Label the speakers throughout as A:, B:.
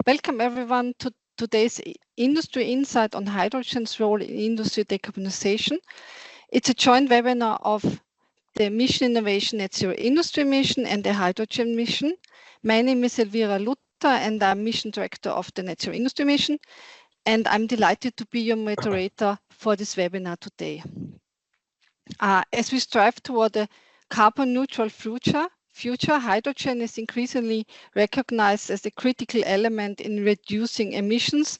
A: Welcome everyone to today's Industry Insight on hydrogen's role in industry decarbonization. It's a joint webinar of the Mission Innovation Net Zero Industry Mission and the Hydrogen Mission. My name is Elvira Lutta and I'm Mission Director of the Net Zero Industry Mission. And I'm delighted to be your moderator for this webinar today. As we strive toward a carbon neutral future, hydrogen is increasingly recognized as a critical element in reducing emissions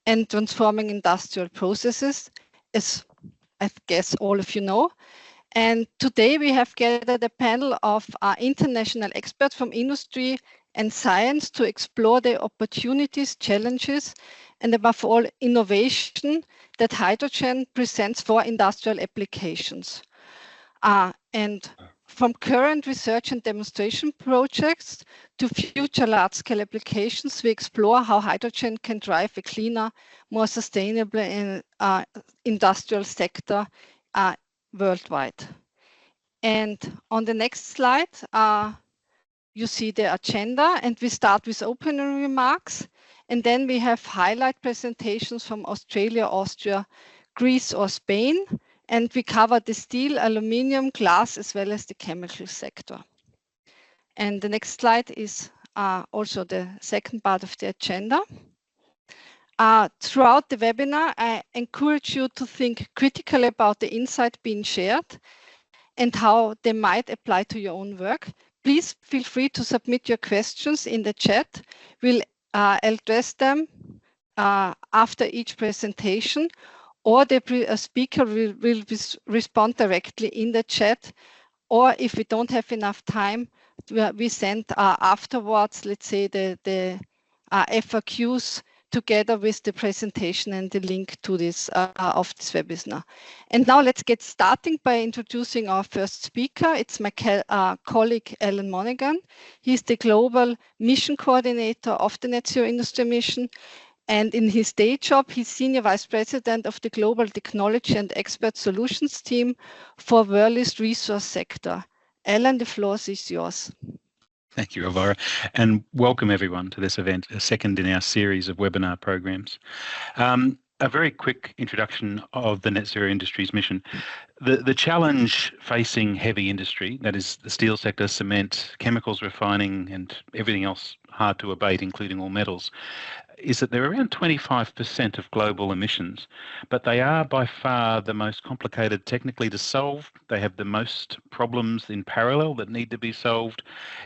A: and transforming industrial processes, as I guess all of you know. And today we have gathered a panel of international experts from industry and science to explore the opportunities, challenges, and above all, innovation that hydrogen presents for industrial applications. And from current research and demonstration projects to future large-scale applications, we explore how hydrogen can drive a cleaner, more sustainable industrial sector worldwide. And on the next slide, you see the agenda, and we start with opening remarks, and then we have highlight presentations from Australia, Austria, Greece, or Spain. And we cover the steel, aluminium, glass, as well as the chemical sector. And the next slide is also the second part of the agenda. Throughout the webinar, I encourage you to think critically about the insight being shared and how they might apply to your own work. Please feel free to submit your questions in the chat. We'll address them after each presentation, or the speaker will respond directly in the chat, or if we don't have enough time, we send afterwards, let's say, the FAQs together with the presentation and the link to this of this webinar. And now let's get starting by introducing our first speaker. It's my colleague, Alan Monaghan. He's the Global Mission Coordinator of the Net Zero Industry Mission. And in his day job, he's Senior Vice President of the Global Technology and Expert Solutions team for Worley's resource sector. Alan, the floor is yours.
B: Thank you, Elvira, and welcome everyone to this event, a second in our series of webinar programs. A very quick introduction of the Net Zero Industries mission. The challenge facing heavy industry, that is the steel sector, cement, chemicals refining, and everything else hard to abate, including all metals, is that they're around 25% of global emissions, but they are by far the most complicated technically to solve. They have the most problems in parallel that need to be solved.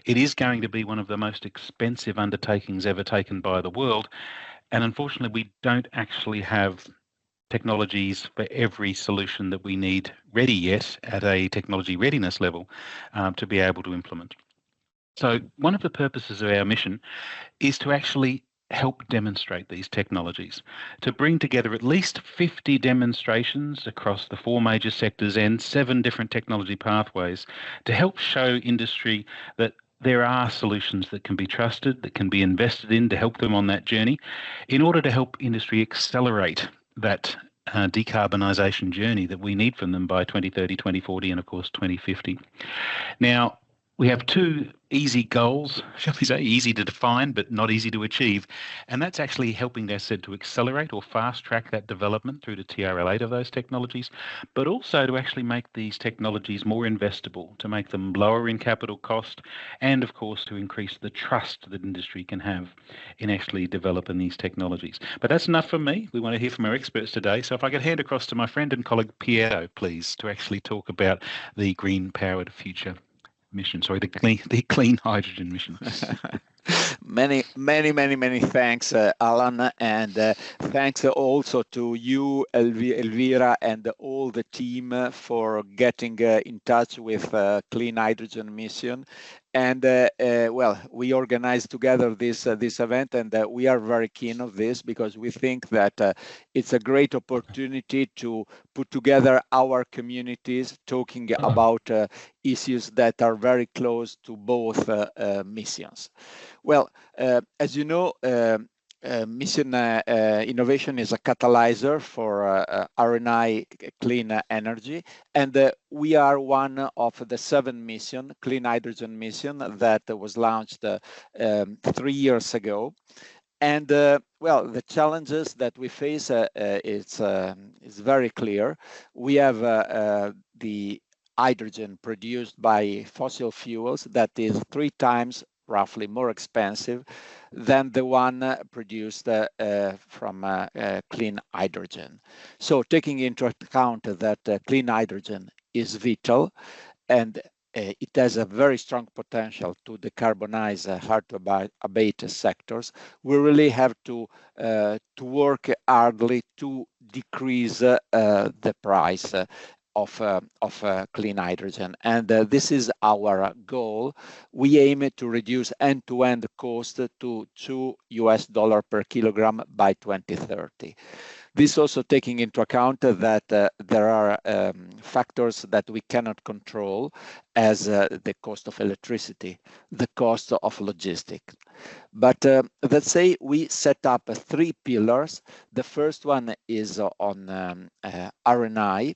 B: It is going to be one of the most expensive undertakings ever taken by the world. And unfortunately, we don't actually have technologies for every solution that we need ready yet at a technology readiness level to be able to implement. So one of the purposes of our mission is to actually help demonstrate these technologies, to bring together at least 50 demonstrations across the 4 major sectors and 7 different technology pathways to help show industry that there are solutions that can be trusted, that can be invested in to help them on that journey in order to help industry accelerate that decarbonisation journey that we need from them by 2030, 2040, and of course 2050. Now, we have 2 easy goals, shall we say, easy to define, but not easy to achieve. And that's actually helping, as I said, to accelerate or fast track that development through to TRL8 of those technologies, but also to actually make these technologies more investable, to make them lower in capital cost, and of course, to increase the trust that industry can have in actually developing these technologies. But that's enough from me. We want to hear from our experts today. So if I could hand across to my friend and colleague, Piero, please, to actually talk about the green powered future mission, sorry, the clean hydrogen mission.
C: Many thanks, Alan, and thanks also to you, Elvira, and all the team for getting in touch with Clean Hydrogen Mission. And well, we organized together this event, and we are very keen on this because we think that it's a great opportunity to put together our communities talking about issues that are very close to both missions. Well, as you know, Mission Innovation is a catalyzer for R&I clean energy, and we are one of the 7 mission, Clean Hydrogen Mission, that was launched 3 years ago. And well, the challenges that we face is very clear. We have the hydrogen produced by fossil fuels that is 3 times roughly more expensive than the one produced from clean hydrogen. So taking into account that clean hydrogen is vital and it has a very strong potential to decarbonize hard to abate sectors, we really have to work hardly to decrease the price of clean hydrogen. And this is our goal. We aim to reduce end-to-end cost to $2 per kilogram by 2030. This also taking into account that there are factors that we cannot control, as the cost of electricity, the cost of logistics. But let's say we set up 3 pillars. The first one is on R&I.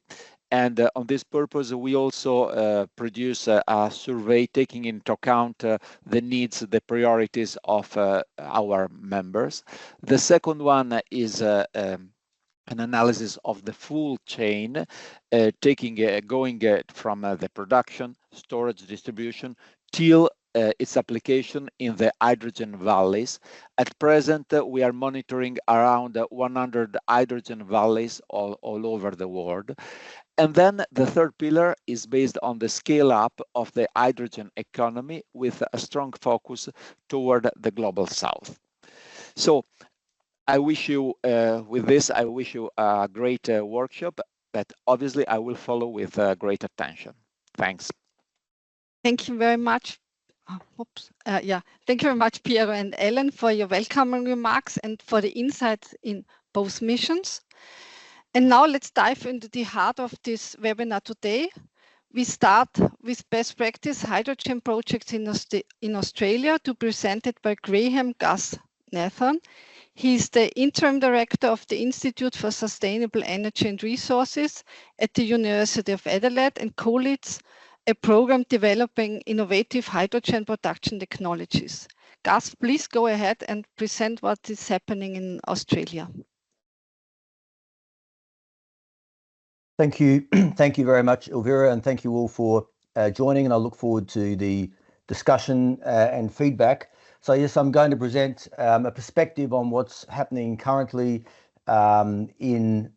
C: And on this purpose, we also produce a survey taking into account the needs, the priorities of our members. The second one is an analysis of the full chain, going from the production, storage, distribution, till its application in the hydrogen valleys. At present, we are monitoring around 100 hydrogen valleys all over the world. And then the third pillar is based on the scale up of the hydrogen economy with a strong focus toward the global south. So I wish you, with this, I wish you a great workshop that obviously I will follow with great attention. Thanks.
A: Thank you very much. Thank you very much, Piero and Ellen, for your welcoming remarks and for the insights in both missions. And now let's dive into the heart of this webinar today. We start with best practice hydrogen projects in Australia, to presented by Graham Gus Nathan. He is the interim director of the Institute for Sustainable Energy and Resources at the University of Adelaide and co-leads a program developing innovative hydrogen production technologies. Gus, please go ahead and present what is happening in Australia.
D: Thank you. Thank you very much, Elvira, and thank you all for joining, and I look forward to the discussion and feedback. So yes, I'm going to present a perspective on what's happening currently in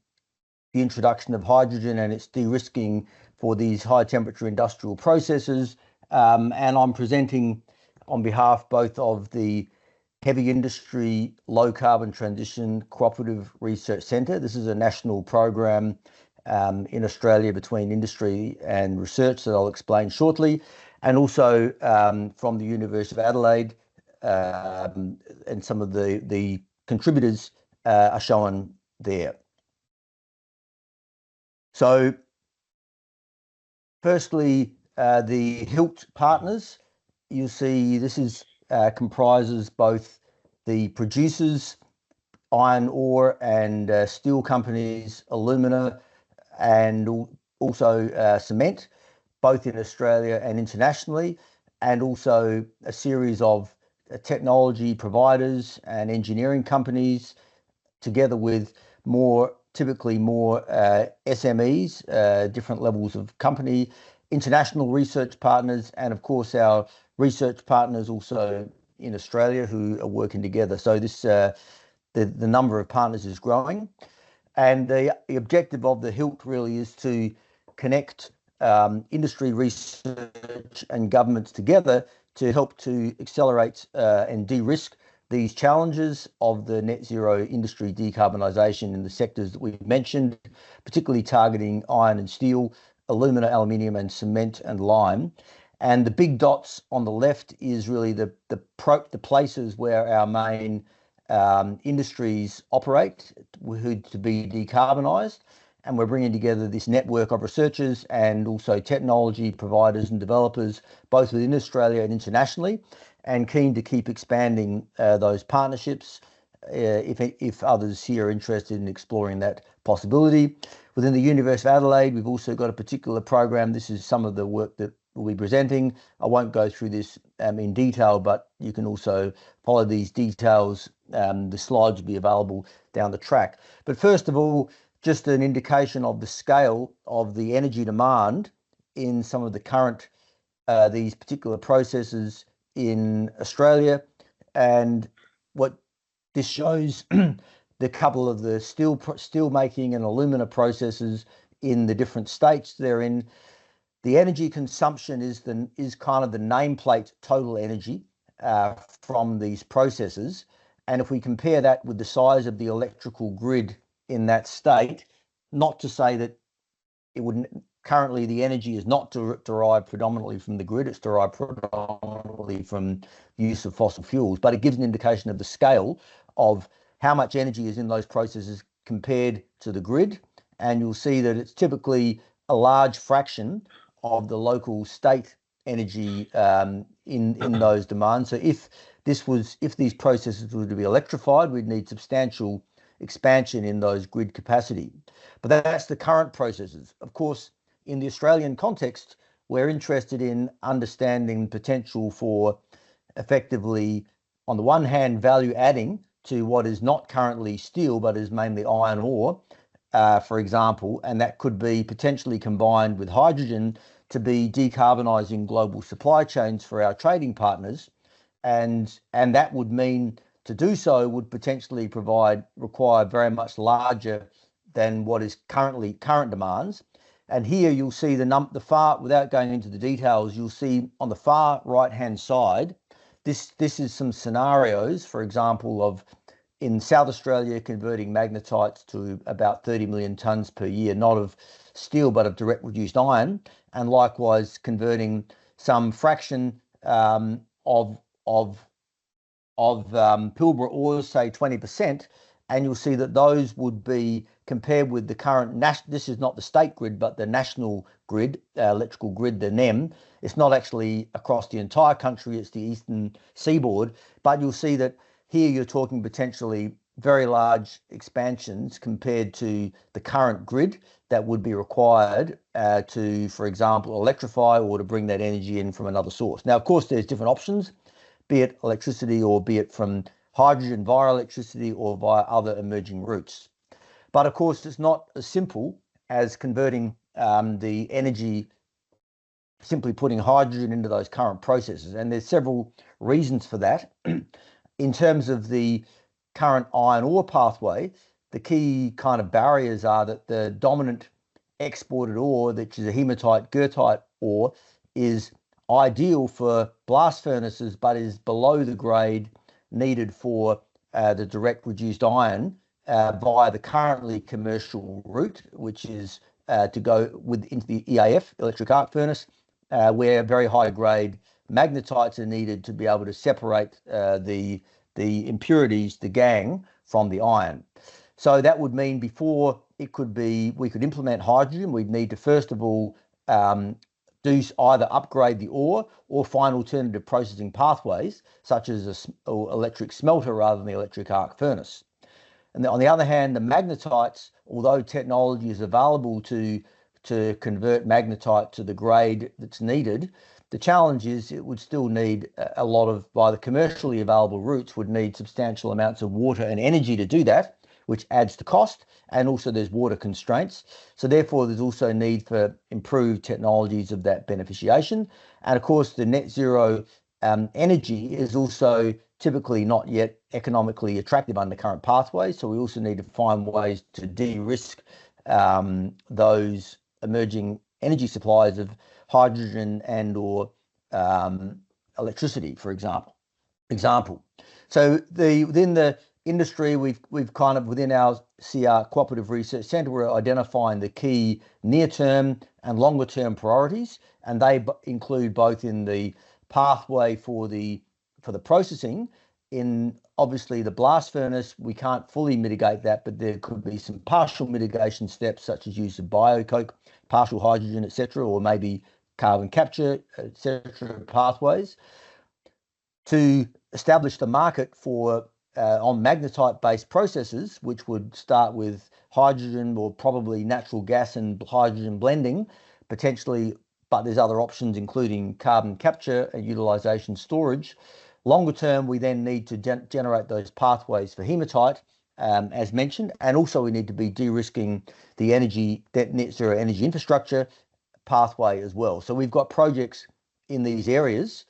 D: the introduction of hydrogen and its de-risking for these high temperature industrial processes. And I'm presenting on behalf both of the Heavy Industry Low Carbon Transition Cooperative Research Centre. This is a national program in Australia between industry and research that I'll explain shortly, and also from the University of Adelaide, and some of the contributors are shown there. So firstly, the HILT partners, you'll see this is comprises both the producers, iron ore and steel companies, alumina, and also cement, both in Australia and internationally, and also a series of technology providers and engineering companies, together with typically more SMEs, different levels of company, international research partners, and of course our research partners also in Australia who are working together. So this the number of partners is growing, and the objective of the HILT really is to connect industry research and governments together to help to accelerate and de-risk these challenges of the net zero industry decarbonisation in the sectors that we've mentioned, particularly targeting iron and steel, alumina, aluminium, and cement and lime. And the big dots on the left is really the places where our main industries operate to be decarbonised. And we're bringing together this network of researchers and also technology providers and developers, both within Australia and internationally, and keen to keep expanding those partnerships if others here are interested in exploring that possibility. Within the University of Adelaide, we've also got a particular program. This is some of the work that we'll be presenting. I won't go through this in detail, but you can also follow these details The slides will be available down the track. But first of all, just an indication of the scale of the energy demand in some of the current, these particular processes in Australia. And what this shows the couple of the steel making and alumina processes in the different states they're in. The energy consumption is kind of the nameplate total energy from these processes. And if we compare that with the size of the electrical grid in that state, not to say that it wouldn't, currently the energy is not derived predominantly from the grid, it's derived predominantly from the use of fossil fuels, but it gives an indication of the scale of how much energy is in those processes compared to the grid. And you'll see that it's typically a large fraction of the local state energy in those demands. So if these processes were to be electrified, we'd need substantial expansion in those grid capacity. But that's the current processes. Of course, in the Australian context, we're interested in understanding potential for effectively, on the one hand, value adding to what is not currently steel, but is mainly iron ore, for example, and that could be potentially combined with hydrogen to be decarbonising global supply chains for our trading partners. And that would mean to do so would potentially require very much larger than what is current demands. And here you'll see the far, without going into the details, you'll see on the far right-hand side, this is some scenarios, for example, of in South Australia converting magnetites to about 30 million tonnes per year, not of steel, but of direct reduced iron, and likewise converting some fraction of Pilbara ores, say 20%, and you'll see that those would be compared with the current, this is not the state grid, but the national grid, electrical grid, the NIM. It's not actually across the entire country, it's the eastern seaboard, but you'll see that here you're talking potentially very large expansions compared to the current grid that would be required to, for example, electrify or to bring that energy in from another source. Now, of course, there's different options, be it electricity or be it from hydrogen via electricity or via other emerging routes. But of course, it's not as simple as converting the energy, simply putting hydrogen into those current processes. And there's several reasons for that. In terms of the current iron ore pathway, the key kind of barriers are that the dominant exported ore, which is a hematite goethite ore, is ideal for blast furnaces, but is below the grade needed for the direct reduced iron via the currently commercial route, which is to go into the EAF, electric arc furnace, where very high grade magnetites are needed to be able to separate the impurities, the gangue, from the iron. So that would mean before we could implement hydrogen, we'd need to first of all do either upgrade the ore or find alternative processing pathways, such as an electric smelter rather than the electric arc furnace. And on the other hand, the magnetites, although technology is available to convert magnetite to the grade that's needed, the challenge is it would still need a lot of, by the commercially available routes, would need substantial amounts of water and energy to do that, which adds to cost, and also there's water constraints. So therefore, there's also a need for improved technologies of that beneficiation. And of course, the net zero energy is also typically not yet economically attractive under current pathways. So we also need to find ways to de-risk those emerging energy supplies of hydrogen and or electricity, for example. So within the industry, we've kind of, within our CR Cooperative Research Centre, we're identifying the key near-term and longer-term priorities, and they include both in the pathway for the processing. In obviously the blast furnace, we can't fully mitigate that, but there could be some partial mitigation steps, such as use of biocoke, partial hydrogen, etc., or maybe carbon capture, etc., pathways to establish the market for on magnetite-based processes, which would start with hydrogen or probably natural gas and hydrogen blending, potentially, but there's other options including carbon capture and utilisation storage. Longer term, we then need to generate those pathways for hematite, as mentioned, and also we need to be de-risking the net zero energy infrastructure pathway as well. So we've got projects in these areas.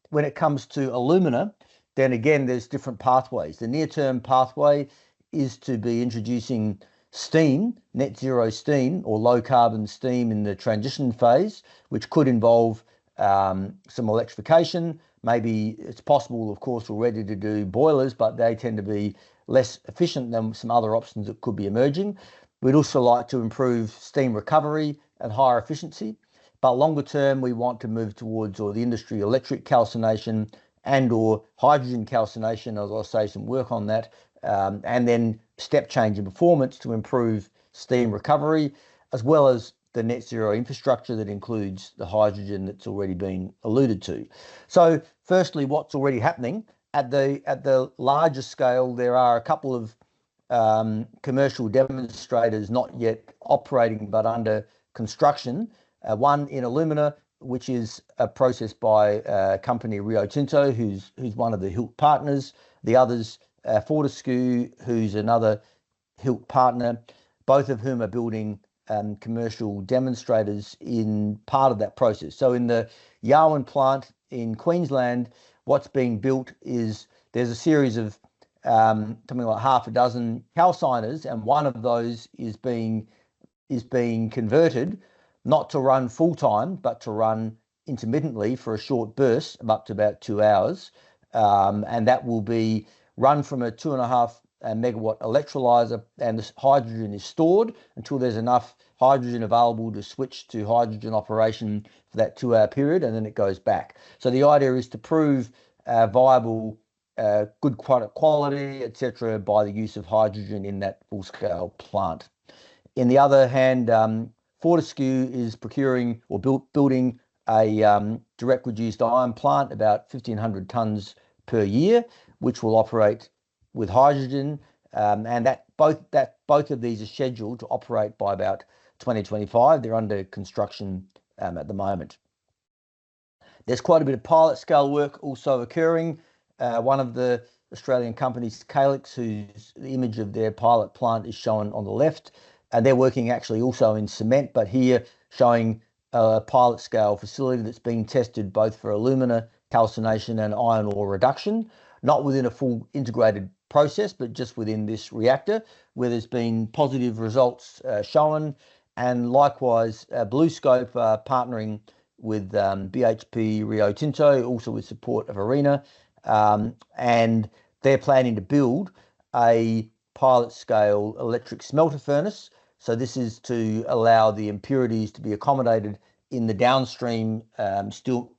D: When it comes to alumina, then again, there's different pathways. The near-term pathway is to be introducing steam, net zero steam or low carbon steam in the transition phase, which could involve some electrification. Maybe it's possible, of course, already to do boilers, but they tend to be less efficient than some other options that could be emerging. We'd also like to improve steam recovery and higher efficiency. But longer term, we want to move towards the industry electric calcination and or hydrogen calcination, as I'll say some work on that, and then step change in performance to improve steam recovery, as well as the net zero infrastructure that includes the hydrogen that's already been alluded to. So firstly, what's already happening at the larger scale, there are a couple of commercial demonstrators not yet operating but under construction. One in alumina, which is a process by company Rio Tinto, who's one of the HILT partners. The others, Fortescue, who's another HILT partner, both of whom are building commercial demonstrators in part of that process. So in the Yarwun plant in Queensland, what's being built is there's a series of something like half a dozen calciners, and one of those is being converted not to run full time, but to run intermittently for a short burst of up to about 2 hours, and that will be run from a 2.5 megawatt electrolyzer, and the hydrogen is stored until there's enough hydrogen available to switch to hydrogen operation for that 2-hour period, and then it goes back. So the idea is to prove viable, good quality, etc., by the use of hydrogen in that full-scale plant. In the other hand, Fortescue is procuring or building a direct reduced iron plant, about 1,500 tonnes per year, which will operate with hydrogen, and both of these are scheduled to operate by about 2025. They're under construction at the moment. There's quite a bit of pilot scale work also occurring. One of the Australian companies, Calix, whose the image of their pilot plant is shown on the left, and they're working actually also in cement, but here showing a pilot scale facility that's being tested both for alumina calcination and iron ore reduction, not within a full integrated process, but just within this reactor, where there's been positive results shown. And likewise, BlueScope are partnering with BHP Rio Tinto, also with support of ARENA, and they're planning to build a pilot scale electric smelter furnace. So this is to allow the impurities to be accommodated in the downstream steel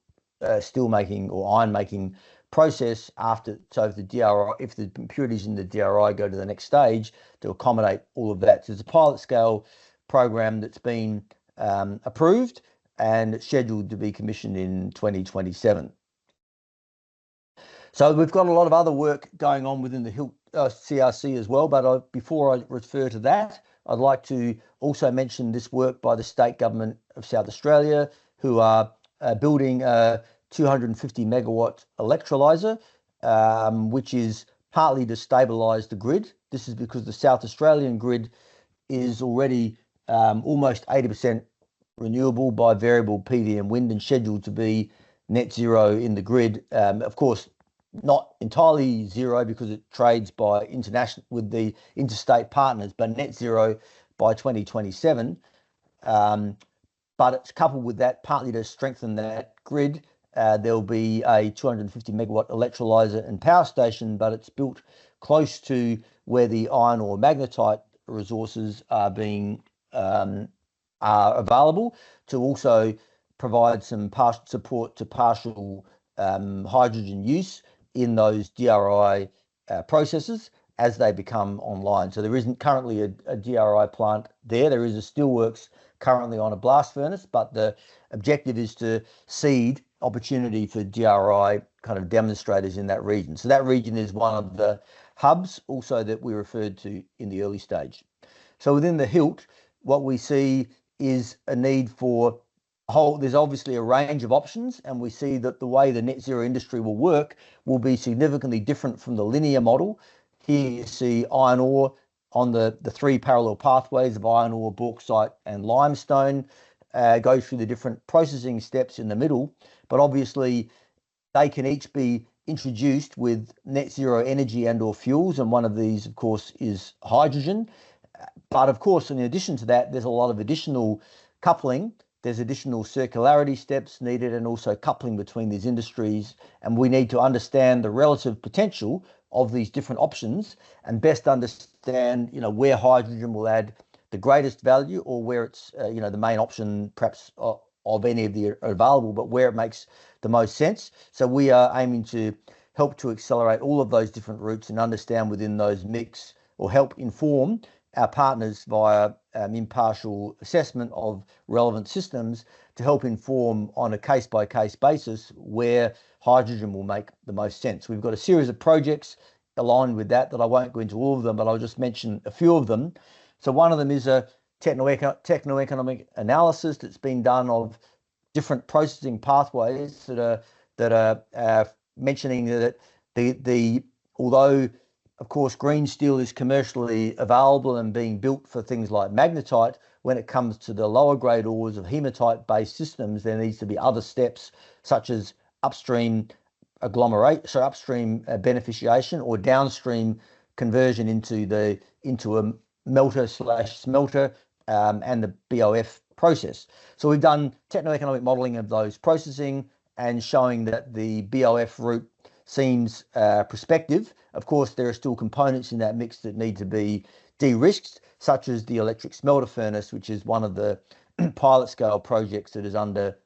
D: making or iron making process after. So if the impurities in the DRI go to the next stage, to accommodate all of that. So it's a pilot scale program that's been approved and scheduled to be commissioned in 2027. So we've got a lot of other work going on within the HILT CRC as well, but before I refer to that, I'd like to also mention this work by the State Government of South Australia, who are building a 250 megawatt electrolyser, which is partly to stabilise the grid. This is because the South Australian grid is already almost 80% renewable by variable PV and wind, and scheduled to be net zero in the grid. Of course, not entirely zero because it trades by international with the interstate partners, but net zero by 2027. But it's coupled with that, partly to strengthen that grid. There'll be a 250 megawatt electrolyser and power station, but it's built close to where the iron ore magnetite resources are available, to also provide some support to partial hydrogen use in those DRI processes as they become online. So there isn't currently a DRI plant there. There is a steelworks currently on a blast furnace, but the objective is to seed opportunity for DRI kind of demonstrators in that region. So that region is one of the hubs also that we referred to in the early stage. So within the HILT, what we see is a need for there's obviously a range of options, and we see that the way the net zero industry will work will be significantly different from the linear model. Here you see iron ore on the three parallel pathways of iron ore, bauxite and limestone, go through the different processing steps in the middle, but obviously they can each be introduced with net zero energy and or fuels, and one of these of course is hydrogen. But of course, in addition to that, there's a lot of additional coupling. There's additional circularity steps needed, and also coupling between these industries. And we need to understand the relative potential of these different options and best understand, where hydrogen will add the greatest value, or where it's, the main option perhaps of any of the available, but where it makes the most sense. So we are aiming to help to accelerate all of those different routes and understand within those mix, or help inform our partners via impartial assessment of relevant systems to help inform on a case-by-case basis where hydrogen will make the most sense. We've got a series of projects aligned with that I won't go into all of them, but I'll just mention a few of them. So one of them is a techno-economic analysis that's been done of different processing pathways that are mentioning that although of course, green steel is commercially available and being built for things like magnetite, when it comes to the lower grade ores of hematite-based systems, there needs to be other steps such as upstream beneficiation, or downstream conversion into a melter/smelter and the BOF process. So we've done techno-economic modelling of those processing and showing that the BOF route seems prospective. Of course, there are still components in that mix that need to be de-risked, such as the electric smelter furnace, which is one of the pilot scale projects that is under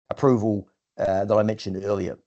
D: approval that I mentioned earlier.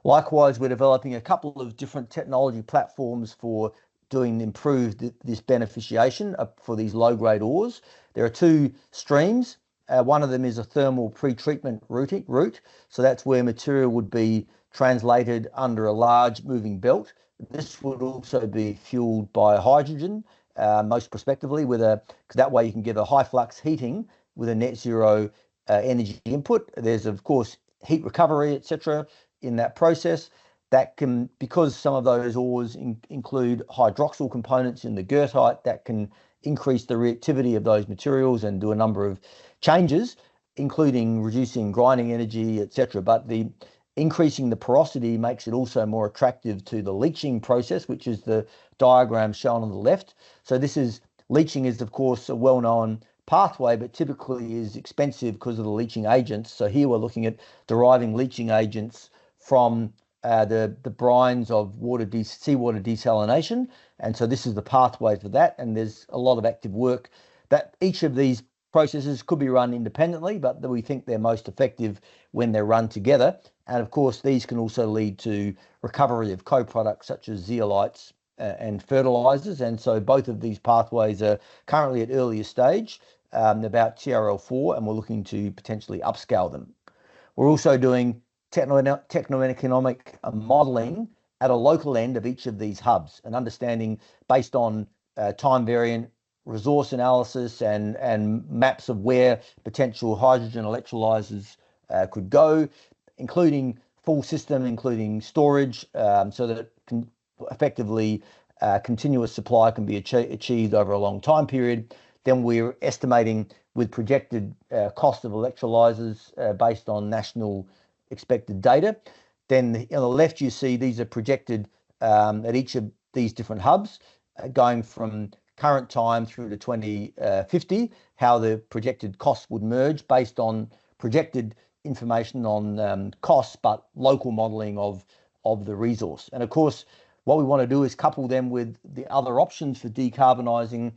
D: Likewise, we're developing a couple of different technology platforms for doing improved this beneficiation for these low-grade ores. There are two streams. One of them is a thermal pre-treatment route. So that's where material would be translated under a large moving belt. This would also be fueled by hydrogen, most prospectively, because that way you can get a high flux heating with a net zero energy input. There's of course heat recovery, etc. in that process. That can, because some of those ores include hydroxyl components in the goethite, that can increase the reactivity of those materials and do a number of changes, including reducing grinding energy, etc. But the increasing the porosity makes it also more attractive to the leaching process, which is the diagram shown on the left. So leaching is of course a well-known pathway, but typically is expensive because of the leaching agents. So here we're looking at deriving leaching agents from the brines of seawater desalination. And so this is the pathway for that. And there's a lot of active work that each of these processes could be run independently, but we think they're most effective when they're run together. And of course, these can also lead to recovery of co-products such as zeolites and fertilizers. And so both of these pathways are currently at earlier stage, about TRL4, and we're looking to potentially upscale them. We're also doing techno-economic modelling at a local end of each of these hubs, and understanding based on time variant resource analysis and maps of where potential hydrogen electrolyzers could go, including full system, including storage, so that effectively continuous supply can be achieved over a long time period. Then we're estimating with projected cost of electrolyzers based on national expected data. Then on the left, you see these are projected at each of these different hubs, going from current time through to 2050, how the projected costs would merge based on projected information on costs, but local modelling of the resource. And of course, what we want to do is couple them with the other options for decarbonising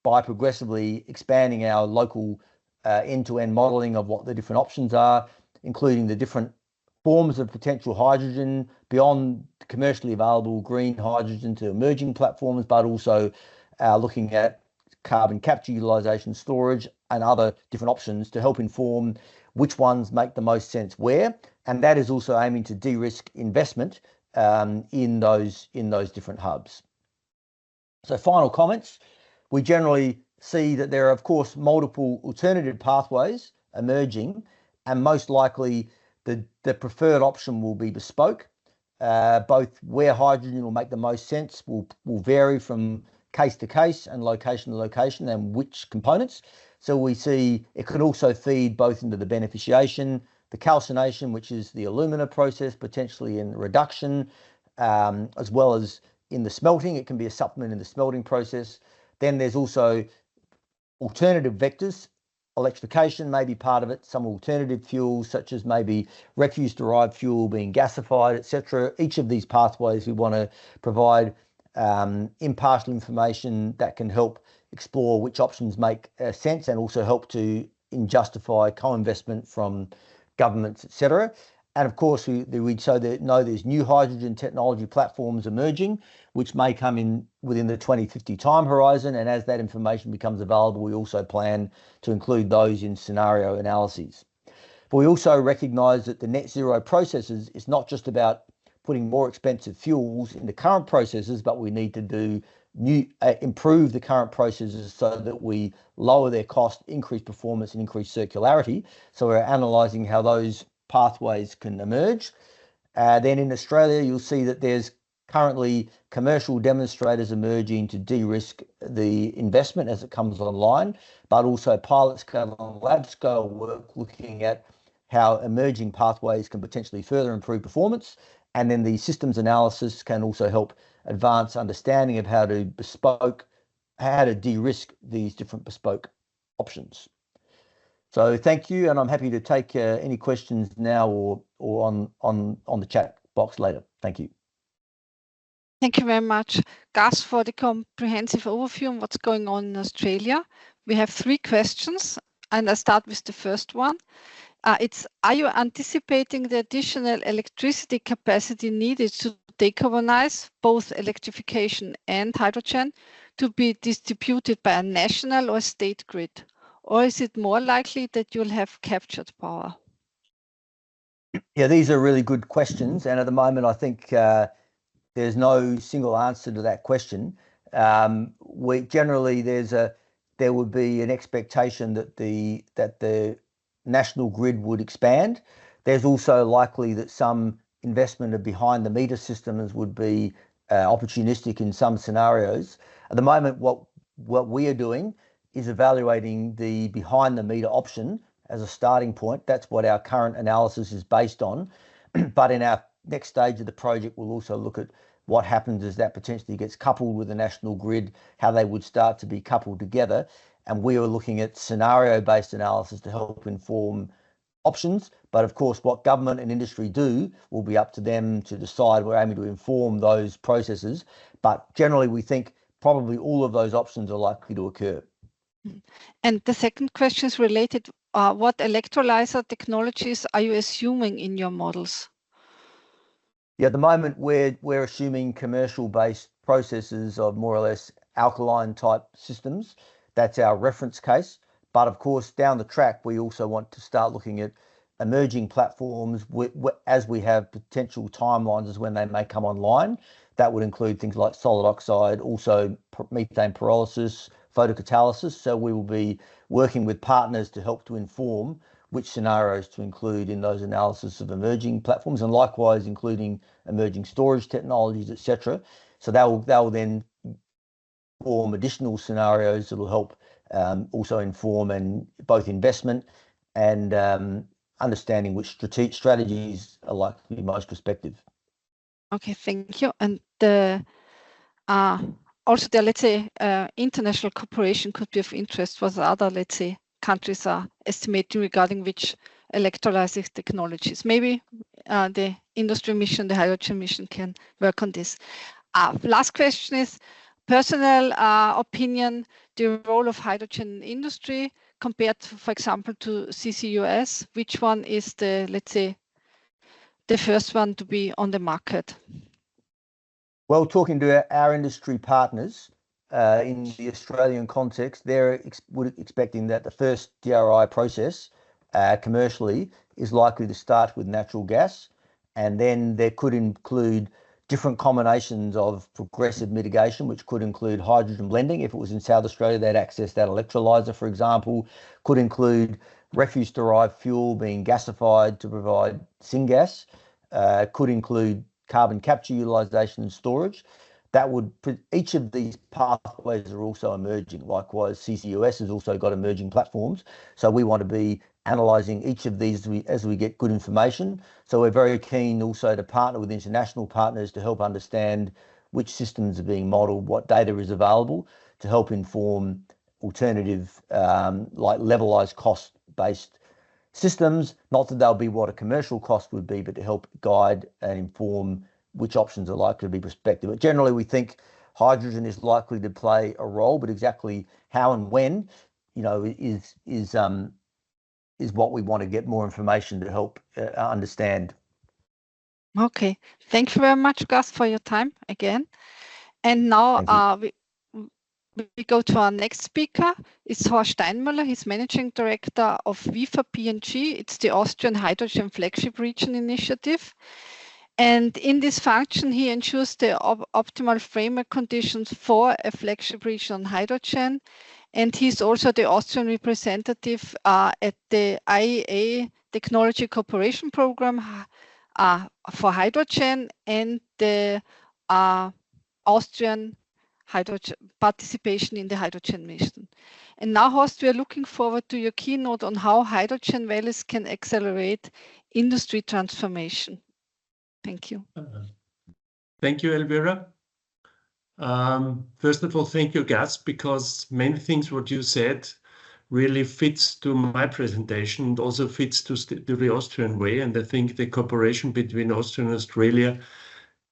D: by progressively expanding our local end-to-end modelling of what the different options are, including the different forms of potential hydrogen beyond commercially available green hydrogen to emerging platforms, but also looking at carbon capture, utilisation, storage, and other different options to help inform which ones make the most sense where. And that is also aiming to de-risk investment in those different hubs. So final comments. We generally see that there are, of course, multiple alternative pathways emerging, and most likely the preferred option will be bespoke. Both where hydrogen will make the most sense will vary from case to case and location to location and which components. So we see it could also feed both into the beneficiation, the calcination, which is the alumina process, potentially in reduction, as well as in the smelting. It can be a supplement in the smelting process. Then there's also alternative vectors. Electrification may be part of it, some alternative fuels such as maybe refuse-derived fuel being gasified, etc. Each of these pathways we want to provide impartial information that can help explore which options make sense and also help to justify co-investment from governments, etc. And of course, we know there's new hydrogen technology platforms emerging, which may come in within the 2050 time horizon. And as that information becomes available, we also plan to include those in scenario analyses. But we also recognise that the net zero processes is not just about putting more expensive fuels into current processes, but we need to improve the current processes so that we lower their cost, increase performance, and increase circularity. So we're analysing how those pathways can emerge. Then in Australia, you'll see that there's currently commercial demonstrators emerging to de-risk the investment as it comes online, but also pilot scale and lab scale work looking at how emerging pathways can potentially further improve performance. And then the systems analysis can also help advance understanding of how to de-risk these different bespoke options. So thank you, and I'm happy to take any questions now or on the chat box later. Thank you.
A: Thank you very much, Gus, for the comprehensive overview on what's going on in Australia. We have 3 questions, and I start with the first one. Are you anticipating the additional electricity capacity needed to decarbonize both electrification and hydrogen to be distributed by a national or state grid? Or is it more likely that you'll have captured power?
D: Yeah, these are really good questions. And at the moment, I think there's no single answer to that question. Generally, there would be an expectation that the national grid would expand. There's also likely that some investment of behind the meter systems would be opportunistic in some scenarios. At the moment, what we are doing is evaluating the behind the meter option as a starting point. That's what our current analysis is based on. But in our next stage of the project, we'll also look at what happens as that potentially gets coupled with the national grid, how they would start to be coupled together. And we are looking at scenario-based analysis to help inform options. But of course, what government and industry do will be up to them to decide. We're aiming to inform those processes. But generally, we think probably all of those options are likely to occur.
A: And the second question is related. What electrolyzer technologies are you assuming in your models?
D: Yeah, at the moment, we're assuming commercial-based processes of more or less alkaline type systems. That's our reference case. But of course, down the track, we also want to start looking at emerging platforms as we have potential timelines as when they may come online. That would include things like solid oxide, also methane pyrolysis, photocatalysis. So we will be working with partners to help to inform which scenarios to include in those analysis of emerging platforms, and likewise including emerging storage technologies, etc. So they'll then form additional scenarios that will help also inform and both investment and understanding which strategies are likely to be most prospective.
A: Okay, thank you. And also the, let's say, international cooperation could be of interest for the other, let's say, countries are estimating regarding which electrolysis technologies. Maybe the industry mission, the hydrogen mission can work on this. Last question is personal opinion, the role of hydrogen in industry compared to, for example, to CCUS. Which one is the, let's say, the first one to be on the market?
D: Well, talking to our industry partners in the Australian context, they're expecting that the first DRI process commercially is likely to start with natural gas, and then there could include different combinations of progressive mitigation, which could include hydrogen blending. If it was in South Australia, they'd access that electrolyser, for example. Could include refuse-derived fuel being gasified to provide syngas. Could include carbon capture utilisation and storage. That would, each of these pathways are also emerging. Likewise, CCUS has also got emerging platforms. So we want to be analysing each of these as we get good information. So we're very keen also to partner with international partners to help understand which systems are being modelled, what data is available to help inform alternative, like levelised cost-based systems. Not that they'll be what a commercial cost would be, but to help guide and inform which options are likely to be prospective. But generally, we think hydrogen is likely to play a role, but exactly how and when, you know, is what we want to get more information to help understand.
A: Okay, thank you very much, Gus, for your time again. And now we go to our next speaker. It's Horst Steinmüller. He's Managing Director of WIVA PNG. It's the Austrian Hydrogen Flagship Region Initiative. And in this function, he ensures the optimal framework conditions for a flagship region on hydrogen. And he's also the Austrian representative at the IEA Technology Cooperation Program for hydrogen and the Austrian hydrogen participation in the hydrogen mission. And now, Horst, we are looking forward to your keynote on how hydrogen valleys can accelerate industry transformation. Thank you.
E: Thank you, Elvira. First of all, thank you, Gus, because many things what you said really fits to my presentation and also fits to the Austrian way. And I think the cooperation between Austria and Australia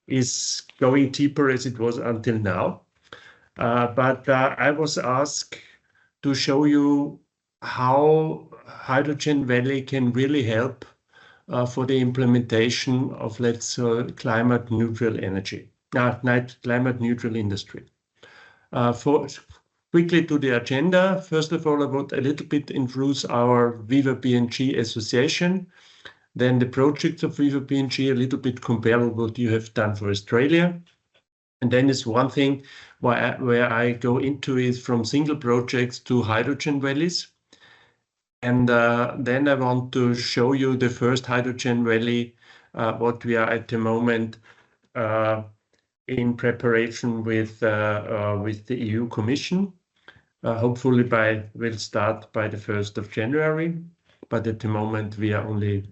E: is going deeper as it was until now. But I was asked to show you how Hydrogen Valley can really help for the implementation of, let's say, climate neutral energy, climate neutral industry. Quickly to the agenda. First of all, I want a little bit introduce our WIVA PNG association. Then the projects of WIVA PNG, a little bit comparable what you have done for Australia. And then is one thing where I go into is from single projects to hydrogen valleys. And then I want to show you the first hydrogen valley, what we are at the moment in preparation with the EU Commission. Hopefully we'll start by the 1st of January, but at the moment we are only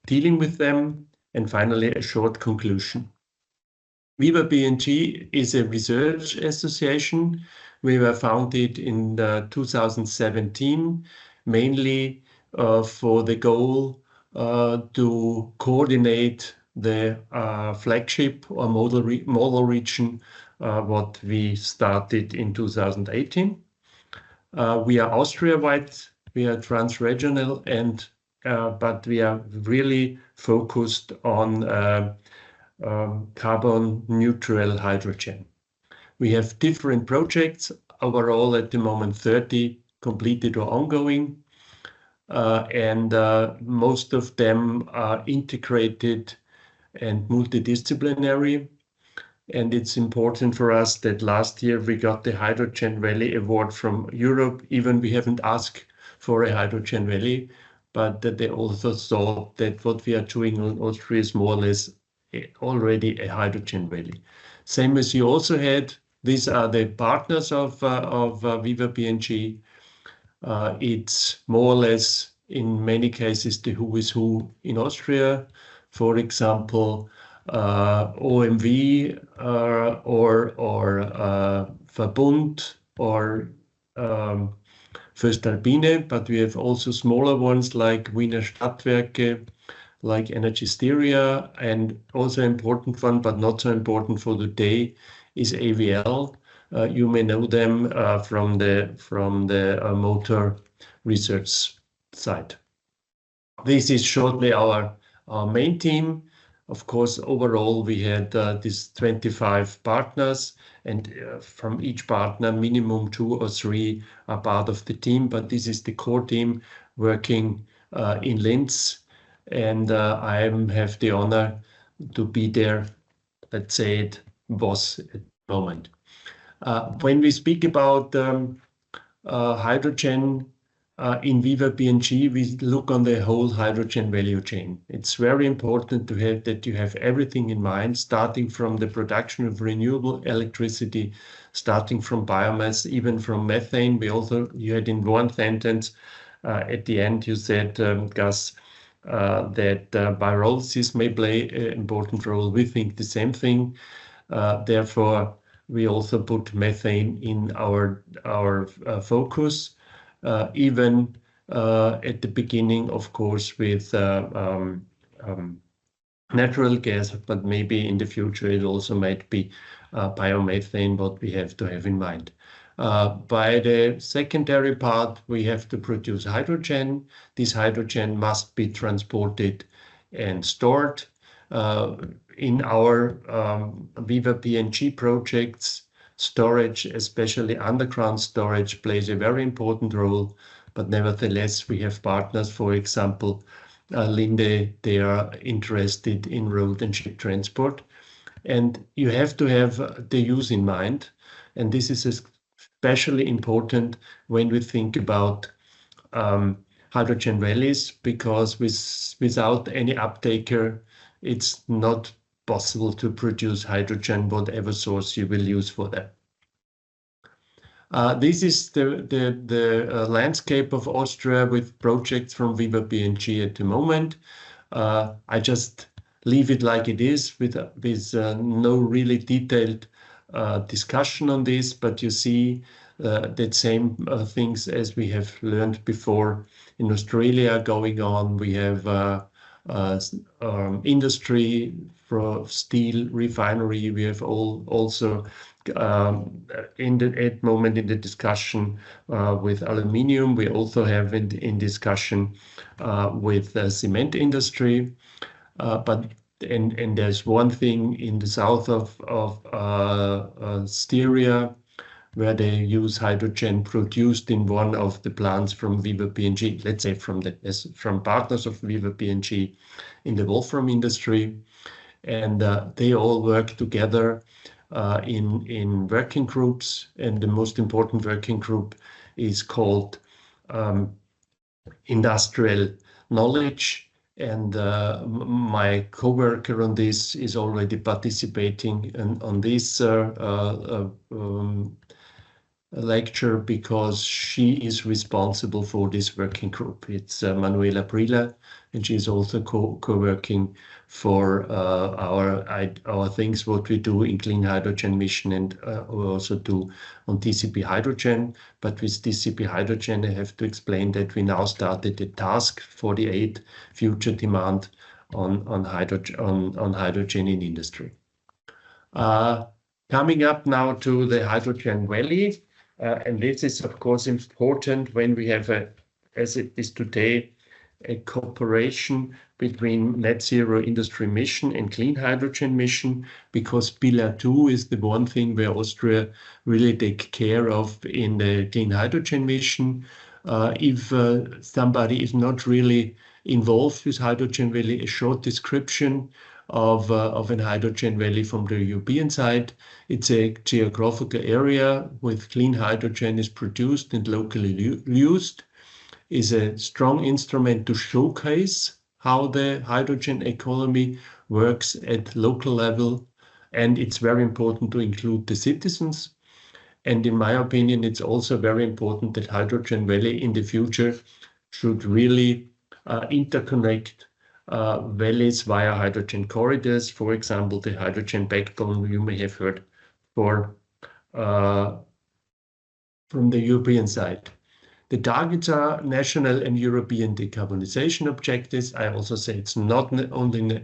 E: dealing with them. And finally, a short conclusion. WIVA PNG is a research association. We were founded in 2017, mainly for the goal to coordinate the flagship or model region, what we started in 2018. We are Austria-wide, we are trans-regional, and but we are really focused on carbon neutral hydrogen. We have different projects, overall at the moment 30 completed or ongoing, and most of them are integrated and multidisciplinary. And it's important for us that last year we got the Hydrogen Valley Award from Europe, even we haven't asked for a Hydrogen Valley, but that they also saw that what we are doing in Austria is more or less already a Hydrogen Valley. Same as you also had. These are the partners of WIVA PNG. It's more or less, in many cases, the who is who in Austria. For example, OMV or Verbund or Voestalpine, but we have also smaller ones like Wiener Stadtwerke, like Energy Styria, and also important one, but not so important for today, is AVL. You may know them from the motor research side. This is shortly our main team. Of course, overall we had these 25 partners, and from each partner, minimum 2 or 3 are part of the team. But this is the core team working in Linz, and I have the honor to be there let's say it, boss at the moment. When we speak about hydrogen in WIVA BNG, we look on the whole hydrogen value chain. It's very important to have that you have everything in mind, starting from the production of renewable electricity, starting from biomass, even from methane. You had in one sentence at the end, you said, Gus, that pyrolysis may play an important role. We think the same thing. Therefore, we also put methane in our focus, even at the beginning, of course, with natural gas, but maybe in the future it also might be biomethane, what we have to have in mind. By the secondary part, we have to produce hydrogen. This hydrogen must be transported and stored. In our WIVA PNG projects, storage, especially underground storage, plays a very important role. But nevertheless, we have partners, for example, Linde, they are interested in road and ship transport. And you have to have the use in mind. And this is especially important when we think about hydrogen valleys, because without any uptaker, it's not possible to produce hydrogen, whatever source you will use for that. This is the landscape of Austria with projects from WIVA BNG at the moment. I just leave it like it is with no really detailed discussion on this, but you see that same things as we have learned before in Australia going on. We have industry for steel refinery. We have also at the moment in the discussion with aluminium. We also have in discussion with the cement industry. But there's one thing in the south of Styria, where they use hydrogen produced in one of the plants from WIVA PNG, let's say from partners of WIVA PNG in the wolfram industry. And they all work together in working groups. And the most important working group is called Industrial Knowledge. And my co-worker on this is already participating on this lecture, because she is responsible for this working group. It's Manuela Brilla, and she is also co-working for our things, what we do in clean hydrogen mission, and we also do on TCP hydrogen. But with TCP hydrogen, I have to explain that we now started the task 48 future demand on hydrogen in industry. Coming up now to the hydrogen valley. And this is, of course, important when we have, as it is today, a cooperation between net zero industry mission and clean hydrogen mission, because Pillar 2 is the one thing where Austria really take care of in the clean hydrogen mission. If somebody is not really involved with hydrogen valley, a short description of an hydrogen valley from the European side. It's a geographical area with clean hydrogen is produced and locally used, is a strong instrument to showcase how the hydrogen economy works at local level. And it's very important to include the citizens. And in my opinion, it's also very important that hydrogen valley in the future should really interconnect valleys via hydrogen corridors. For example, the hydrogen backbone you may have heard from the European side. The targets are national and European decarbonization objectives. I also say it's not only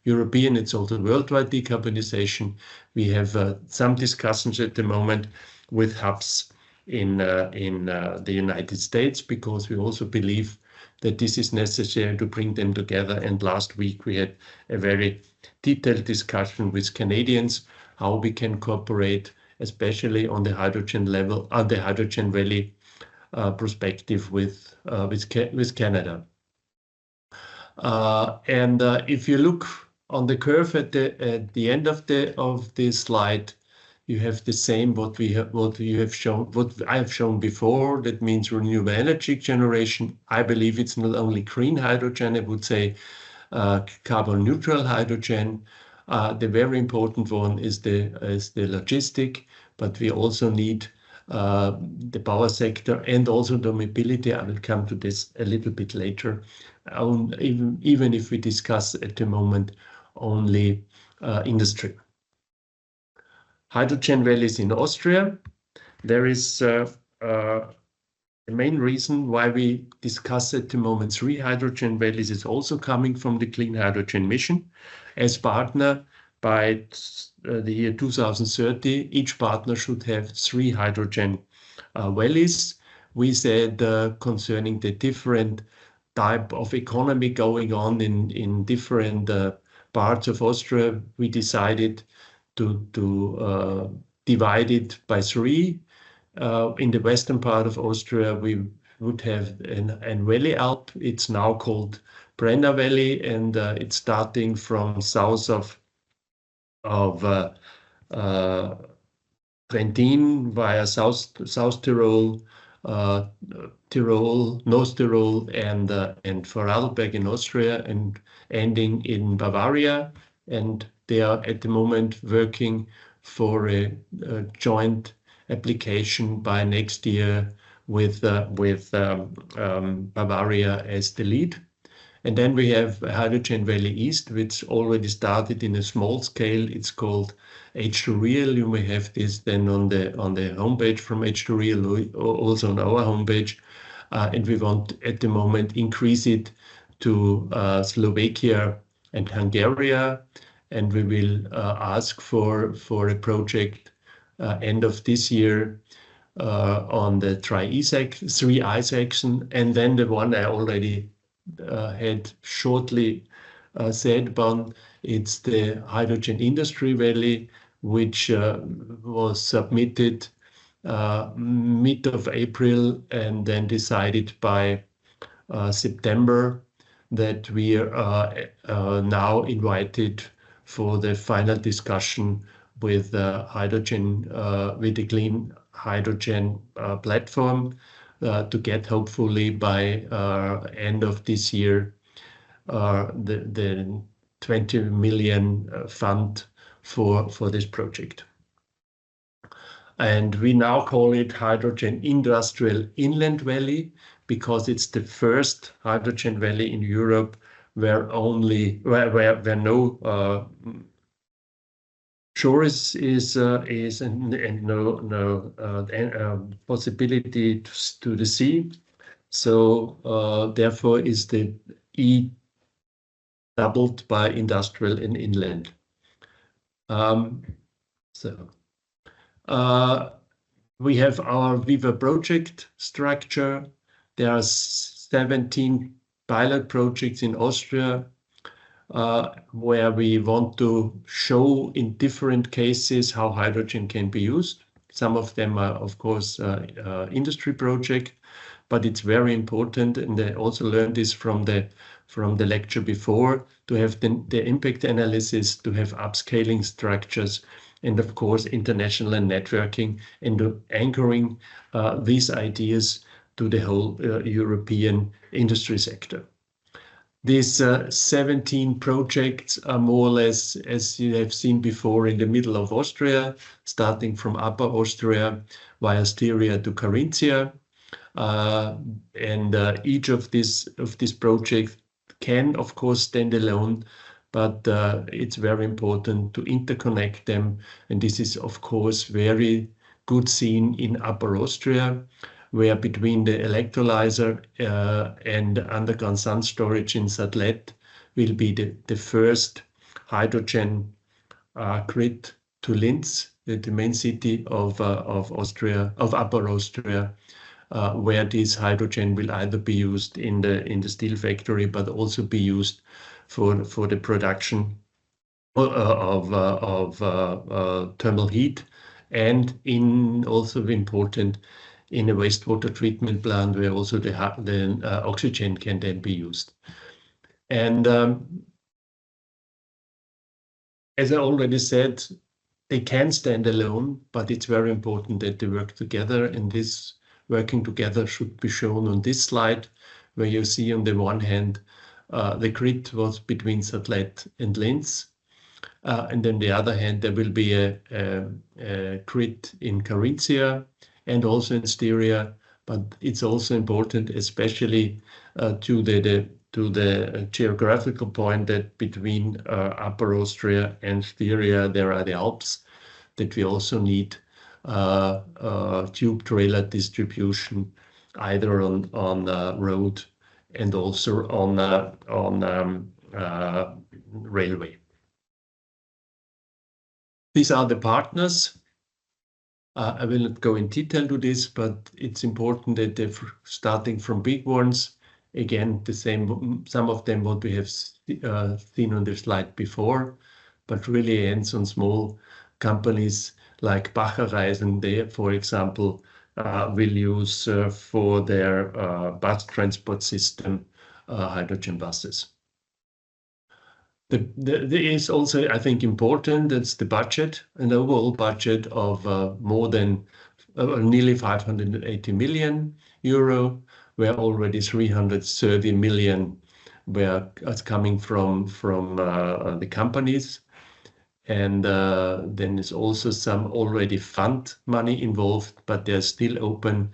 E: European, it's also worldwide decarbonization. We have some discussions at the moment with hubs in the United States, because we also believe that this is necessary to bring them together. And last week we had a very detailed discussion with Canadians, how we can cooperate, especially on the hydrogen level, on the hydrogen valley perspective with Canada. And if you look on the curve at the end of this slide, you have the same what I have shown before. That means renewable energy generation. I believe it's not only green hydrogen. I would say carbon neutral hydrogen. The very important one is the logistic, but we also need the power sector and also the mobility. I will come to this a little bit later. Even if we discuss at the moment only industry. Hydrogen valleys in Austria. There is the main reason why we discuss at the moment 3 hydrogen valleys is also coming from the Clean Hydrogen Mission. As partner by the year 2030, each partner should have 3 hydrogen valleys. We said concerning the different type of economy going on in different parts of Austria, we decided to divide it by 3. In the western part of Austria, we would have an valley Alp. It's now called Brenner Valley, and it's starting from south of Trentin via South Tyrol, Tyrol, North Tyrol, and Vorarlberg in Austria, and ending in Bavaria. And they are at the moment working for a joint application by next year with Bavaria as the lead. And then we have Hydrogen Valley East, which already started in a small scale. It's called H2Real. You may have this then on the homepage from H2Real, also on our homepage. And we want at the moment increase it to Slovakia and Hungary. And we will ask for a project end of this year on the 3I section. And then the one I already had shortly said about, it's the Hydrogen Industry Valley, which was submitted mid of April and then decided by September that we are now invited for the final discussion with hydrogen, with the Clean Hydrogen platform, to get hopefully by end of this year the 20 million fund for this project. And we now call it Hydrogen Industrial Inland Valley because it's the first hydrogen valley in Europe where no shore is and no possibility to the sea. So therefore is the E doubled by industrial and inland. We have our WIVA project structure. There are 17 pilot projects in Austria where we want to show in different cases how hydrogen can be used. Some of them are, of course, industry project, but it's very important, and I also learned this from the lecture before, to have the impact analysis, to have upscaling structures, and of course international networking, and anchoring these ideas to the whole European industry sector. These 17 projects are more or less, as you have seen before, in the middle of Austria, starting from Upper Austria via Styria to Carinthia. And each of these projects can, of course, stand alone, but it's very important to interconnect them. And this is, of course, very good seen in Upper Austria, where between the electrolyzer and underground sun storage in Adelaide will be the first hydrogen grid to Linz, the main city of Austria, of Upper Austria, where this hydrogen will either be used in the steel factory, but also be used for the production of thermal heat, and also important in a wastewater treatment plant where also the oxygen can then be used. And as I already said, they can stand alone, but it's very important that they work together, and this working together should be shown on this slide, where you see on the one hand the grid was between Satellite and Linz, and on the other hand there will be a grid in Carinthia and also in Styria, but it's also important, especially to the geographical point, that between Upper Austria and Styria there are the Alps, that we also need tube trailer distribution either on road and also on railway. These are the partners. I will not go in detail to this, but it's important that they're starting from big ones. Again, the same, some of them what we have seen on the slide before, but really ends on small companies like Bacher-Reisen. They, for example, will use for their bus transport system hydrogen buses. There is also, I think, important, that's the budget, an overall budget of more than nearly 580 million euro, where already 330 million were coming from the companies. And then there's also some already fund money involved, but there's still open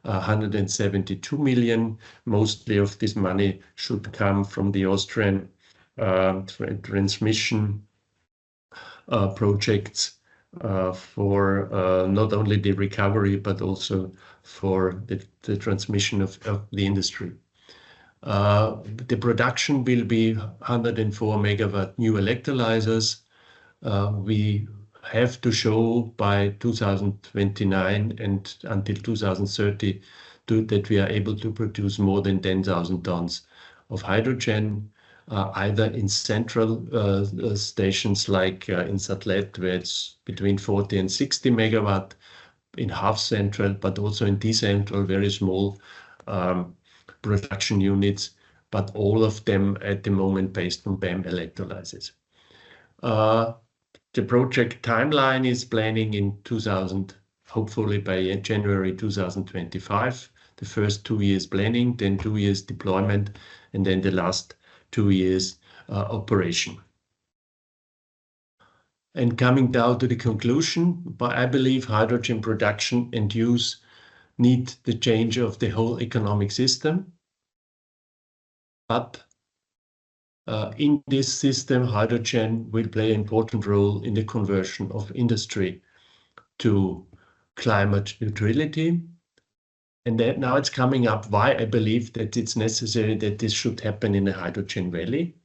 E: 172 million. Mostly of this money should come from the Austrian transmission projects for not only the recovery, but also for the transmission of the industry. The production will be 104 megawatt new electrolyzers. We have to show by 2029 and until 2030 that we are able to produce more than 10,000 tons of hydrogen, either in central stations like in Satellite, where it's between 40 and 60 megawatt, in half central, but also in decentral, very small production units, but all of them at the moment based on BEM electrolyzers. The project timeline is planning in hopefully by January 2025. The first 2 years planning, then 2 years deployment, and then the last 2 years operation. And coming down to the conclusion, but I believe hydrogen production and use need the change of the whole economic system. But in this system, hydrogen will play an important role in the conversion of industry to climate neutrality. And that now it's coming up why I believe that it's necessary that this should happen in a hydrogen valley,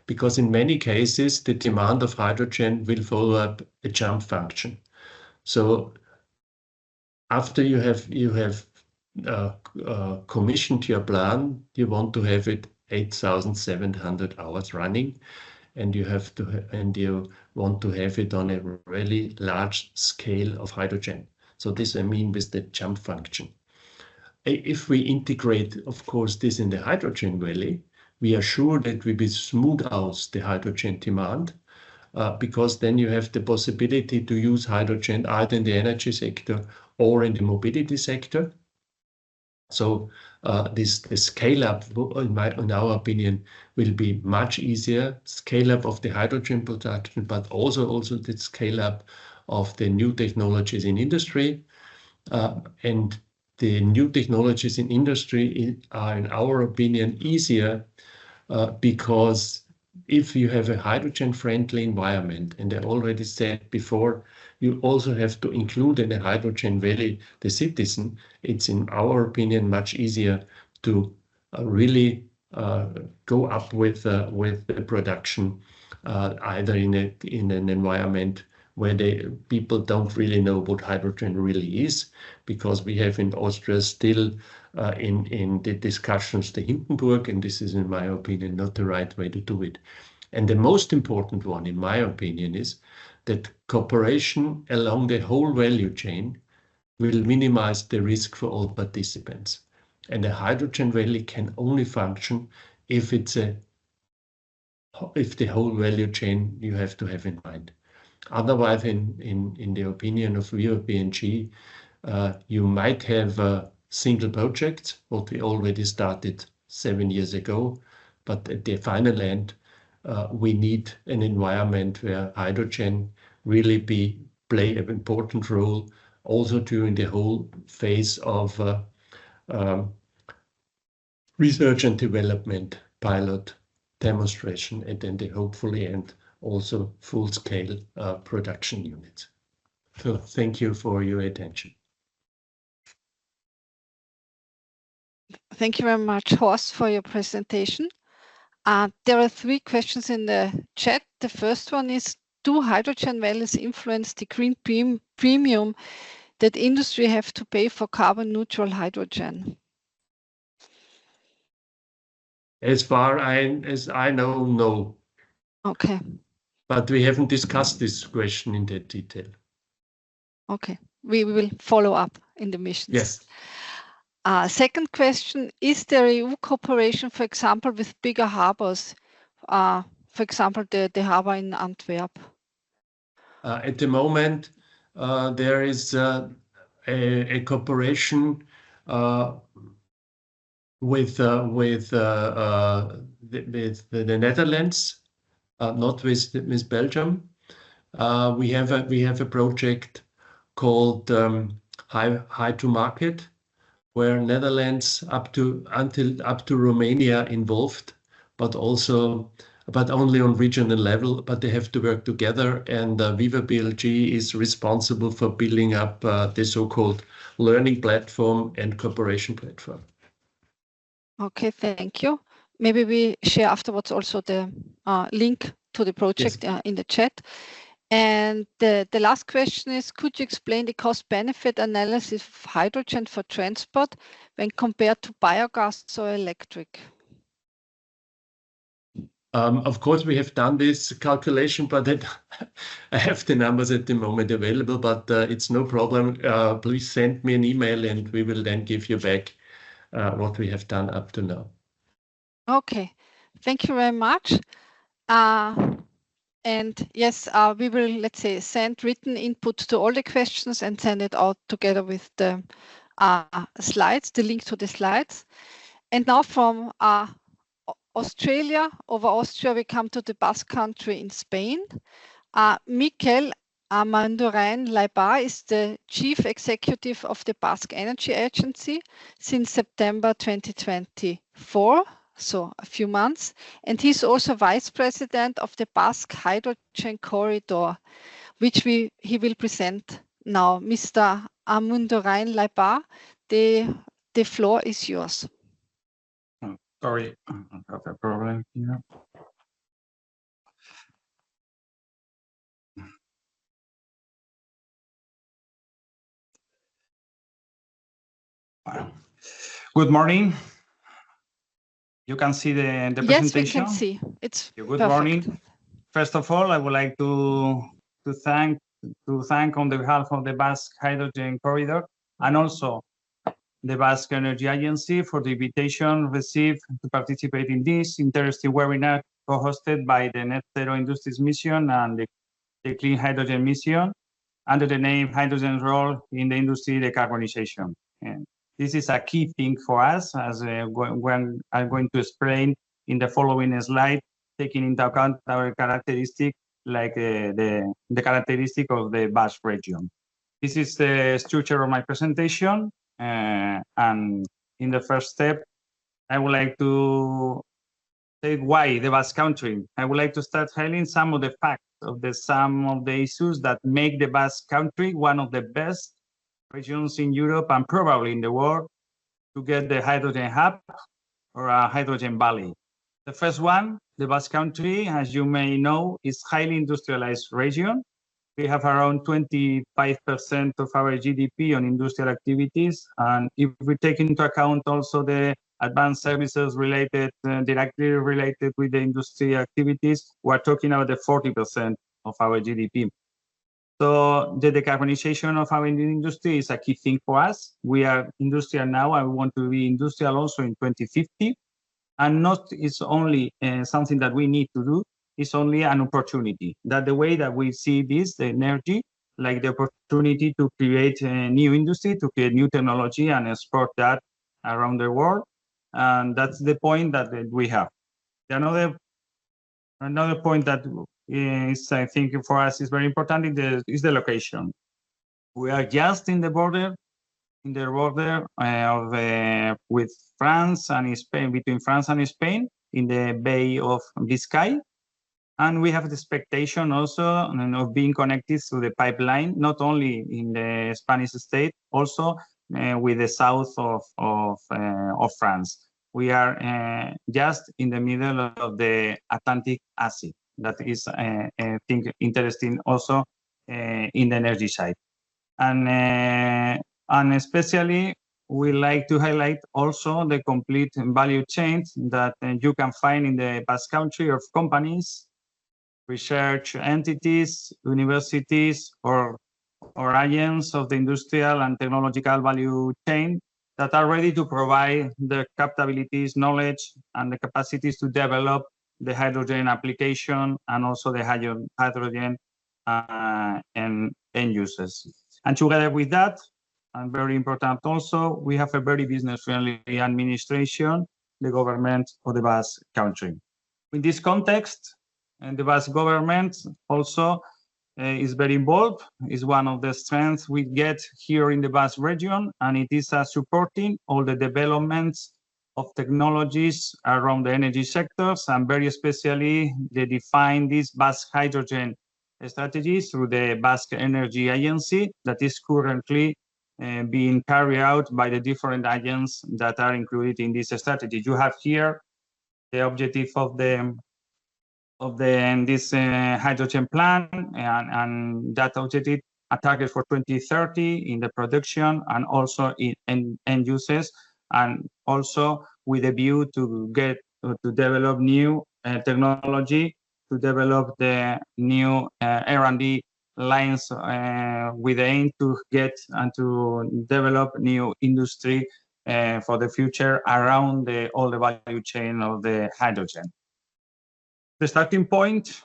E: because in many cases the demand of hydrogen will follow up a jump function. So after you have commissioned your plant, you want to have it 8,700 hours running, and you want to have it on a really large scale of hydrogen. So this I mean with the jump function. If we integrate, of course, this in the hydrogen valley, we are sure that we will smooth out the hydrogen demand, because then you have the possibility to use hydrogen either in the energy sector or in the mobility sector. So the scale up, in our opinion, will be much easier. Scale up of the hydrogen production, but also the scale up of the new technologies in industry. And the new technologies in industry are, in our opinion, easier because if you have a hydrogen-friendly environment, and I already said before, you also have to include in the hydrogen valley the citizen. It's, in our opinion, much easier to really go up with the production, either in an environment where the people don't really know what hydrogen really is, because we have in Austria still in the discussions the Hindenburg, and this is, in my opinion, not the right way to do it. And the most important one, in my opinion, is that cooperation along the whole value chain will minimize the risk for all participants. And a hydrogen valley can only function if it's a if the whole value chain you have to have in mind. Otherwise, in the opinion of WIVA BNG, you might have single projects, what we already started 7 years ago, but at the final end, we need an environment where hydrogen really play an important role also during the whole phase of research and development, pilot, demonstration, and then the hopefully end also full-scale production units. So thank you for your attention.
A: Thank you very much, Horst, for your presentation. There are 3 questions in the chat. The first one is, do hydrogen values influence the green premium that industry have to pay for carbon neutral hydrogen?
E: As far as I know, no.
A: Okay.
E: But we haven't discussed this question in that detail.
A: Okay, we will follow up in the missions.
E: Yes.
A: Second question, is there EU cooperation, for example, with bigger harbors? For example, the harbor in Antwerp?
E: At the moment, there is a cooperation with the Netherlands, not with Belgium. We have a project called High to Market, where Netherlands up to Romania involved, but only on regional level. But they have to work together, and WIVA BLG is responsible for building up the so-called learning platform and cooperation platform.
A: Okay, thank you. Maybe we share afterwards also the link to the project in the chat. And the last question is, could you explain the cost-benefit analysis of hydrogen for transport when compared to biogas or electric?
E: Of course, we have done this calculation, but I have the numbers at the moment available, but it's no problem. Please send me an email and we will then give you back what we have done up to now.
A: Okay, thank you very much. And yes, we will, let's say, send written input to all the questions and send it out together with the slides, the link to the slides. And now from Australia, over Austria, we come to the Basque country in Spain. Mikel Amundarain Leibar is the Chief Executive of the Basque Energy Agency since September 2024. So a few months, and he's also Vice President of the Basque Hydrogen Corridor, which he will present now. Mr. Amundarain Leibar, the floor is yours.
F: Oh, sorry, I have a problem here. Good morning. You can see the presentation?
A: Yes, we can see. It's
F: good
A: perfect.
F: Morning. First of all, I would like to thank on behalf of the Basque Hydrogen Corridor and also the Basque Energy Agency for the invitation received to participate in this interesting webinar co-hosted by the Net Zero Industries Mission and the Clean Hydrogen Mission under the name Hydrogen's Role in the Industry Decarbonisation. And this is a key thing for us, as when I'm going to explain in the following slide, taking into account our characteristic, like the characteristic of the Basque region. This is the structure of my presentation, and in the first step, I would like to say why the Basque country. I would like to start highlighting some of the facts of some of the issues that make the Basque country one of the best regions in Europe and probably in the world to get the hydrogen hub or a hydrogen valley. The first one, the Basque country, as you may know, is highly industrialized region. We have around 25% of our GDP on industrial activities. And if we take into account also the advanced services related, directly related with the industry activities, we're talking about the 40% of our GDP. So the decarbonization of our industry is a key thing for us. We are industrial now and we want to be industrial also in 2050. And not is only something that we need to do, it's only an opportunity. That the way that we see this, the energy, like the opportunity to create a new industry, to create new technology and export that around the world. And that's the point that we have. Another point that is, I think, for us is very important is the location. We are just in the border, with France and Spain, between France and Spain, in the Bay of Biscay. And we have the expectation also of being connected through the pipeline, not only in the Spanish state, also with the south of France. We are just in the middle of the Atlantic Ocean. That is, I think, interesting also in the energy side. And especially, we like to highlight also the complete value chain that you can find in the Basque Country of companies, research entities, universities, or agents of the industrial and technological value chain that are ready to provide the capabilities, knowledge, and the capacities to develop the hydrogen application and also the hydrogen and end users. And together with that, and very important also, we have a very business-friendly administration, the government of the Basque Country. In this context, and the Basque government also is very involved, is one of the strengths we get here in the Basque region, and it is supporting all the developments of technologies around the energy sectors, and very especially they define this Basque hydrogen strategy through the Basque Energy Agency that is currently being carried out by the different agents that are included in this strategy. You have here the objective of this hydrogen plan, and that objective a target for 2030 in the production and also in end users, and also with a view to develop new technology, to develop the new R&D lines with the aim to get and to develop new industry for the future around all the value chain of the hydrogen. The starting point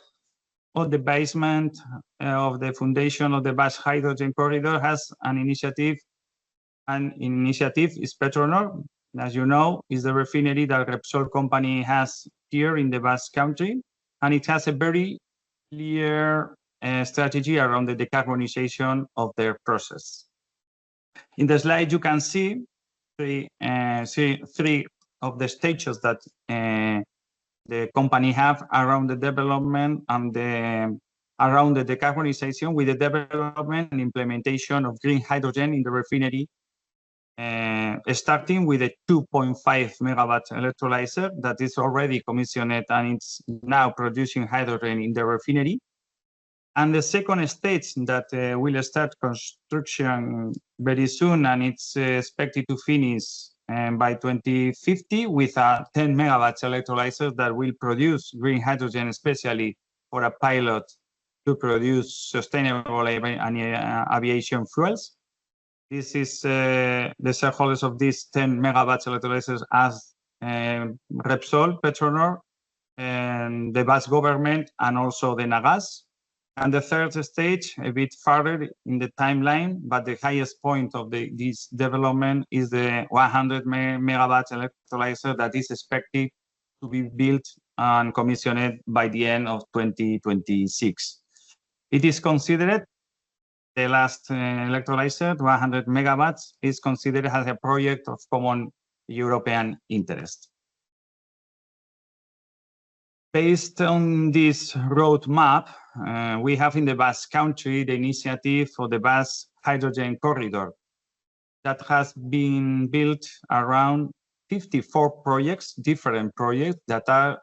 F: of the basement of the foundation of the Basque Hydrogen Corridor has an initiative. An initiative is Petronor. As you know, is the refinery that Repsol company has here in the Basque Country, and it has a very clear strategy around the decarbonization of their process. In the slide, you can see three of the stages that the company have around the development and around the decarbonization, with the development and implementation of green hydrogen in the refinery, starting with a 2.5 megawatt electrolyzer that is already commissioned and it's now producing hydrogen in the refinery. And the second stage that will start construction very soon, and it's expected to finish by 2050 with a 10 megawatts electrolyzer that will produce green hydrogen, especially for a pilot to produce sustainable aviation fuels. This is the shareholders of these 10 megawatts electrolyzers as Repsol, Petronor, and the Basque government, and also the Nagas. And the third stage, a bit further in the timeline, but the highest point of this development is the 100 megawatts electrolyzer that is expected to be built and commissioned by the end of 2026. It is considered, the last electrolyzer, 100 megawatts, is considered as a project of common European interest. Based on this roadmap, we have in the Basque Country the initiative for the Basque Hydrogen Corridor that has been built around 54 projects, different projects that are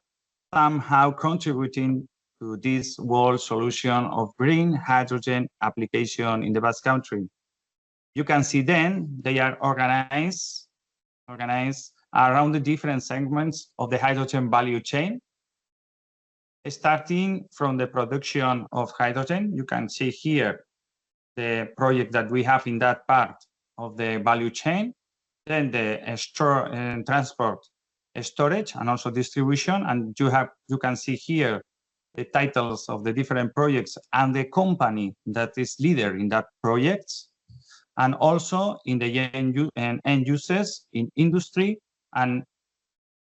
F: somehow contributing to this world solution of green hydrogen application in the Basque Country. You can see then they are organized around the different segments of the hydrogen value chain, starting from the production of hydrogen. You can see here the project that we have in that part of the value chain, then the transport storage and also distribution. And you can see here the titles of the different projects and the company that is leader in that projects, and also in the end users in industry, and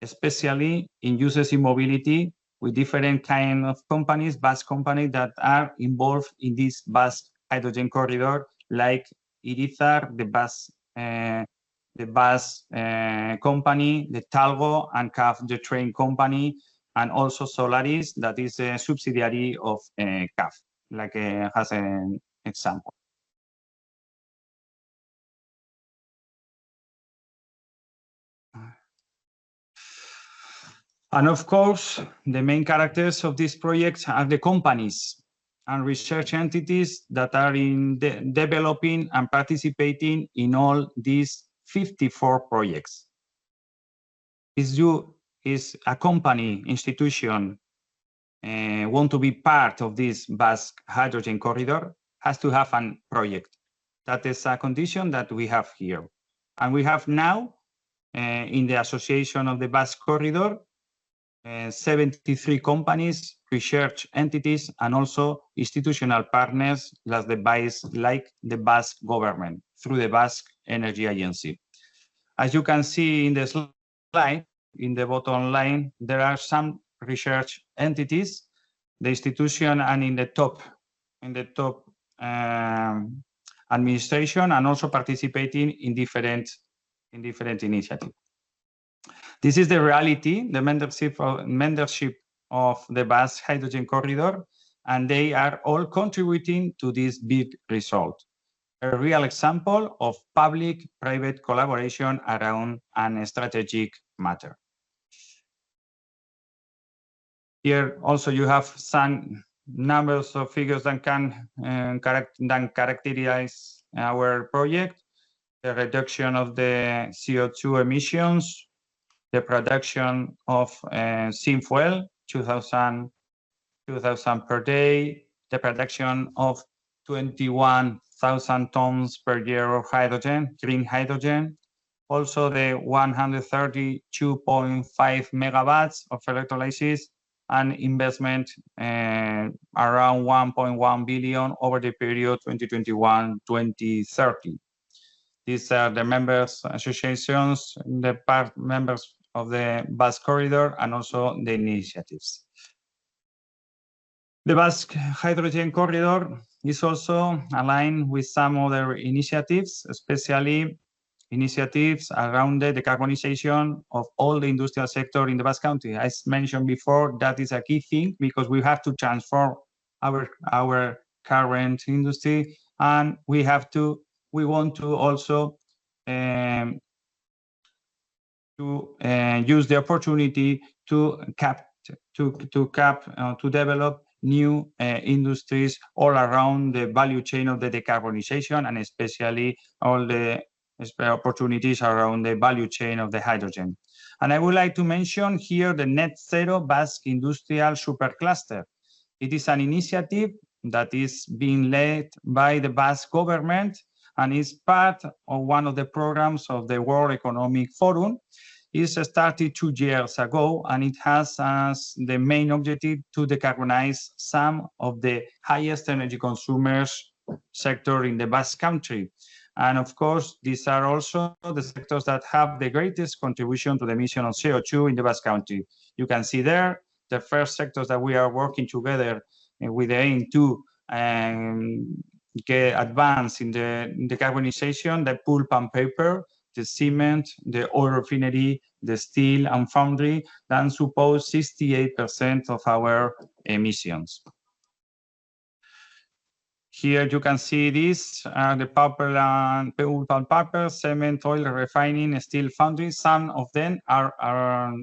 F: especially in users in mobility, with different kind of companies, Basque companies that are involved in this Basque hydrogen corridor, like Irizar, the Basque company, the Talgo and CAF, the train company, and also Solaris, that is a subsidiary of CAF, like as an example. And of course, the main characters of these projects are the companies and research entities that are in developing and participating in all these 54 projects. Is a company, institution, want to be part of this Basque hydrogen corridor, has to have a project. That is a condition that we have here. And we have now, in the Association of the Basque Corridor, 73 companies, research entities, and also institutional partners like the Basque government through the Basque Energy Agency. As you can see in the slide, in the bottom line, there are some research entities, the institution, and in the top administration, and also participating in different initiatives. This is the reality, the membership of the Basque Hydrogen Corridor, and they are all contributing to this big result. A real example of public-private collaboration around a strategic matter. Here also you have some numbers of figures that can characterize our project, the reduction of the CO2 emissions, the production of synfuel, 2,000 per day, the production of 21,000 tons per year of hydrogen, green hydrogen, also the 132.5 megawatts of electrolysis, and investment around 1.1 billion over the period 2021-2030. These are the members associations, the members of the Basque Corridor, and also the initiatives. The Basque Hydrogen Corridor is also aligned with some other initiatives, especially initiatives around the decarbonization of all the industrial sector in the Basque Country. As mentioned before, that is a key thing because we have to transform our current industry, and we want to also use the opportunity to develop new industries all around the value chain of the decarbonization, and especially all the opportunities around the value chain of the hydrogen. And I would like to mention here the Net Zero Basque Industrial Supercluster. It is an initiative that is being led by the Basque government and is part of one of the programs of the World Economic Forum. It started 2 years ago, and it has as the main objective to decarbonize some of the highest energy consumers sector in the Basque Country. And of course, these are also the sectors that have the greatest contribution to the emission of CO2 in the Basque Country. You can see there the first sectors that we are working together with the aim to get advanced in the decarbonization, the pulp and paper, the cement, the oil refinery, the steel and foundry, that suppose 68% of our emissions. Here you can see this, the pulp and paper, cement, oil refining, steel foundry. Some of them are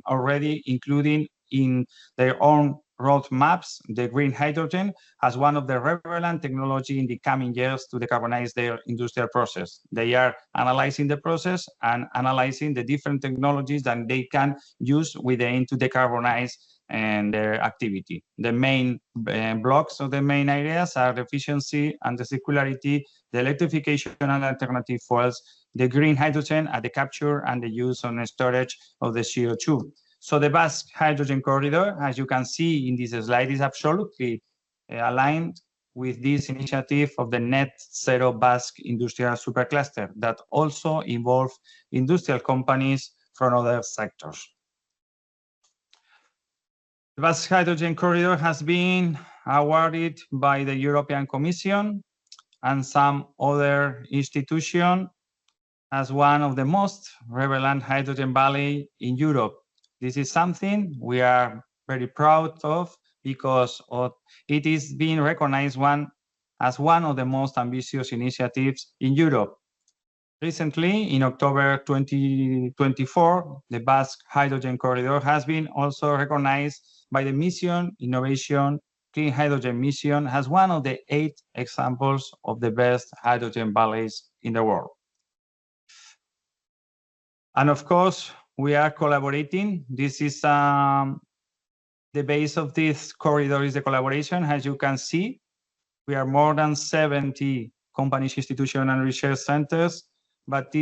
F: already including in their own roadmaps the green hydrogen as one of the relevant technology in the coming years to decarbonize their industrial process. They are analyzing the process and analyzing the different technologies that they can use with the aim to decarbonize and their activity. The main blocks of the main areas are the efficiency and the circularity, the electrification and alternative fuels, the green hydrogen, and the capture and the use and storage of the CO2. So the Basque Hydrogen Corridor, as you can see in this slide, is absolutely aligned with this initiative of the Net Zero Basque Industrial Supercluster that also involve industrial companies from other sectors. The Basque Hydrogen Corridor has been awarded by the European Commission and some other institution as one of the most relevant hydrogen valley in Europe. This is something we are very proud of because it is being recognized as one of the most ambitious initiatives in Europe. Recently, in October 2024, the Basque Hydrogen Corridor has been also recognized by the Mission Innovation Clean Hydrogen Mission as one of the 8 examples of the best hydrogen valleys in the world. And of course, we are collaborating. This is the base of this corridor is the collaboration. As you can see, we are more than 70 companies, institutions, and research centers, but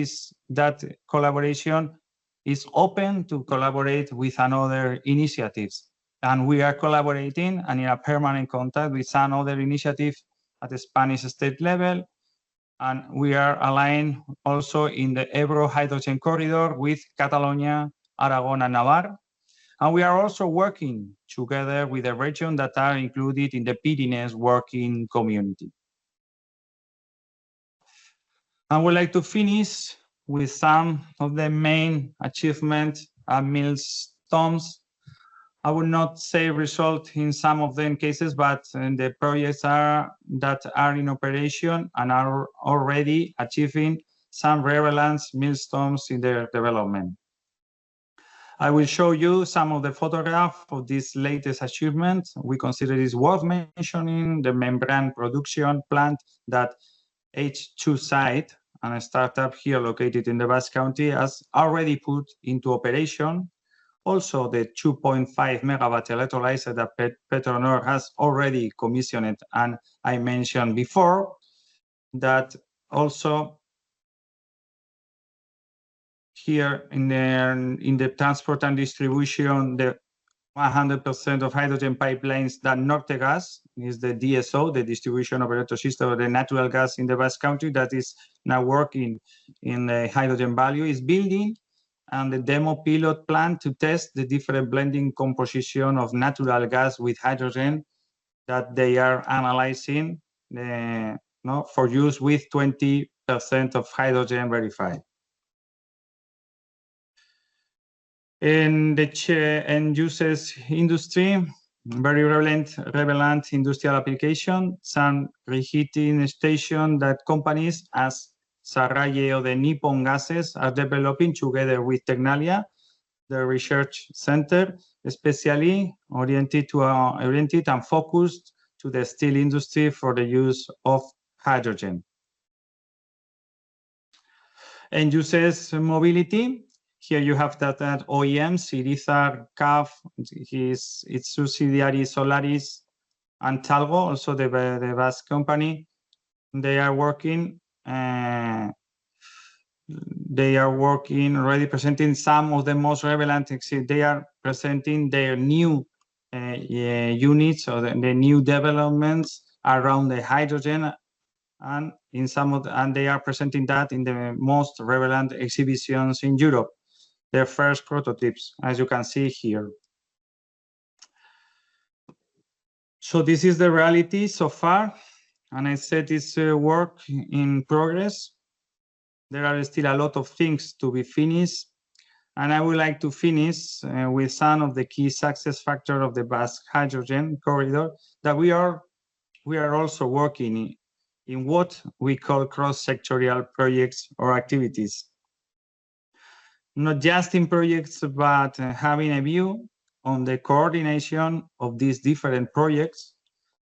F: that collaboration is open to collaborate with another initiatives. And we are collaborating and in a permanent contact with some other initiatives at the Spanish state level. And we are aligned also in the Ebro Hydrogen Corridor with Catalonia, Aragon, and Navarre. And we are also working together with the region that are included in the Pyrenees working community. I would like to finish with some of the main achievements and milestones. I would not say result in some of them cases, but the projects that are in operation and are already achieving some relevant milestones in their development. I will show you some of the photographs of this latest achievement. We consider it worth mentioning the membrane production plant that H2 site and a startup here located in the Basque Country has already put into operation. Also, the 2.5 megawatt electrolyzer that Petronor has already commissioned, and I mentioned before that also here in the transport and distribution, the 100% of hydrogen pipelines that Nortegas is the DSO, the distribution operator system of the natural gas in the Basque Country that is now working in the hydrogen value is building, and the demo pilot plant to test the different blending composition of natural gas with hydrogen that they are analyzing for use with 20% of hydrogen verified. In the end users industry, very relevant industrial application, some reheating station that companies as Sarraye or the Nippon Gases are developing together with Tecnalia, the research center, especially oriented and focused to the steel industry for the use of hydrogen. End users mobility. Here you have that OEMs, Irizar, CAF, its subsidiary Solaris, and Talgo, also the Basque company. They are working already presenting some of the most relevant. They are presenting their new units or the new developments around the hydrogen, and and they are presenting that in the most relevant exhibitions in Europe. Their first prototypes, as you can see here. So this is the reality so far, and I said it's work in progress. There are still a lot of things to be finished, and I would like to finish with some of the key success factors of the Basque Hydrogen Corridor that we are also working in what we call cross-sectorial projects or activities. Not just in projects, but having a view on the coordination of these different projects,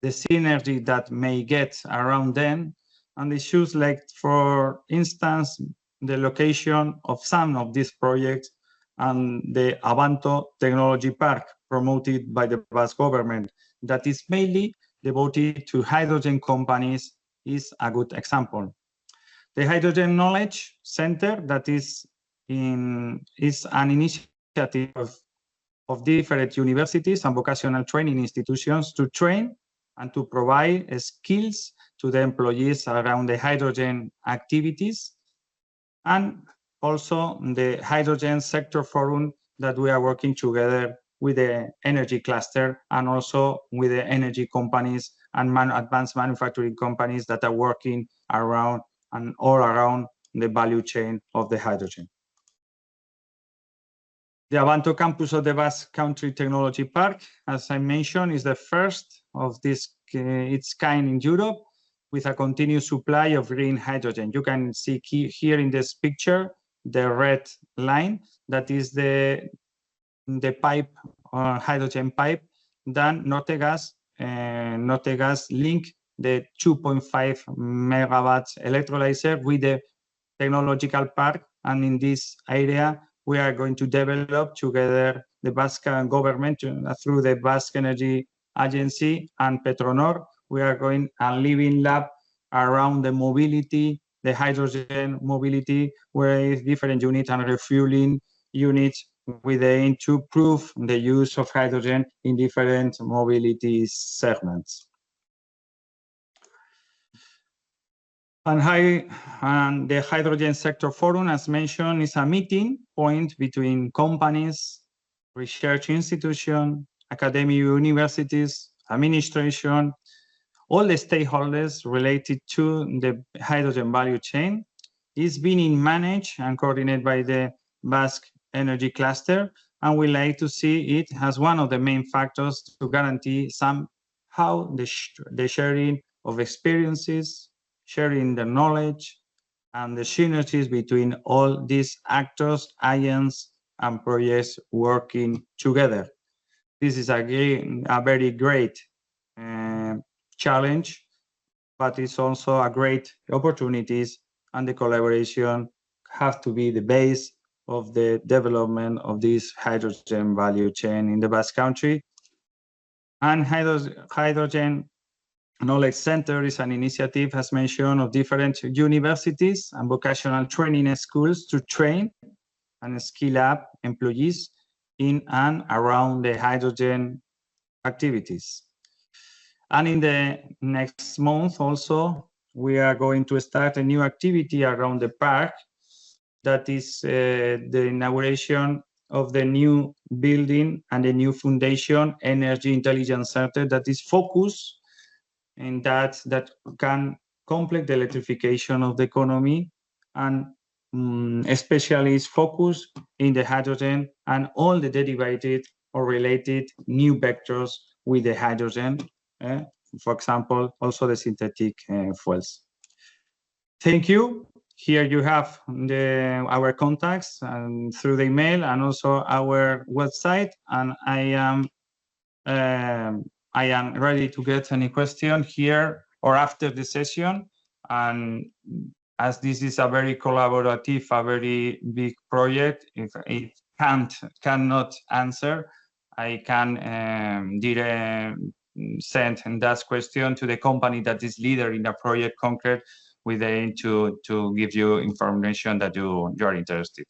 F: the synergy that may get around them, and issues like, for instance, the location of some of these projects and the Avanto Technology Park. promoted by the Basque government that is mainly devoted to hydrogen companies is a good example. The Hydrogen Knowledge Center that is an initiative of different universities and vocational training institutions to train and to provide skills to the employees around the hydrogen activities, and also the Hydrogen Sector Forum that we are working together with the energy cluster and also with the energy companies and advanced manufacturing companies that are working around and all around the value chain of the hydrogen. The Abanto campus of the Basque Country Technology Park, as I mentioned, is the first of its kind in Europe with a continuous supply of green hydrogen. You can see here in this picture the red line, that is the pipe, hydrogen pipe, then Nortegas link the 2.5 megawatts electrolyzer with the technological park, and in this area we are going to develop together the Basque government through the Basque Energy Agency and Petronor. We are going a living lab around the mobility, the hydrogen mobility, with different units and refueling units with the aim to prove the use of hydrogen in different mobility segments. And the Hydrogen Sector Forum, as mentioned, is a meeting point between companies, research institutions, academic universities, administration, all the stakeholders related to the hydrogen value chain. It's being managed and coordinated by the Basque Energy Cluster, and we like to see it as one of the main factors to guarantee somehow the sharing of experiences, sharing the knowledge, and the synergies between all these actors, agents, and projects working together. This is a very great challenge, but it's also a great opportunities, and the collaboration have to be the base of the development of this hydrogen value chain in the Basque Country. And Hydrogen Knowledge Center is an initiative, as mentioned, of different universities and vocational training schools to train and skill up employees in and around the hydrogen activities. And in the next month also, we are going to start a new activity around the park, that is the inauguration of the new building and the new foundation Energy Intelligence Center that is focused in that can complete the electrification of the economy, and especially is focused in the hydrogen and all the derivated or related new vectors with the hydrogen, for example, also the synthetic fuels. Thank you. Here you have our contacts and through the email and also our website, and I am ready to get any question here or after the session. And as this is a very collaborative, a very big project, if it cannot answer, I can send that question to the company that is leader in the project concrete, with the aim to give you information that you are interested.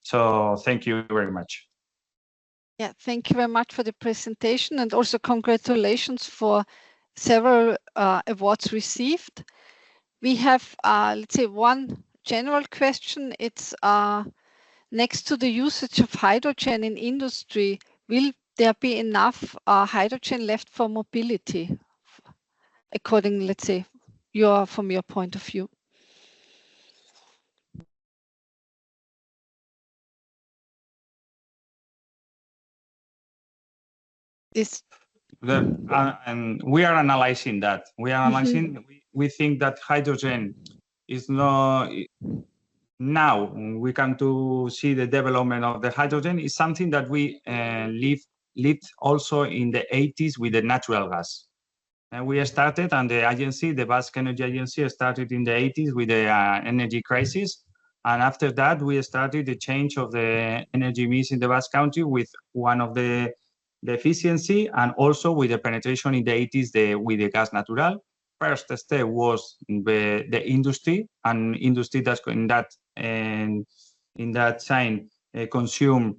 F: So thank you very much.
A: Yeah, thank you very much for the presentation, and also congratulations for several awards received. We have, let's say, one general question. It's next to the usage of hydrogen in industry, will there be enough hydrogen left for mobility, according, let's say, from your point of view?
F: And we are analyzing that. We are analyzing. We think that hydrogen is not now. We come to see the development of the hydrogen is something that we lived also in the 80s with the natural gas. And we started, and the agency, the Basque Energy Agency, started in the 80s with the energy crisis. And after that, we started the change of the energy mix in the Basque Country with one of the the efficiency, and also with the penetration in the 80s with the gas natural. First step was the industry, and industry that's in that sign consume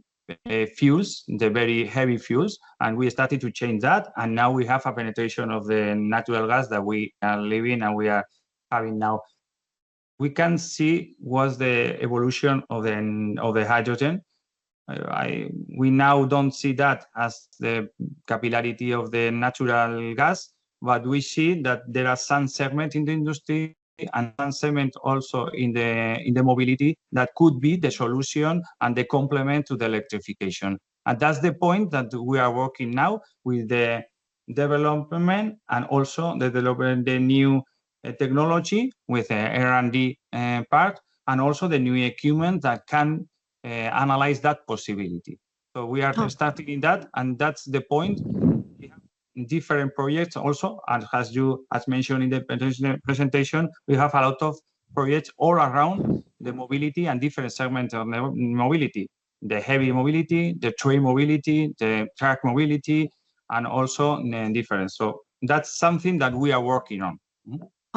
F: fuels, the very heavy fuels, and we started to change that, and now we have a penetration of the natural gas that we are living and we are having now. We can see what's the evolution of the hydrogen. We now don't see that as the capillarity of the natural gas, but we see that there are some segments in the industry and some segments also in the mobility that could be the solution and the complement to the electrification. And that's the point that we are working now with the development and also the development the new technology with the R&D part, and also the new equipment that can analyze that possibility. So we are starting in that, and that's the point. We have different projects also, and as mentioned in the presentation, we have a lot of projects all around the mobility and different segments of mobility. The heavy mobility, the train mobility, the truck mobility, and also different. So that's something that we are working on.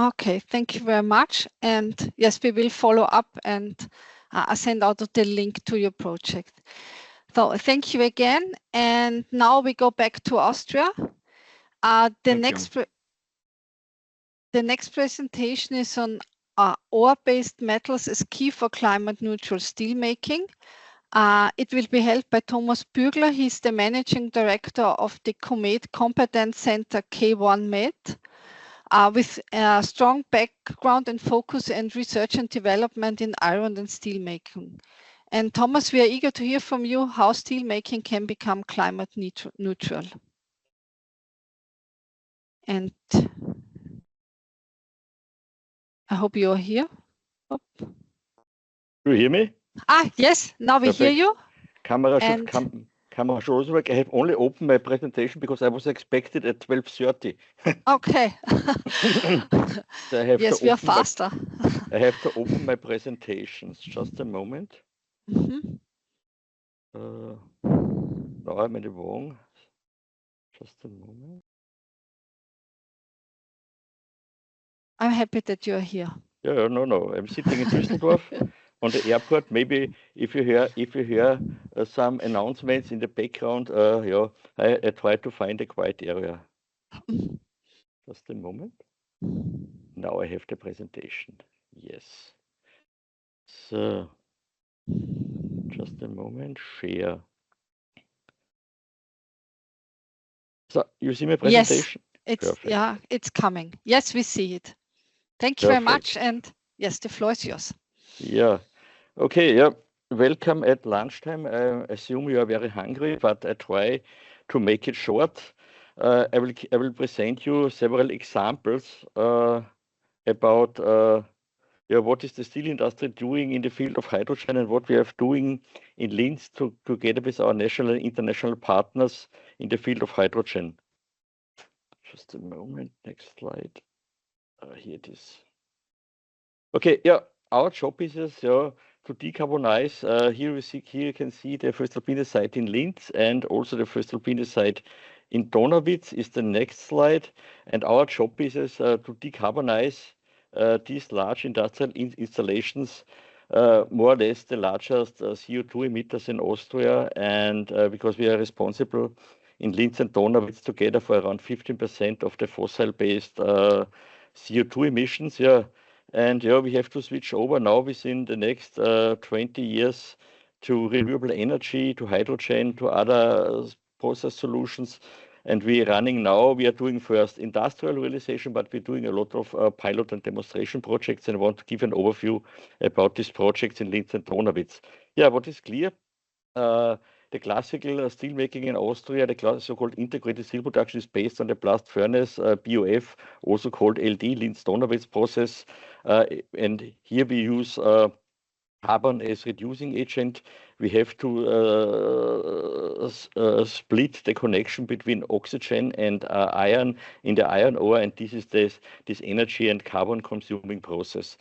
A: Okay, thank you very much. And yes, we will follow up and send out the link to your project. So thank you again. And now we go back to Austria. The next presentation is on ore-based metals as key for climate neutral steelmaking. It will be held by Thomas Buergler. He's the managing director of the COMET Competence Center K1 Med. With a strong background and focus and research and development in iron and steel making. And Thomas, we are eager to hear from you how steel making can become climate neutral. And I hope you are here. Oh.
G: Do you hear me?
A: Yes, now we hear you.
G: Camera should also work. I have only opened my presentation because I was expected at 12:30.
A: Okay.
G: So I have
A: yes, we are faster.
G: I have to open my presentations. Just a moment.
A: Mm-hmm.
G: Now I'm in the wrong. Just a moment.
A: I'm happy that you're here.
G: Yeah, no. I'm sitting in Düsseldorf on the airport. Maybe if you hear some announcements in the background, I try to find a quiet area. Just a moment. Now I have the presentation. Yes. So, just a moment. Share. So you see my presentation?
A: Yes, it's coming. Yes, we see it. Thank you very much. And yes, the floor is yours.
G: Yeah. Okay. Yeah. Welcome at lunchtime. I assume you are very hungry, but I try to make it short. I will present you several examples about what is the steel industry doing in the field of hydrogen and what we are doing in Linz together with our national and international partners in the field of hydrogen. Just a moment. Next slide. Here it is. Okay. Yeah. Our job is to decarbonize. Here you can see the voestalpine site in Linz and also the voestalpine site in Donawitz is the next slide. And our job is to decarbonize these large industrial installations, more or less the largest CO2 emitters in Austria. And because we are responsible in Linz and Donawitz together for around 15% of the fossil-based CO2 emissions. Yeah. And we have to switch over now within the next 20 years to renewable energy, to hydrogen, to other process solutions. And we are doing first industrial realization, but we're doing a lot of pilot and demonstration projects, and I want to give an overview about these projects in Linz and Donawitz. Yeah, what is clear? The classical steel making in Austria, the so-called integrated steel production, is based on the blast furnace BOF, also called LD, Linz-Donawitz process. And here we use carbon as reducing agent. We have to split the connection between oxygen and iron in the iron ore, and this is this energy and carbon consuming process.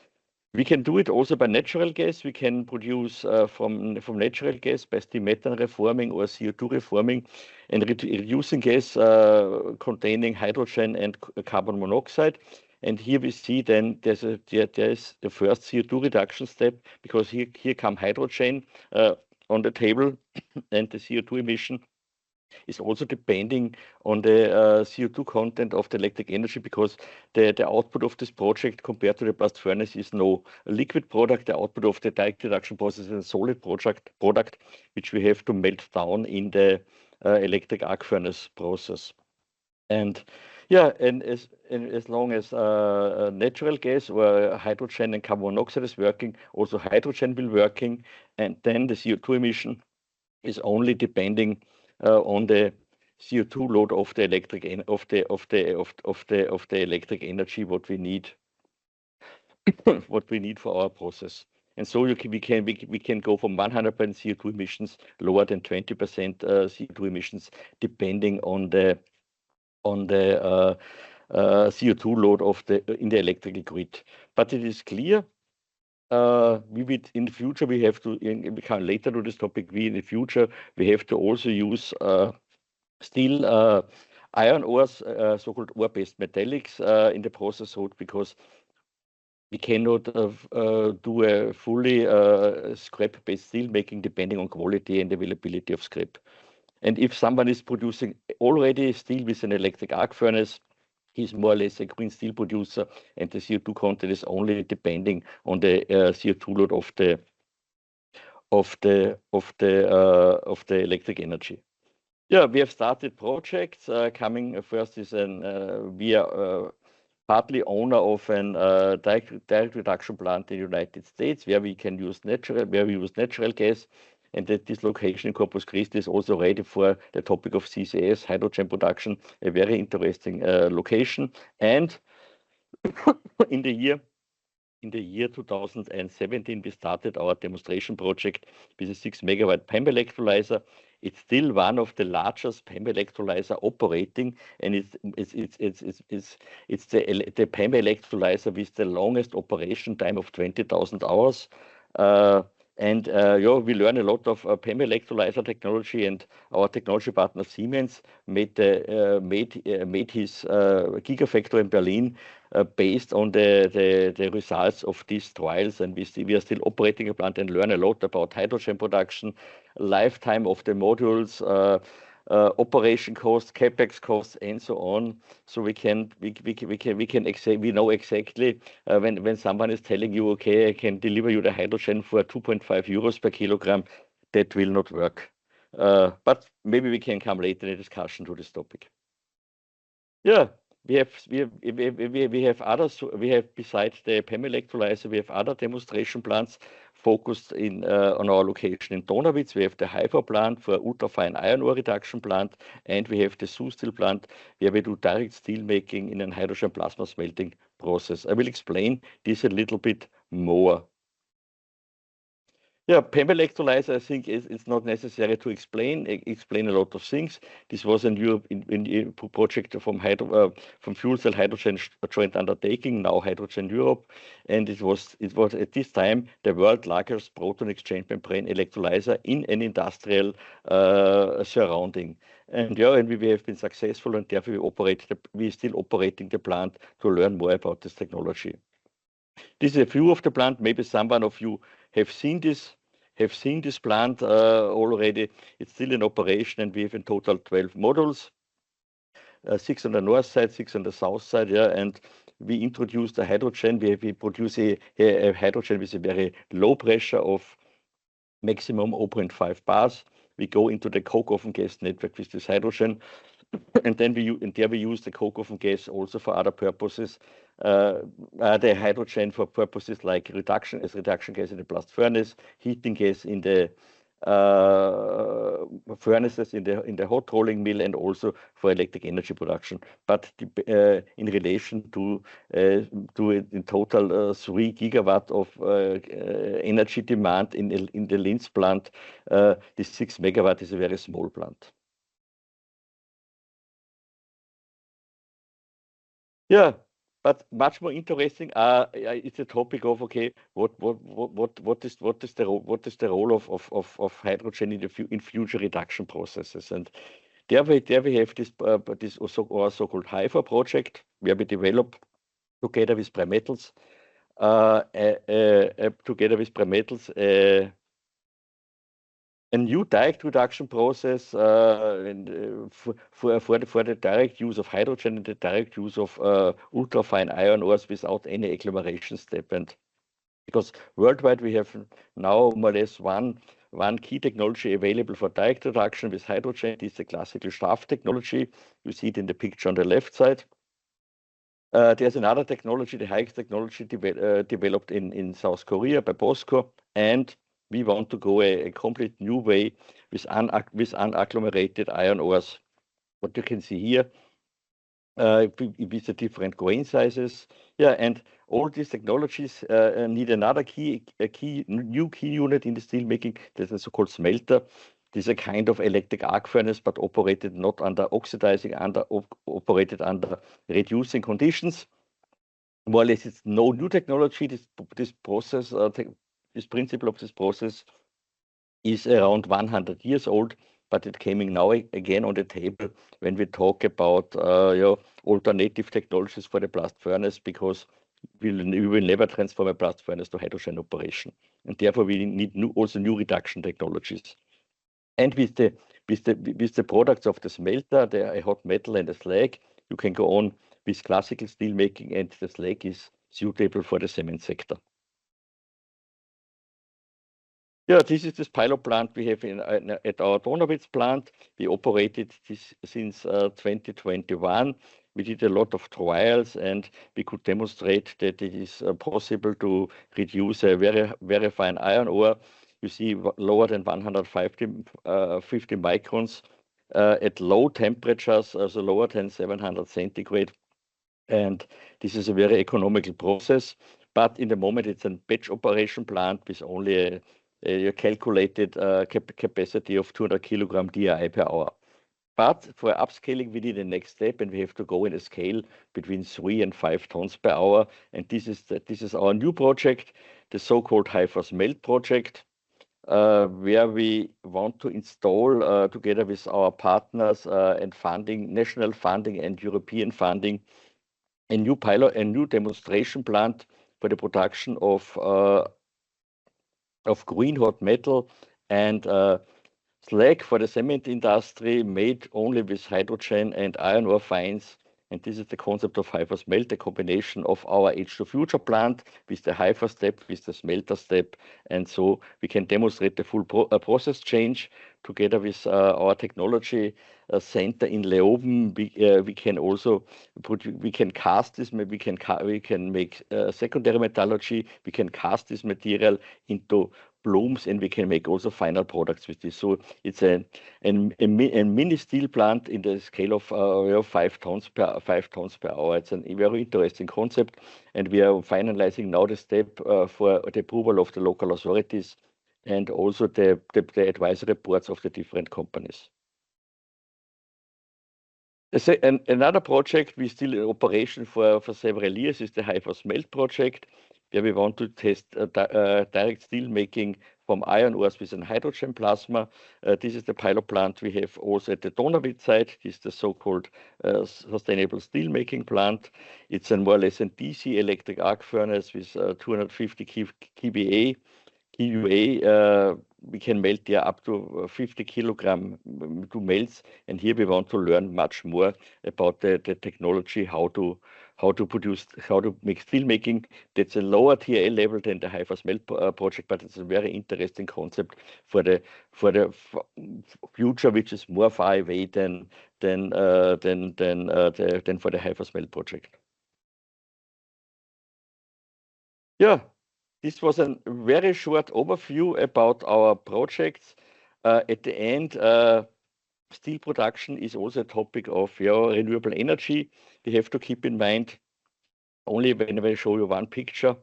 G: We can do it also by natural gas. We can produce from natural gas by steam methane reforming or CO2 reforming and reducing gas containing hydrogen and carbon monoxide. And here we see then there is the first CO2 reduction step, because here come hydrogen on the table, and the CO2 emission is also depending on the CO2 content of the electric energy, because the output of this project compared to the blast furnace is no liquid product. The output of the direct reduction process is a solid product which we have to melt down in the electric arc furnace process. And yeah, and as long as natural gas or hydrogen and carbon monoxide is working, also hydrogen will working, and then the CO2 emission is only depending on the CO2 load of the electric electric energy what we need for our process. And so we can go from 100% CO2 emissions lower than 20% CO2 emissions, depending on the CO2 load in the electrical grid. But it is clear we will in the future we have to, we come later to this topic, in the future we have to also use steel iron ores, so-called ore-based metallics in the process route, because we cannot do a fully scrap-based steel making depending on quality and availability of scrap. And if someone is producing already steel with an electric arc furnace, he's more or less a green steel producer, and the CO2 content is only depending on the CO2 load of the electric energy. Yeah, we have started projects. Coming first is we are partly owner of an direct reduction plant in the United States, where we use natural gas. And that this location in Corpus Christi is also ready for the topic of CCS, hydrogen production, a very interesting location. And in the year 2017, we started our demonstration project with a 6 megawatt PEM electrolyzer. It's still one of the largest PEM electrolyzer operating, and it's the PEM electrolyzer with the longest operation time of 20,000 hours. And we learn a lot of PEM electrolyzer technology, and our technology partner Siemens made his gigafactory in Berlin based on the results of these trials. And we are still operating a plant and learn a lot about hydrogen production, lifetime of the modules, operation costs, capex costs, and so on. So we know exactly when someone is telling you, okay, I can deliver you the hydrogen for 2.5 euros per kilogram, that will not work. But maybe we can come later in a discussion to this topic. Yeah, we have others. We have, besides the PEM electrolyzer, we have other demonstration plants focused on our location in Donawitz. We have the WIVA plant for ultrafine iron ore reduction plant, and we have the steel plant where we do direct steel making in a hydrogen plasma smelting process. I will explain this a little bit more. Yeah, PEM electrolyzer, I think it's not necessary to explain a lot of things. This was in Europe in project from fuel cell hydrogen joint undertaking, now Hydrogen Europe, and it was at this time the world largest proton exchange membrane electrolyzer in an industrial surrounding. And we have been successful, and therefore we are still operating the plant to learn more about this technology. This is a view of the plant. Maybe someone of you have seen this plant already. It's still in operation, and we have in total 12 modules, 6 on the north side, 6 on the south side. Yeah, and we introduced the hydrogen. We produce a hydrogen with a very low pressure of maximum 0.5 bars. We go into the coke oven gas network with this hydrogen, and then we use the coke oven gas also for other purposes. The hydrogen for purposes like reduction gas in the blast furnace, heating gas in the furnaces in the hot rolling mill, and also for electric energy production. But in relation to in total 3 gigawatt of energy demand in the Linz plant, this 6 megawatt is a very small plant. Yeah, But much more interesting is the topic of, okay, what is the role of hydrogen in future reduction processes? And there we have this so-called HIFA project, where we develop together with Primetals a new direct reduction process for the direct use of hydrogen and the direct use of ultrafine iron ores without any agglomeration step. And because worldwide we have now more or less one key technology available for direct reduction with hydrogen. This is the classical shaft technology. You see it in the picture on the left side. There's another technology, the HIX technology developed in South Korea by Basque, and we want to go a complete new way with unagglomerated iron ores. What you can see here with the different grain sizes. Yeah, and all these technologies need another new key unit in the steelmaking. That's a so-called smelter. This is a kind of electric arc furnace, but operated not under oxidizing, operated under reducing conditions. More or less, it's no new technology. This process, this principle of this process is around 100 years old, but it came in now again on the table when we talk about alternative technologies for the blast furnace, because we will never transform a blast furnace to hydrogen operation, and therefore we need also new reduction technologies. And with the products of the smelter, the hot metal and the slag, you can go on with classical steel making, and the slag is suitable for the cement sector. Yeah, this is this pilot plant we have at our Donauwitz plant. We operated this since 2021. We did a lot of trials, and we could demonstrate that it is possible to reduce a very fine iron ore. You see lower than 150 microns at low temperatures, also lower than 700 centigrade. And this is a very economical process. But in the moment, it's a batch operation plant with only a calculated capacity of 200 kilogram DRI per hour. But for upscaling, we need the next step, and we have to go in a scale between 3 and 5 tons per hour. And this is our new project, the so-called HIFA Smelt project, where we want to install together with our partners and funding, national funding and European funding, a new demonstration plant for the production of green hot metal and slag for the cement industry, made only with hydrogen and iron ore fines. And this is the concept of HIFA Smelt, the combination of our H2 Future plant with the HIFA step, with the smelter step. And so we can demonstrate the full process change together with our technology center in Leoben. We can also we can cast this, we can make secondary metallurgy, we can cast this material into blooms, and we can make also final products with this. So it's a mini steel plant in the scale of 5 tons per hour. It's a very interesting concept, and we are finalizing now the step for the approval of the local authorities and also the advisory boards of the different companies. Another project we still in operation for several years is the HIFA Smelt project, where we want to test direct steel making from iron ores with a hydrogen plasma. This is the pilot plant we have also at the Donauwitz site. This is the so-called sustainable steel making plant. It's more or less a DC electric arc furnace with 250 kVA. We can melt there up to 50 kilogram to melts, and here we want to learn much more about the technology, how to make steel making. That's a lower TRL level than the HIFA Smelt project, but it's a very interesting concept for the future, which is more far away than for the HIFA Smelt project. Yeah. This was a very short overview about our projects. At the end, steel production is also a topic of renewable energy. We have to keep in mind, only when I show you one picture,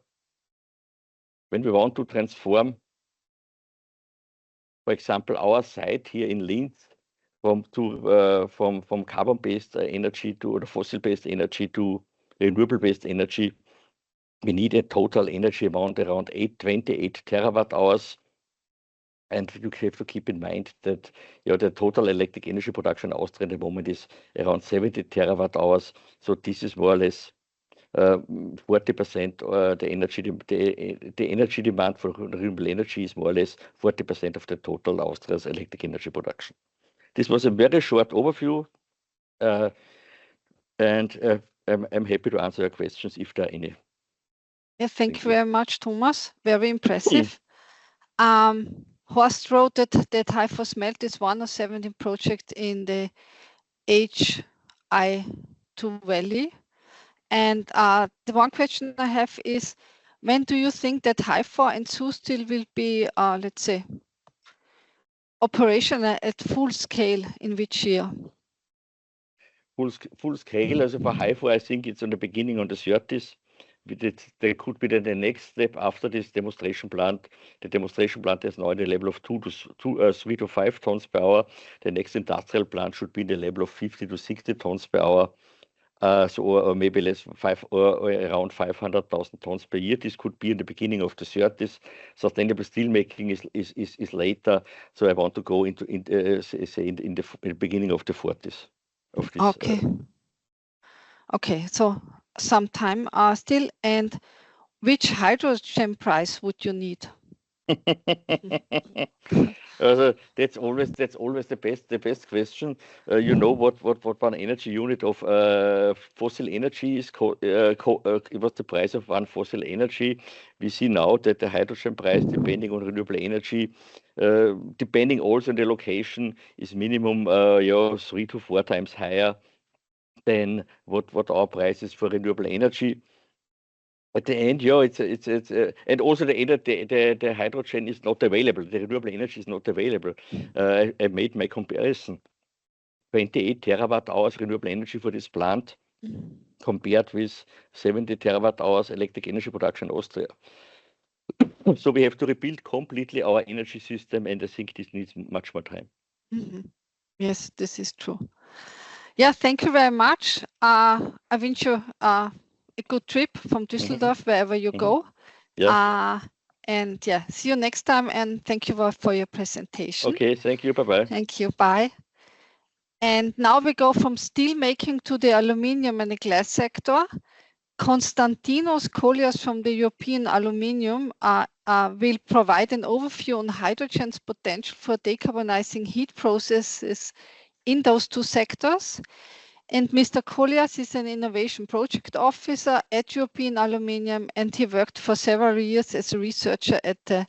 G: when we want to transform, for example, our site here in Linz from carbon-based energy to fossil-based energy to renewable-based energy, we need a total energy amount around 28 terawatt hours. And you have to keep in mind that the total electric energy production in Austria at the moment is around 70 terawatt hours. So this is more or less 40% the energy demand for renewable energy is more or less 40% of the total Austria's electric energy production. This was a very short overview, and I'm happy to answer your questions if there are any.
A: Yeah, thank you very much, Thomas. Very impressive. Horst wrote that HIFOS Melt is one of 17 projects in the HI2 Valley. And the one question I have is, when do you think that HIFO and SUSTIL will be, let's say, operational at full scale in which year?
G: Full scale, as for HIFO, I think it's on the beginning on the 30s. There could be then the next step after this demonstration plant. The demonstration plant is now in the level of 3 to 5 tons per hour. The next industrial plant should be in the level of 50 to 60 tons per hour. Or maybe less, or around 500,000 tons per year. This could be in the beginning of the 30s. Sustainable steelmaking is later. So I want to go into in the beginning of the 40s. Of this,
A: okay. Okay. So some time still. And which hydrogen price would you need?
G: That's always the best question. You know what one energy unit of fossil energy is. It was the price of one fossil energy. We see now that the hydrogen price, depending on renewable energy, depending also on the location, is minimum 3 to 4 times higher than what our price is for renewable energy. At the end, it's and also the hydrogen is not available. The renewable energy is not available. I made my comparison. 28 terawatt hours renewable energy for this plant, compared with 70 terawatt hours electric energy production in Austria. So we have to rebuild completely our energy system, and I think this needs much more time.
A: Yes, this is true. Yeah, thank you very much. I wish you a good trip from Düsseldorf, wherever you go.
G: Yeah.
A: And yeah, see you next time. And thank you for your presentation.
G: Okay, thank you. Bye-bye.
A: Thank you. Bye. And now we go from steel making to the aluminium and the glass sector. Konstantinos Kollias from the European Aluminium will provide an overview on hydrogen's potential for decarbonizing heat processes in those two sectors. And Mr. Kollias is an innovation project officer at European Aluminium, and he worked for several years as a researcher at the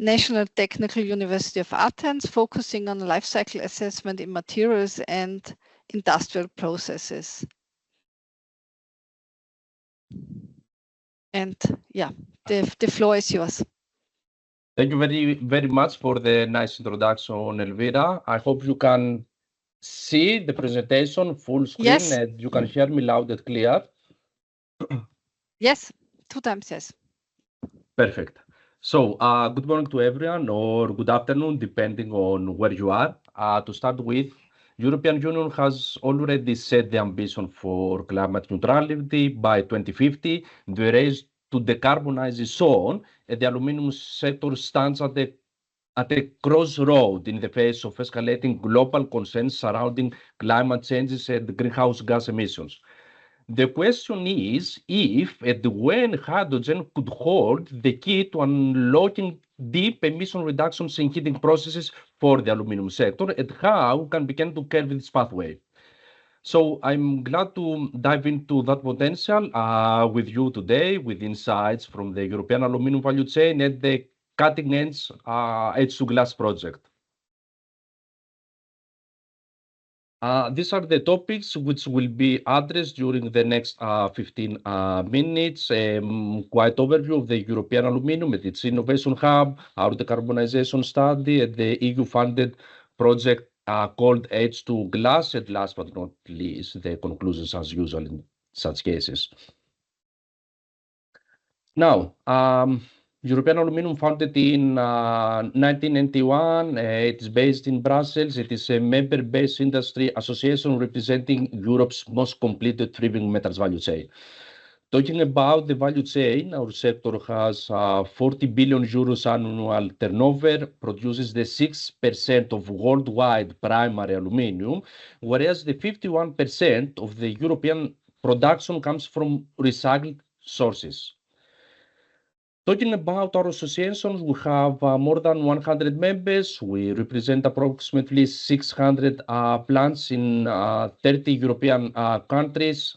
A: National Technical University of Athens, focusing on life cycle assessment in materials and industrial processes. And yeah, the floor is yours.
H: Thank you very, very much for the nice introduction, Elvira. I hope you can see the presentation full screen.
A: Yes.
H: And you can hear me loud and clear.
A: Yes, 2 times yes.
H: Perfect. So good morning to everyone, or good afternoon, depending on where you are. To start with, European Union has already set the ambition for climate neutrality by 2050. The race to decarbonize is on, and the aluminium sector stands at a crossroad in the face of escalating global concerns surrounding climate changes and greenhouse gas emissions. The question is if and when hydrogen could hold the key to unlocking deep emission reductions in heating processes for the aluminium sector, and how we can begin to curve this pathway. So I'm glad to dive into that potential with you today, with insights from the European aluminium value chain and the cutting-edge H2 glass project. These are the topics which will be addressed during the next 15 minutes. Quite overview of the European Aluminium and its Innovation Hub, our decarbonization study, and the EU-funded project called H2 Glass, and last but not least, the conclusions as usual in such cases. Now, European Aluminium, founded in 1991. It is based in Brussels. It is a member-based industry association representing Europe's most complete thriving metals value chain. Talking about the value chain, our sector has 40 billion euros annual turnover, produces the 6% of worldwide primary aluminium, whereas the 51% of the European production comes from recycled sources. Talking about our associations, we have more than 100 members. We represent approximately 600 plants in 30 European countries.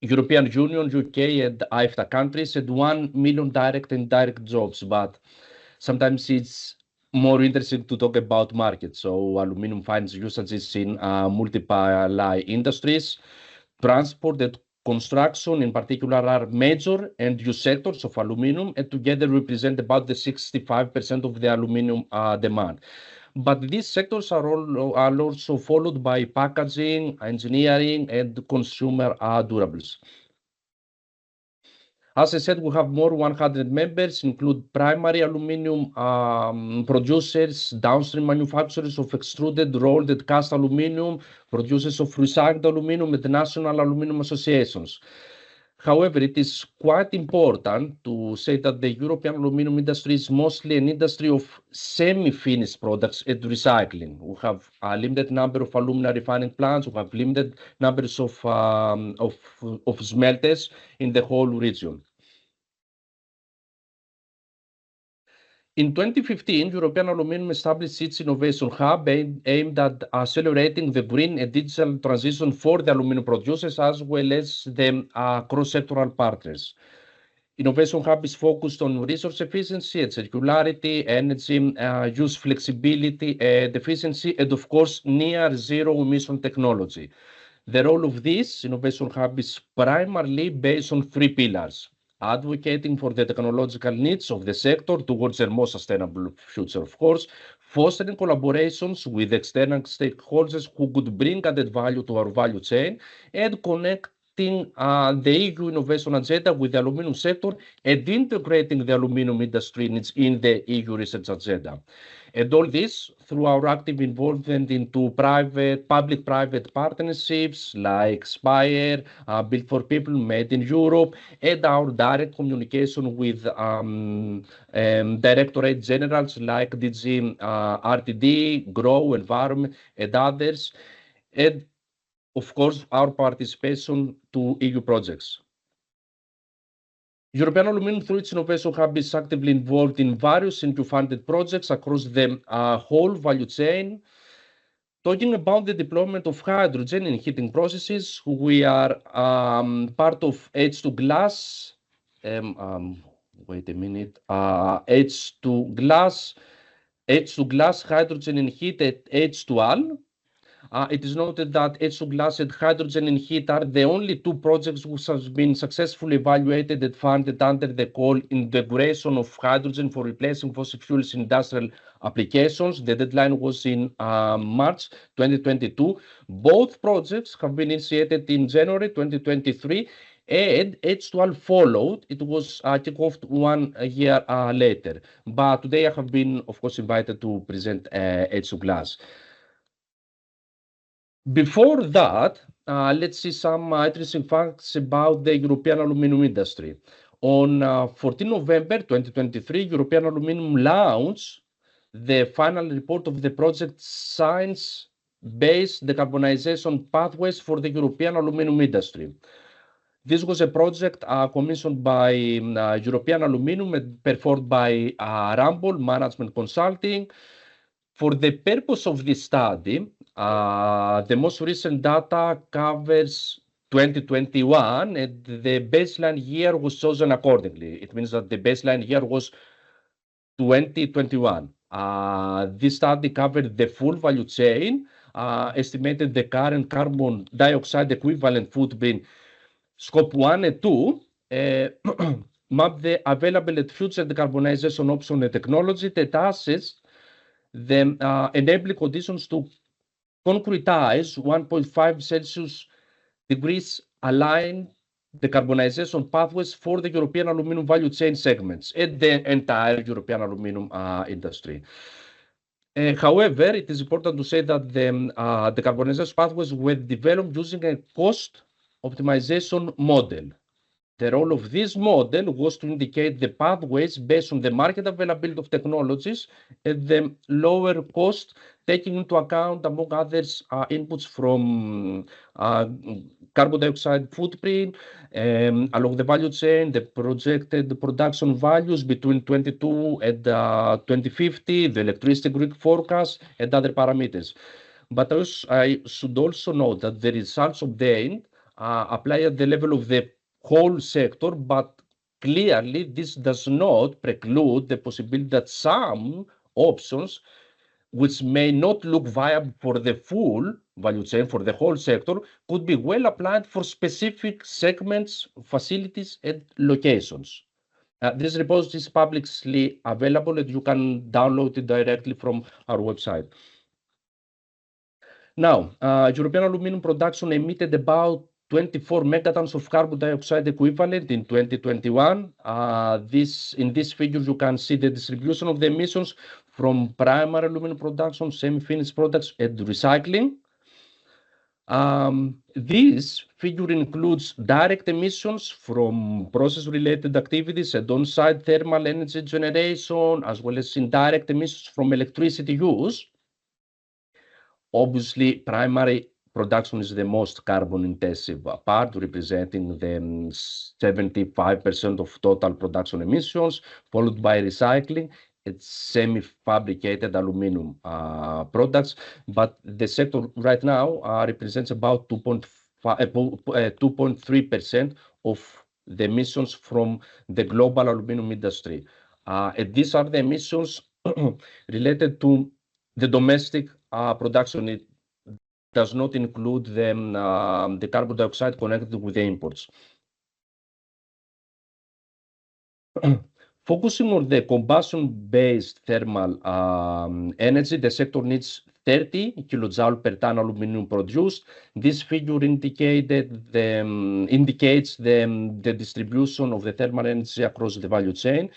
H: European Union, UK, and IFTA countries, and 1 million direct and indirect jobs. But sometimes it's more interesting to talk about markets. So aluminum finds usages in multiple industries. Transport and construction in particular are major end-use sectors of aluminum, and together represent about the 65% of the aluminum demand. But these sectors are also followed by packaging, engineering, and consumer durables. As I said, we have more 100 members, include primary aluminum producers, downstream manufacturers of extruded, rolled, and cast aluminum, producers of recycled aluminum, and national aluminum associations. However, it is quite important to say that the European aluminum industry is mostly an industry of semi-finished products and recycling. We have a limited number of alumina refining plants. We have limited numbers of smelters in the whole region. In 2015, European Aluminium established its innovation hub aimed at accelerating the green and digital transition for the aluminum producers as well as the cross-sectoral partners. Innovation hub is focused on resource efficiency and circularity, energy use flexibility and efficiency, and of course, near zero emission technology. The role of this innovation hub is primarily based on 3 pillars: advocating for the technological needs of the sector towards a more sustainable future, of course, fostering collaborations with external stakeholders who could bring added value to our value chain, and connecting the EU innovation agenda with the aluminum sector and integrating the aluminum industry needs in the EU research agenda. And all this through our active involvement into public-private partnerships like SPIRE, Built for People, Made in Europe, and our direct communication with Directorate Generals like DG RTD, GROW, Environment, and others, and of course our participation to EU projects. European Aluminium, through its Innovation Hub, is actively involved in various EU-funded projects across the whole value chain. Talking about the deployment of hydrogen in heating processes, we are part of H2 Glass. Wait a minute. H2 Glass, hydrogen in heat at H2Al. It is noted that H2 Glass and hydrogen in heat are the only 2 projects which have been successfully evaluated and funded under the call integration of hydrogen for replacing fossil fuels in industrial applications. The deadline was in March 2022. Both projects have been initiated in January 2023, and H2Al followed. It was kicked off 1 year later. But today I have been, of course, invited to present H2 Glass. Before that, let's see some interesting facts about the European aluminum industry. On 14 November 2023, European Aluminium launched the final report of the project Science-Based Decarbonisation Pathways for the European Aluminium Industry. This was a project commissioned by European Aluminium and performed by Ramboll Management Consulting. For the purpose of this study, the most recent data covers 2021, and the baseline year was chosen accordingly. It means that the baseline year was 2021. This study covered the full value chain, estimated the current carbon dioxide equivalent footprint, scope 1 and 2, mapped the available and future decarbonization option and technology that assess the enabling conditions to concretize 1.5 Celsius degrees aligned decarbonization pathways for the European aluminium value chain segments and the entire European aluminium industry. However, it is important to say that the decarbonization pathways were developed using a cost optimization model. The role of this model was to indicate the pathways based on the market availability of technologies at the lower cost, taking into account, among others, inputs from carbon dioxide footprint along the value chain, the projected production values between 22 and 2050, the electricity grid forecast, and other parameters. But I should also note that the results obtained apply at the level of the whole sector, but clearly this does not preclude the possibility that some options which may not look viable for the full value chain, for the whole sector, could be well applied for specific segments, facilities, and locations. This report is publicly available and you can download it directly from our website. Now, European aluminium production emitted about 24 megatons of carbon dioxide equivalent in 2021. In this figure, you can see the distribution of the emissions from primary aluminum production, semi-finished products, and recycling. This figure includes direct emissions from process-related activities and on-site thermal energy generation, as well as indirect emissions from electricity use. Obviously, primary production is the most carbon-intensive part, representing the 75% of total production emissions, followed by recycling and semi-fabricated aluminum products. But the sector right now represents about 2.3% of the emissions from the global aluminum industry. And these are the emissions related to the domestic production. It does not include the carbon dioxide connected with the imports. Focusing on the combustion-based thermal energy, the sector needs 30 kilojoule per ton aluminum produced. This figure indicates the distribution of the thermal energy across the value chain.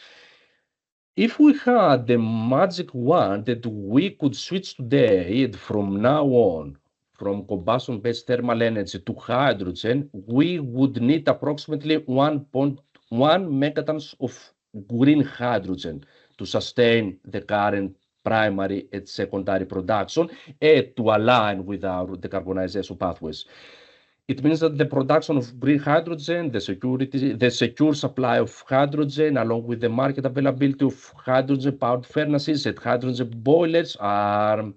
H: If we had the magic wand that we could switch today and from now on from combustion-based thermal energy to hydrogen, we would need approximately 1.1 megatons of green hydrogen to sustain the current primary and secondary production and to align with our decarbonization pathways. It means that the production of green hydrogen, the secure supply of hydrogen, along with the market availability of hydrogen-powered furnaces and hydrogen boilers are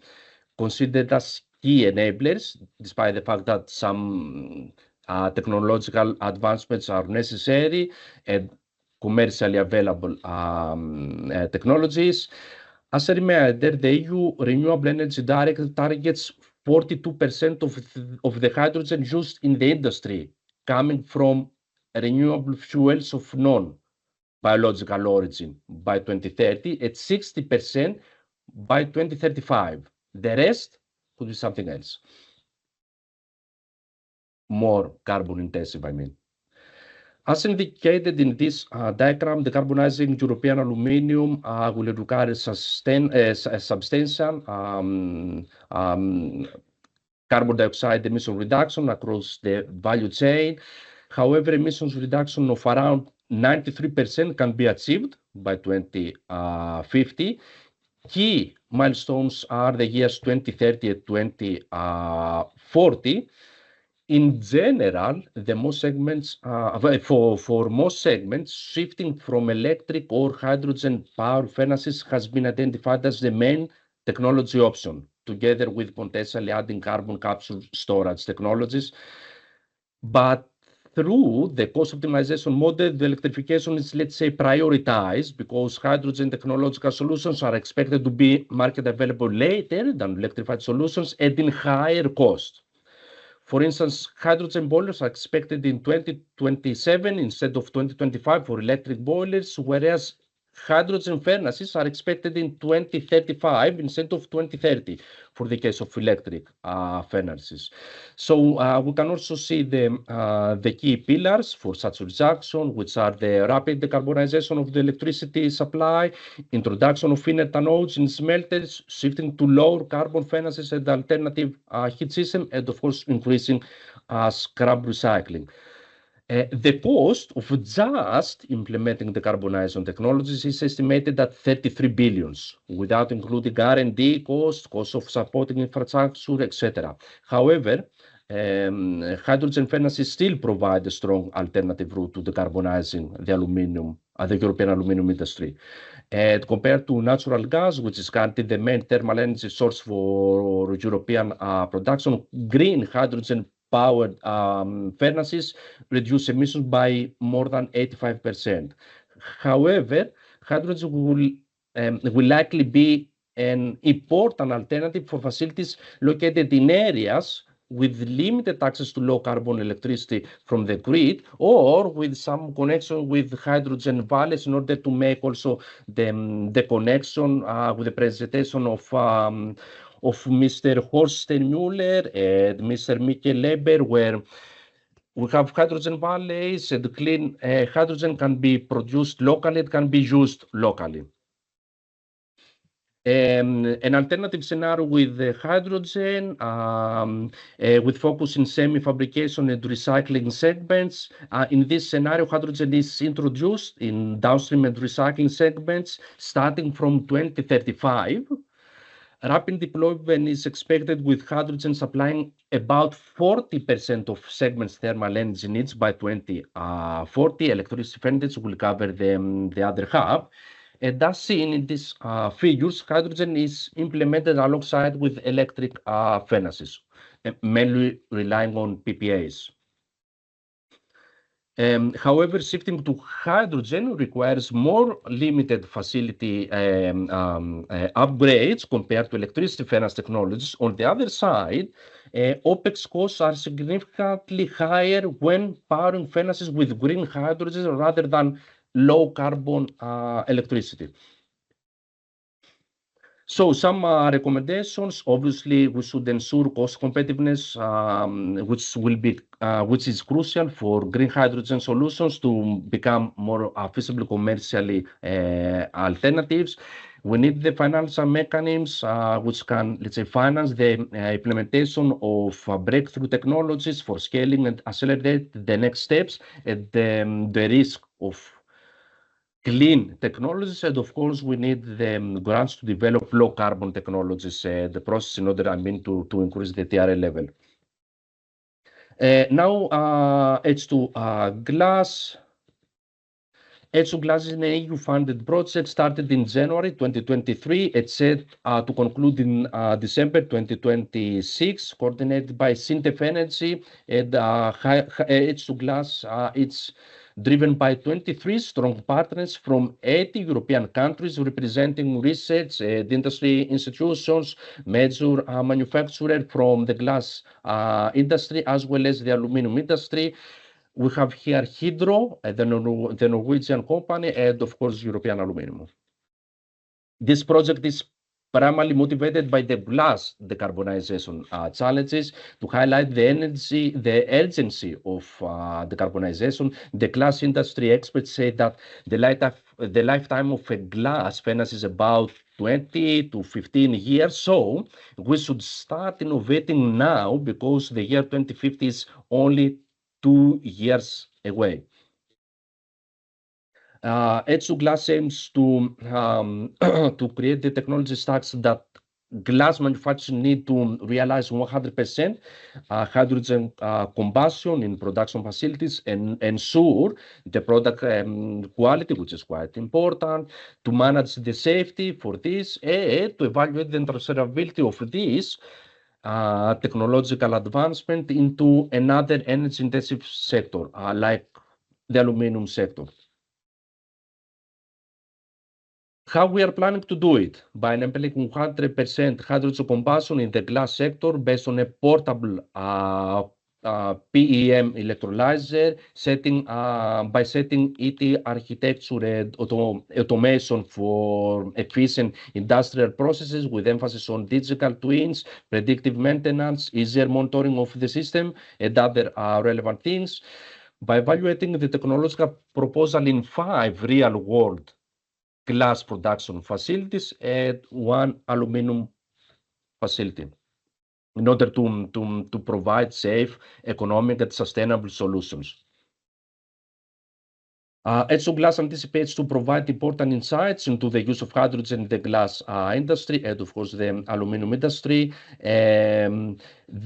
H: considered as key enablers, despite the fact that some technological advancements are necessary and commercially available technologies. As a reminder, the EU Renewable Energy Directive targets 42% of the hydrogen used in the industry coming from renewable fuels of non-biological origin by 2030 and 60% by 2035. The rest could be something else. More carbon intensive, I mean. As indicated in this diagram, decarbonizing European aluminium will require substantial carbon dioxide emission reduction across the value chain. However, emissions reduction of around 93% can be achieved by 2050. Key milestones are the years 2030 and 2040. In general, for most segments, shifting from electric or hydrogen power furnaces has been identified as the main technology option, together with potentially adding carbon capture storage technologies. But through the cost optimization model, the electrification is, let's say, prioritized because hydrogen technological solutions are expected to be market available later than electrified solutions and in higher cost. For instance, hydrogen boilers are expected in 2027 instead of 2025 for electric boilers, whereas hydrogen furnaces are expected in 2035 instead of 2030 for the case of electric furnaces. So we can also see the key pillars for such reduction, which are the rapid decarbonization of the electricity supply, introduction of inert anodes in smelters, shifting to lower carbon furnaces and alternative heat system, and of course increasing scrap recycling. The cost of just implementing decarbonization technologies is estimated at 33 billion, without including R&D costs, cost of supporting infrastructure, etc. However, hydrogen furnaces still provide a strong alternative route to decarbonizing the European aluminium industry. And compared to natural gas, which is currently the main thermal energy source for European production, green hydrogen powered furnaces reduce emissions by more than 85%. However, hydrogen will likely be an important alternative for facilities located in areas with limited access to low carbon electricity from the grid, or with some connection with hydrogen valleys, in order to make also the connection with the presentation of Mr. Horst Steinmüller and Mr. Mikel Leibar, where we have hydrogen valleys and clean hydrogen can be produced locally, it can be used locally. An alternative scenario with hydrogen, with focus in semi-fabrication and recycling segments. In this scenario, hydrogen is introduced in downstream and recycling segments starting from 2035. Rapid deployment is expected with hydrogen supplying about 40% of segments' thermal energy needs by 2040. Electricity furnaces will cover the other half. And as seen in these figures, hydrogen is implemented alongside with electric furnaces, mainly relying on PPAs. However, shifting to hydrogen requires more limited facility upgrades compared to electricity furnace technologies. On the other side, OPEX costs are significantly higher when powering furnaces with green hydrogen rather than low carbon electricity. So some recommendations. Obviously, we should ensure cost competitiveness, which is crucial for green hydrogen solutions to become more feasible commercially alternatives. We need the financial mechanisms which can, let's say, finance the implementation of breakthrough technologies for scaling and accelerate the next steps at the risk of clean technologies, and of course we need the grants to develop low carbon technologies, the process in order, to increase the TRL level. Now H2 Glass. H2 Glass is an EU-funded project started in January 2023. It's set to conclude in December 2026, coordinated by Sintef Energy, and H2 Glass. It's driven by 23 strong partners from 80 European countries, representing research and industry institutions, major manufacturers from the glass industry, as well as the aluminium industry. We have here Hydro, the Norwegian company, and of course European Aluminium. This project is primarily motivated by the glass decarbonization challenges. To highlight the urgency of decarbonization, the glass industry experts say that the lifetime of a glass furnace is about 20 to 15 years. So we should start innovating now, because the year 2050 is only 2 years away. H2 Glass aims to create the technology stacks that glass manufacturers need to realize 100% hydrogen combustion in production facilities, and ensure the product quality, which is quite important, to manage the safety for this, and to evaluate the transferability of this technological advancement into another energy intensive sector, like the aluminium sector. How we are planning to do it? By enabling 100% hydrogen combustion in the glass sector based on a portable PEM electrolyzer, by setting ET architecture and automation for efficient industrial processes with emphasis on digital twins, predictive maintenance, easier monitoring of the system, and other relevant things. By evaluating the technological proposal in 5 real-world glass production facilities and 1 aluminum facility, in order to provide safe, economic, and sustainable solutions. ETSO Glass anticipates to provide important insights into the use of hydrogen in the glass industry and, of course, the aluminum industry. The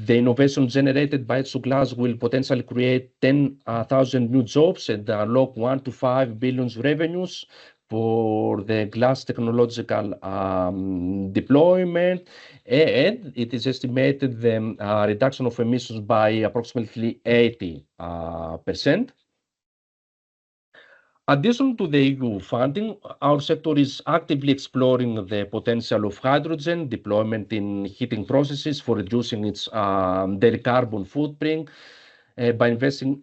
H: innovation generated by ETSO Glass will potentially create 10,000 new jobs and unlock 1 to 5 billion revenues for the glass technological deployment, and it is estimated the reduction of emissions by approximately 80%. Addition to the EU funding, our sector is actively exploring the potential of hydrogen deployment in heating processes for reducing its their carbon footprint by investing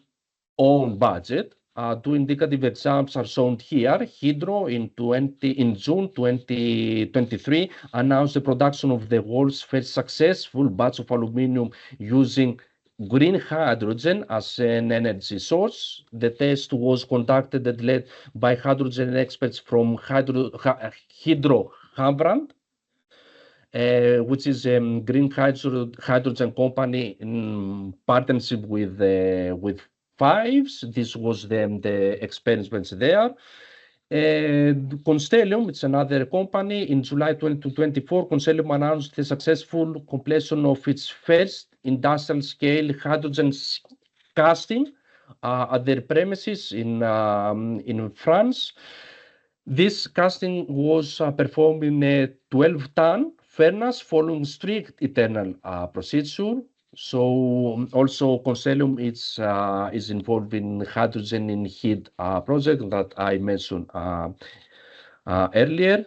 H: own budget. 2 indicative examples are shown here. Hydro in June 2023 announced the production of the world's first successful batch of aluminium using green hydrogen as an energy source. The test was conducted and led by hydrogen experts from Hydro Havrand, which is a green hydrogen company in partnership with Fives. This was the experiments there. Constellium, it's another company. In July 2024, Constellium announced the successful completion of its first industrial scale hydrogen casting at their premises in France. This casting was performed in a 12-ton furnace following strict internal procedure. So also Constellium is involved in hydrogen in heat project that I mentioned earlier.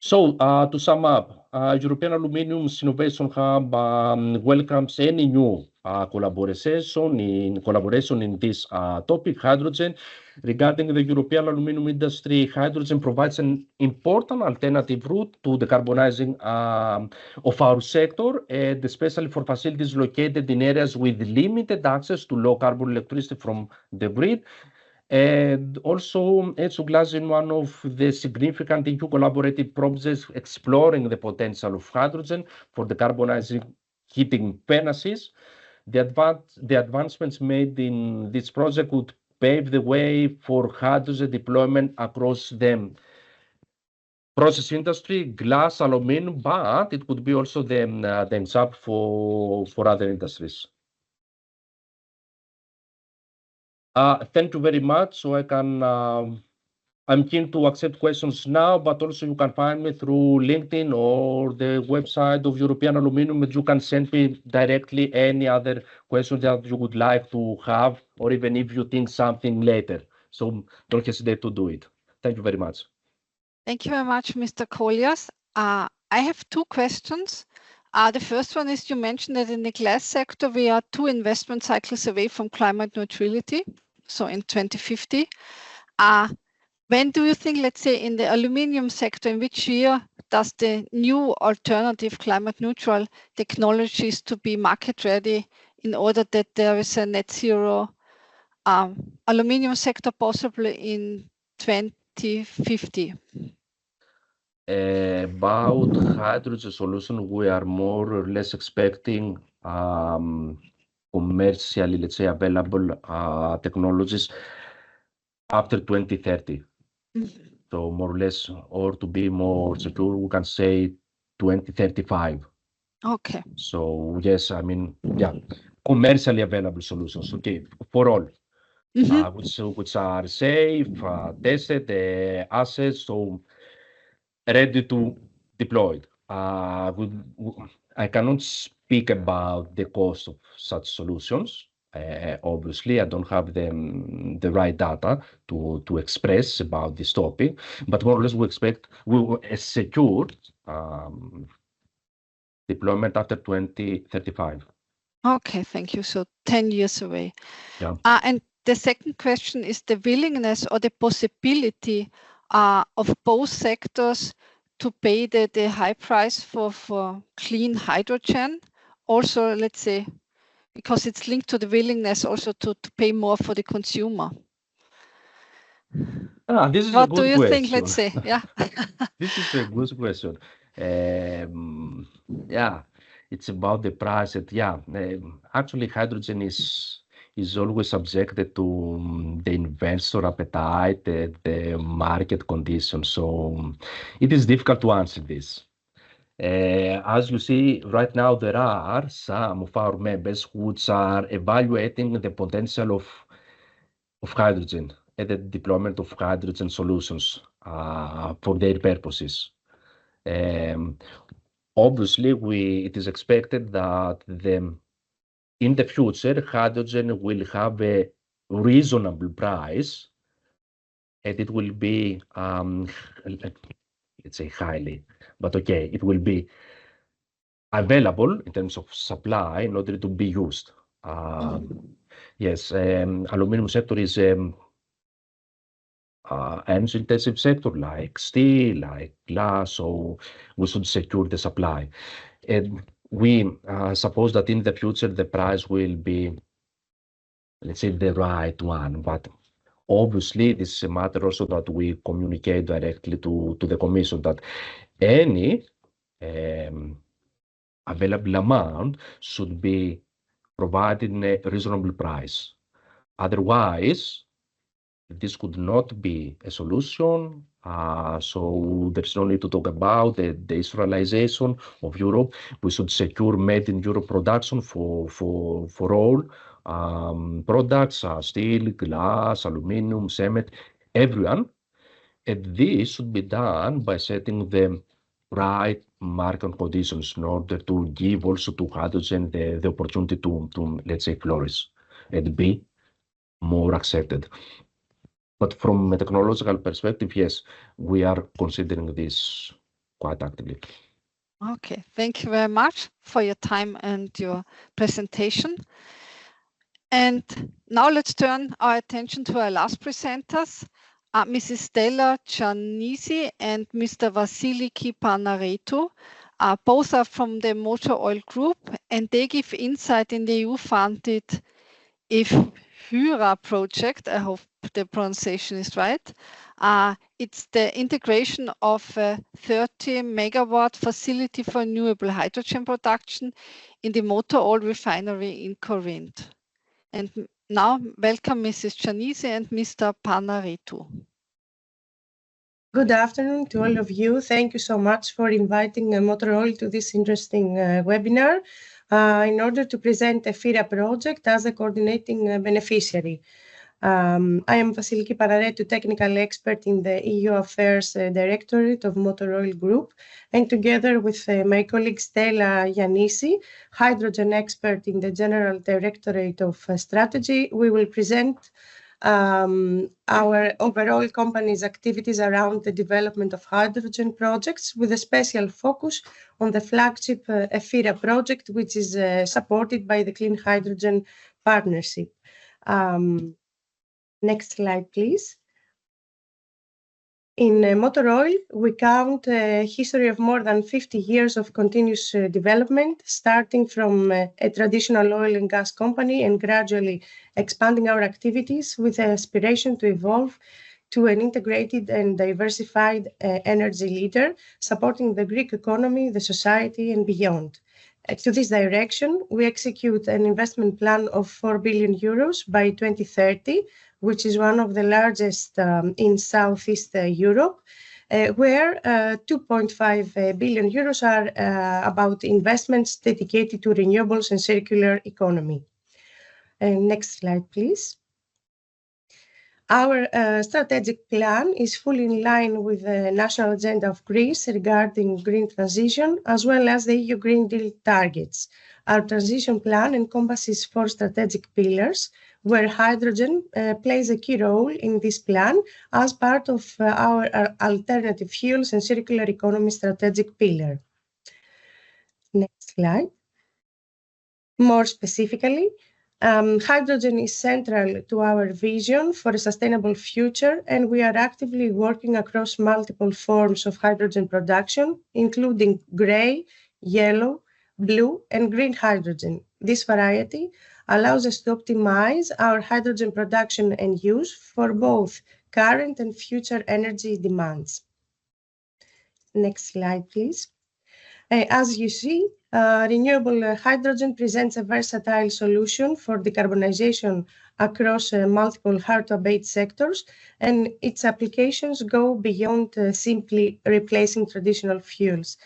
H: So to sum up, European Aluminium's Innovation Hub welcomes any new collaboration in this topic, hydrogen. Regarding the European aluminium industry, hydrogen provides an important alternative route to decarbonizing of our sector, and especially for facilities located in areas with limited access to low carbon electricity from the grid. And also, ETSO Glass is one of the significant EU collaborative projects exploring the potential of hydrogen for decarbonizing heating furnaces. The advancements made in this project would pave the way for hydrogen deployment across the process industry, glass, aluminum, but it could be also the example for other industries. Thank you very much. So I'm keen to accept questions now, but also you can find me through LinkedIn or the website of European Aluminium, and you can send me directly any other questions that you would like to have, or even if you think something later. So don't hesitate to do it. Thank you very much.
A: Thank you very much, Mr. Kollias. I have 2 questions. The first one is, you mentioned that in the glass sector, we are 2 investment cycles away from climate neutrality, so in 2050. When do you think, let's say, in the aluminium sector, in which year does the new alternative climate neutral technologies to be market ready in order that there is a net zero aluminium sector possibly in 2050?
H: About hydrogen solution, we are more or less expecting commercially, let's say, available technologies after 2030. So more or less, or to be more secure, we can say 2035.
A: Okay.
H: So yes, I mean, yeah, commercially available solutions, okay, for all, which are safe, tested, assets, so ready to deploy. I cannot speak about the cost of such solutions. Obviously, I don't have the right data to express about this topic, but more or less we will secure deployment after 2035.
A: Okay, thank you. So 10 years away.
H: Yeah.
A: And the second question is the willingness or the possibility of both sectors to pay the high price for clean hydrogen. Also, let's say, because it's linked to the willingness also to pay more for the consumer.
H: This is
A: What
H: a
A: do
H: good
A: you
H: question.
A: think? Let's say, yeah.
H: This is a good question. Yeah, it's about the price. Actually, hydrogen is always subjected to the investor appetite, the market conditions. So it is difficult to answer this. As you see, right now there are some of our members which are evaluating the potential of hydrogen and the deployment of hydrogen solutions for their purposes. Obviously, it is expected that in the future, hydrogen will have a reasonable price, and it will be, let's say highly, but okay, it will be available in terms of supply in order to be used. Yes, aluminum sector is energy-intensive sector like steel, like glass, so we should secure the supply. And we suppose that in the future the price will be, let's say, the right one. But obviously, this is a matter also that we communicate directly to the Commission that any available amount should be provided in a reasonable price. Otherwise, this could not be a solution. So there's no need to talk about the industrialization of Europe. We should secure made in Europe production for all products, steel, glass, aluminium, cement, everyone. And this should be done by setting the right market conditions in order to give also to hydrogen the opportunity to, let's say, flourish and be more accepted. But from a technological perspective, yes, we are considering this quite actively.
A: Okay, thank you very much for your time and your presentation. And now let's turn our attention to our last presenters, Mrs. Stella Cianisi and Mr. Vasiliki Panaretou. Both are from the Motor Oil Group, and they give insight in the EU-funded WIVA project. I hope the pronunciation is right. It's the integration of a 30 megawatt facility for renewable hydrogen production in the Motor Oil refinery in Corinth. And now, welcome Mrs. Cianisi and Mr. Panaretou.
I: Good afternoon to all of you. Thank you so much for inviting Motor Oil to this interesting webinar in order to present a FIRA project as a coordinating beneficiary. I am Vasiliki Panaretou, technical expert in the EU Affairs Directorate of Motor Oil Group, and together with my colleague Stella Cianisi, hydrogen expert in the General Directorate of Strategy, we will present our overall company's activities around the development of hydrogen projects with a special focus on the flagship FIRA project, which is supported by the Clean Hydrogen Partnership. Next slide, please. In Motor Oil, we count a history of more than 50 years of continuous development, starting from a traditional oil and gas company and gradually expanding our activities with the aspiration to evolve to an integrated and diversified energy leader, supporting the Greek economy, the society, and beyond. To this direction, we execute an investment plan of 4 billion euros by 2030, which is one of the largest in Southeast Europe, where 2.5 billion euros are about investments dedicated to renewables and circular economy. Next slide, please. Our strategic plan is fully in line with the national agenda of Greece regarding green transition, as well as the EU Green Deal targets. Our transition plan encompasses 4 strategic pillars, where hydrogen plays a key role in this plan as part of our alternative fuels and circular economy strategic pillar. Next slide. More specifically, hydrogen is central to our vision for a sustainable future, and we are actively working across multiple forms of hydrogen production, including grey, yellow, blue, and green hydrogen. This variety allows us to optimize our hydrogen production and use for both current and future energy demands. Next slide, please. As you see, renewable hydrogen presents a versatile solution for decarbonization across multiple hard-to-abate sectors, and its applications go beyond simply replacing traditional fuels.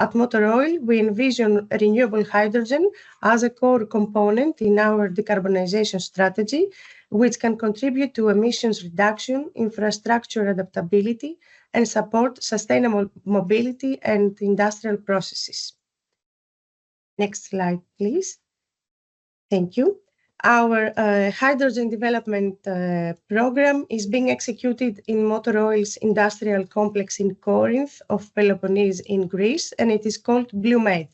I: At Motor Oil, we envision renewable hydrogen as a core component in our decarbonization strategy, which can contribute to emissions reduction, infrastructure adaptability, and support sustainable mobility and industrial processes. Next slide, please. Thank you. Our hydrogen development program is being executed in Motor Oil's industrial complex in Corinth of Peloponnese in Greece, and it is called BlueMed.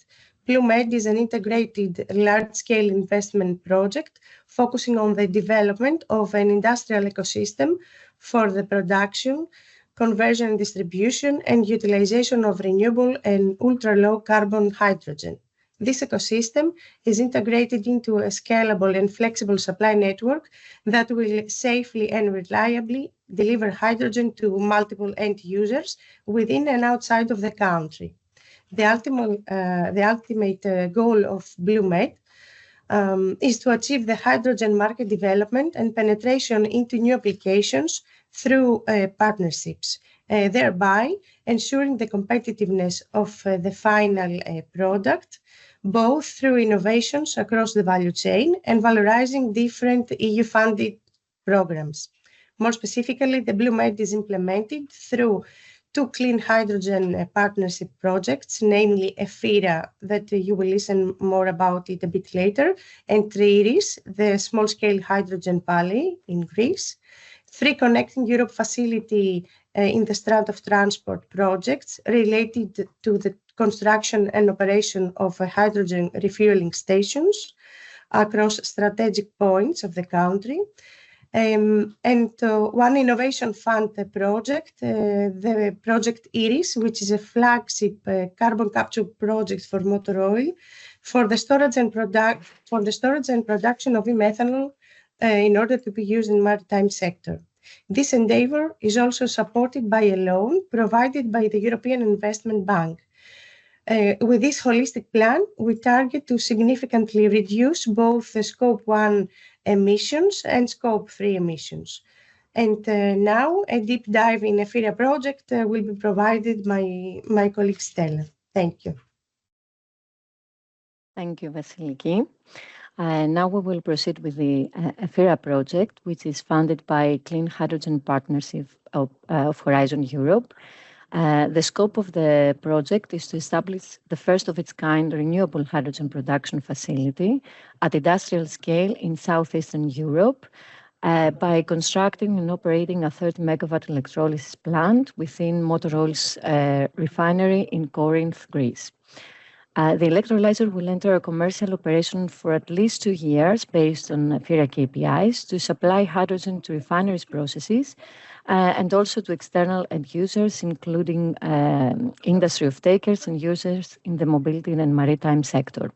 I: BlueMed is an integrated large-scale investment project focusing on the development of an industrial ecosystem for the production, conversion, distribution, and utilization of renewable and ultra-low carbon hydrogen. This ecosystem is integrated into a scalable and flexible supply network that will safely and reliably deliver hydrogen to multiple end users within and outside of the country. The ultimate goal of BlueMed is to achieve the hydrogen market development and penetration into new applications through partnerships, thereby ensuring the competitiveness of the final product, both through innovations across the value chain and valorizing different EU-funded programs. More specifically, the BlueMed is implemented through two clean hydrogen partnership projects, namely EFIRA, that you will listen more about it a bit later, and TRIRIS, the small-scale hydrogen valley in Greece. Three Connecting Europe facility in the Strand of Transport projects related to the construction and operation of hydrogen refueling stations across strategic points of the country. And one innovation fund project, the project IRIS, which is a flagship carbon capture project for Motor Oil for the storage and production of e-methanol in order to be used in the maritime sector. This endeavor is also supported by a loan provided by the European Investment Bank. With this holistic plan, we target to significantly reduce both the Scope 1 emissions and Scope 3 emissions. And now a deep dive in the EFIRA project will be provided by my colleague Stella. Thank you.
J: Thank you, Vasiliki. Now we will proceed with the EFIRA project, which is funded by Clean Hydrogen Partnership of Horizon Europe. The scope of the project is to establish the first of its kind renewable hydrogen production facility at industrial scale in southeastern Europe by constructing and operating a 30 megawatt electrolysis plant within Motor Oil's refinery in Corinth, Greece. The electrolyzer will enter a commercial operation for at least 2 years based on EFIRA KPIs to supply hydrogen to refineries processes and also to external end users, including industry off-takers and users in the mobility and maritime sector.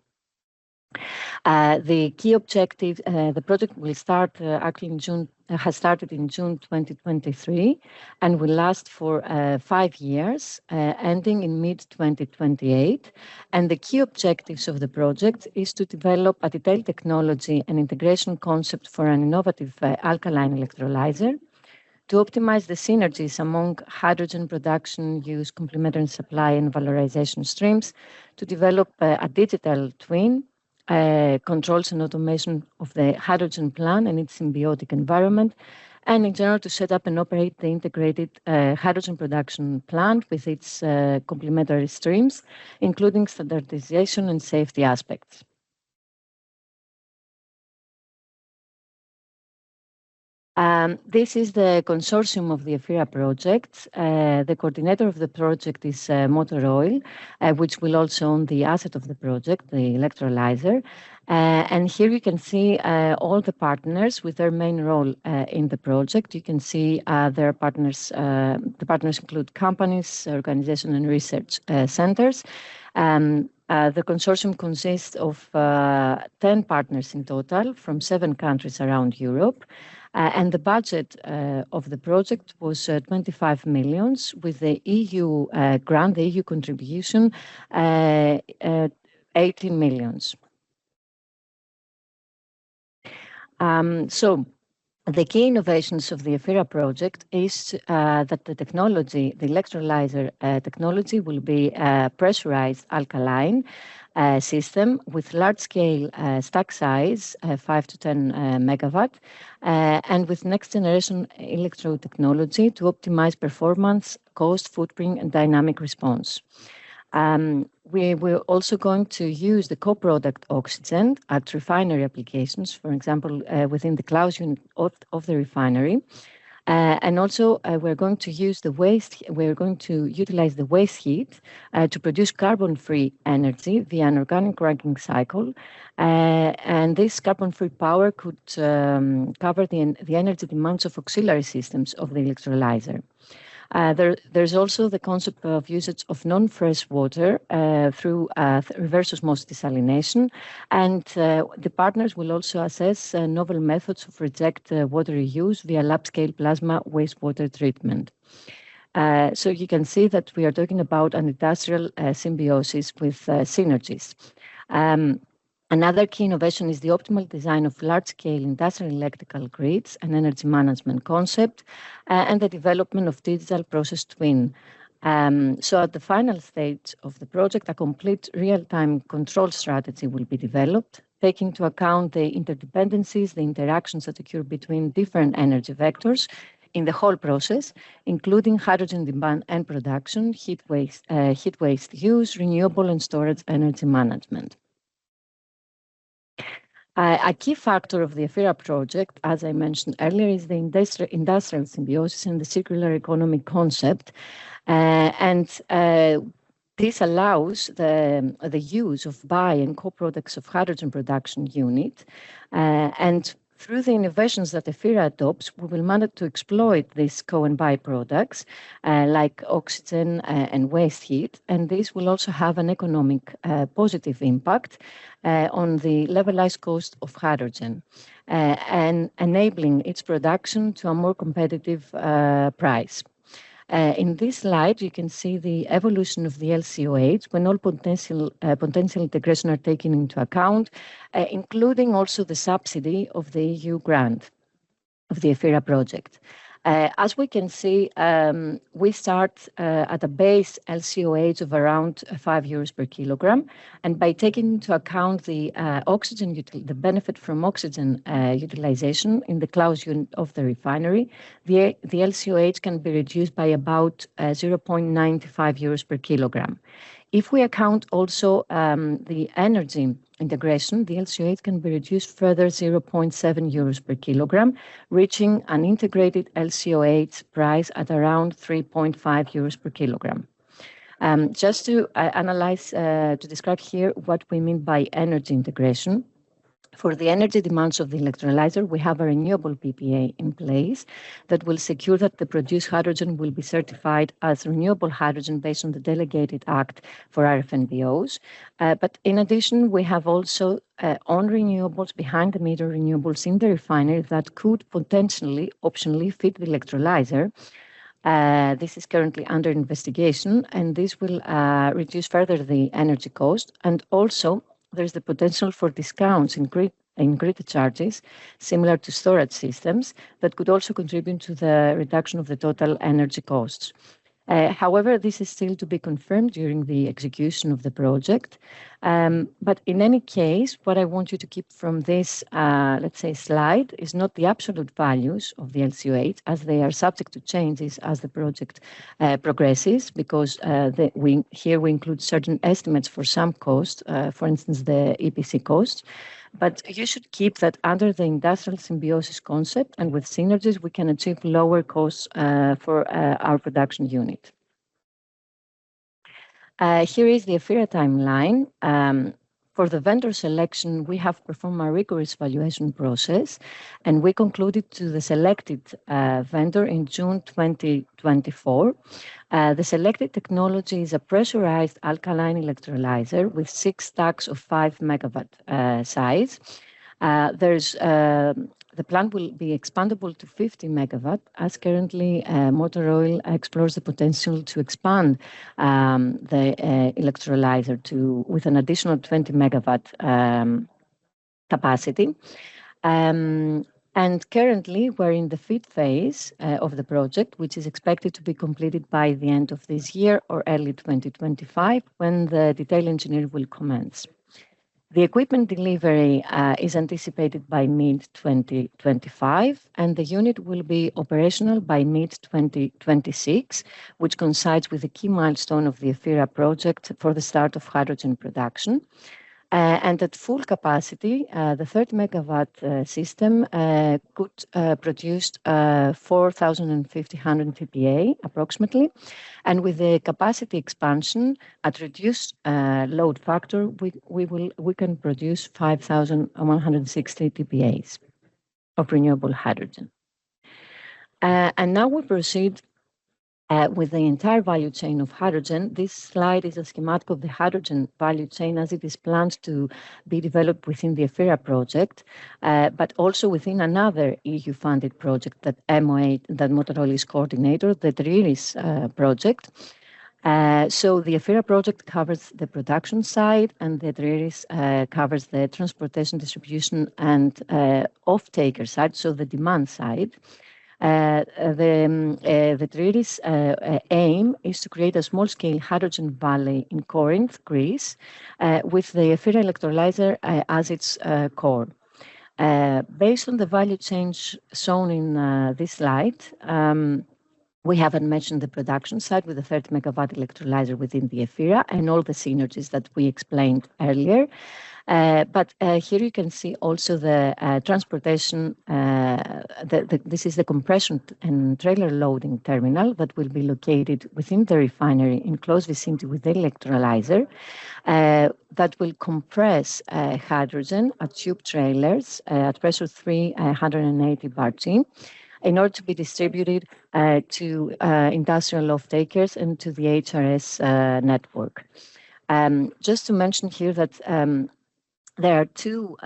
J: The key objective, the project will start actually in June, has started in June 2023 and will last for 5 years, ending in mid-2028. And the key objectives of the project is to develop a detailed technology and integration concept for an innovative alkaline electrolyzer, to optimize the synergies among hydrogen production, use, complementary supply and valorization streams, to develop a digital twin, controls and automation of the hydrogen plant and its symbiotic environment, and in general to set up and operate the integrated hydrogen production plant with its complementary streams, including standardization and safety aspects. This is the consortium of the EFIRA project. The coordinator of the project is Motor Oil, which will also own the asset of the project, the electrolyzer. And here you can see all the partners with their main role in the project. You can see their partners. The partners include companies, organizations, and research centers. The consortium consists of 10 partners in total from 7 countries around Europe. And the budget of the project was 25 million, with the EU grant, the EU contribution, 18 million. So the key innovations of the EFIRA project is that the technology, the electrolyzer technology, will be a pressurized alkaline system with large-scale stack size, 5 to 10 megawatt, and with next-generation electrode technology to optimize performance, cost, footprint, and dynamic response. We were also going to use the co-product oxygen at refinery applications, for example, within the Klaus unit of the refinery. And also, we're going to use the waste. We're going to utilize the waste heat to produce carbon-free energy via an organic cracking cycle. And this carbon-free power could cover the energy demands of auxiliary systems of the electrolyzer. There's also the concept of usage of non-fresh water through reverse osmosis desalination, and the partners will also assess novel methods of reject water reuse via lab-scale plasma wastewater treatment. So you can see that we are talking about an industrial symbiosis with synergies. Another key innovation is the optimal design of large-scale industrial electrical grids and energy management concept, and the development of digital process twin. So at the final stage of the project, a complete real-time control strategy will be developed, taking into account the interdependencies, the interactions that occur between different energy vectors in the whole process, including hydrogen demand and production, heat waste use, renewable and storage energy management. A key factor of the EFIRA project, as I mentioned earlier, is the industrial symbiosis and the circular economy concept. This allows the use of by and co-products of hydrogen production unit. And through the innovations that EFIRA adopts, we will manage to exploit these co- and by-products like oxygen and waste heat, and this will also have an economic positive impact on the levelized cost of hydrogen and enabling its production to a more competitive price. In this slide, you can see the evolution of the LCOH when all potential integration are taken into account, including also the subsidy of the EU grant of the EFIRA project. As we can see, we start at a base LCOH of around €5 per kilogram, and by taking into account the the benefit from oxygen utilization in the Klaus unit of the refinery, the LCOH can be reduced by about €0.95 per kilogram. If we account also the energy integration, the LCOH can be reduced further €0.7 per kilogram, reaching an integrated LCOH price at around €3.5 per kilogram. Just to analyze, to describe here what we mean by energy integration. For the energy demands of the electrolyzer, we have a renewable PPA in place that will secure that the produced hydrogen will be certified as renewable hydrogen based on the Delegated Act for RFNBOs. But in addition, we have also own renewables, behind-the-meter renewables in the refinery that could potentially, optionally fit the electrolyzer. This is currently under investigation, and this will reduce further the energy cost. And also, there's the potential for discounts in grid charges, similar to storage systems, that could also contribute to the reduction of the total energy costs. However, this is still to be confirmed during the execution of the project. But in any case, what I want you to keep from this, let's say, slide is not the absolute values of the LCOH, as they are subject to changes as the project progresses, because here we include certain estimates for some costs, for instance, the EPC costs. But you should keep that under the industrial symbiosis concept, and with synergies, we can achieve lower costs for our production unit. Here is the EFIRA timeline. For the vendor selection, we have performed a rigorous evaluation process, and we concluded to the selected vendor in June 2024. The selected technology is a pressurized alkaline electrolyzer with 6 stacks of 5 megawatt size. The plant will be expandable to 50 megawatt, as currently Motor Oil explores the potential to expand the electrolyzer with an additional 20 megawatt capacity. And currently, we're in the FEED phase of the project, which is expected to be completed by the end of this year or early 2025, when the detailed engineering will commence. The equipment delivery is anticipated by mid-2025, and the unit will be operational by mid-2026, which coincides with the key milestone of the EFIRA project for the start of hydrogen production. And at full capacity, the 30 megawatt system could produce 4,500 TPA approximately. And with the capacity expansion at reduced load factor, we can produce 5,160 TPAs of renewable hydrogen. And now we proceed with the entire value chain of hydrogen. This slide is a schematic of the hydrogen value chain as it is planned to be developed within the EFIRA project, but also within another EU-funded project that Motor Oil is coordinator, the TRIRIS project. So the EFIRA project covers the production side, and the TRIRIS covers the transportation, distribution, and off-taker side, so the demand side. The TRIRIS aim is to create a small-scale hydrogen valley in Corinth, Greece, with the EFIRA electrolyzer as its core. Based on the value chain shown in this slide, we haven't mentioned the production side with the 30 megawatt electrolyzer within the EFIRA and all the synergies that we explained earlier. But here you can see also the transportation. This is the compression and trailer loading terminal that will be located within the refinery in close vicinity with the electrolyzer that will compress hydrogen at tube trailers at pressure 380 bar G in order to be distributed to industrial off-takers and to the HRS network. Just to mention here that there are 2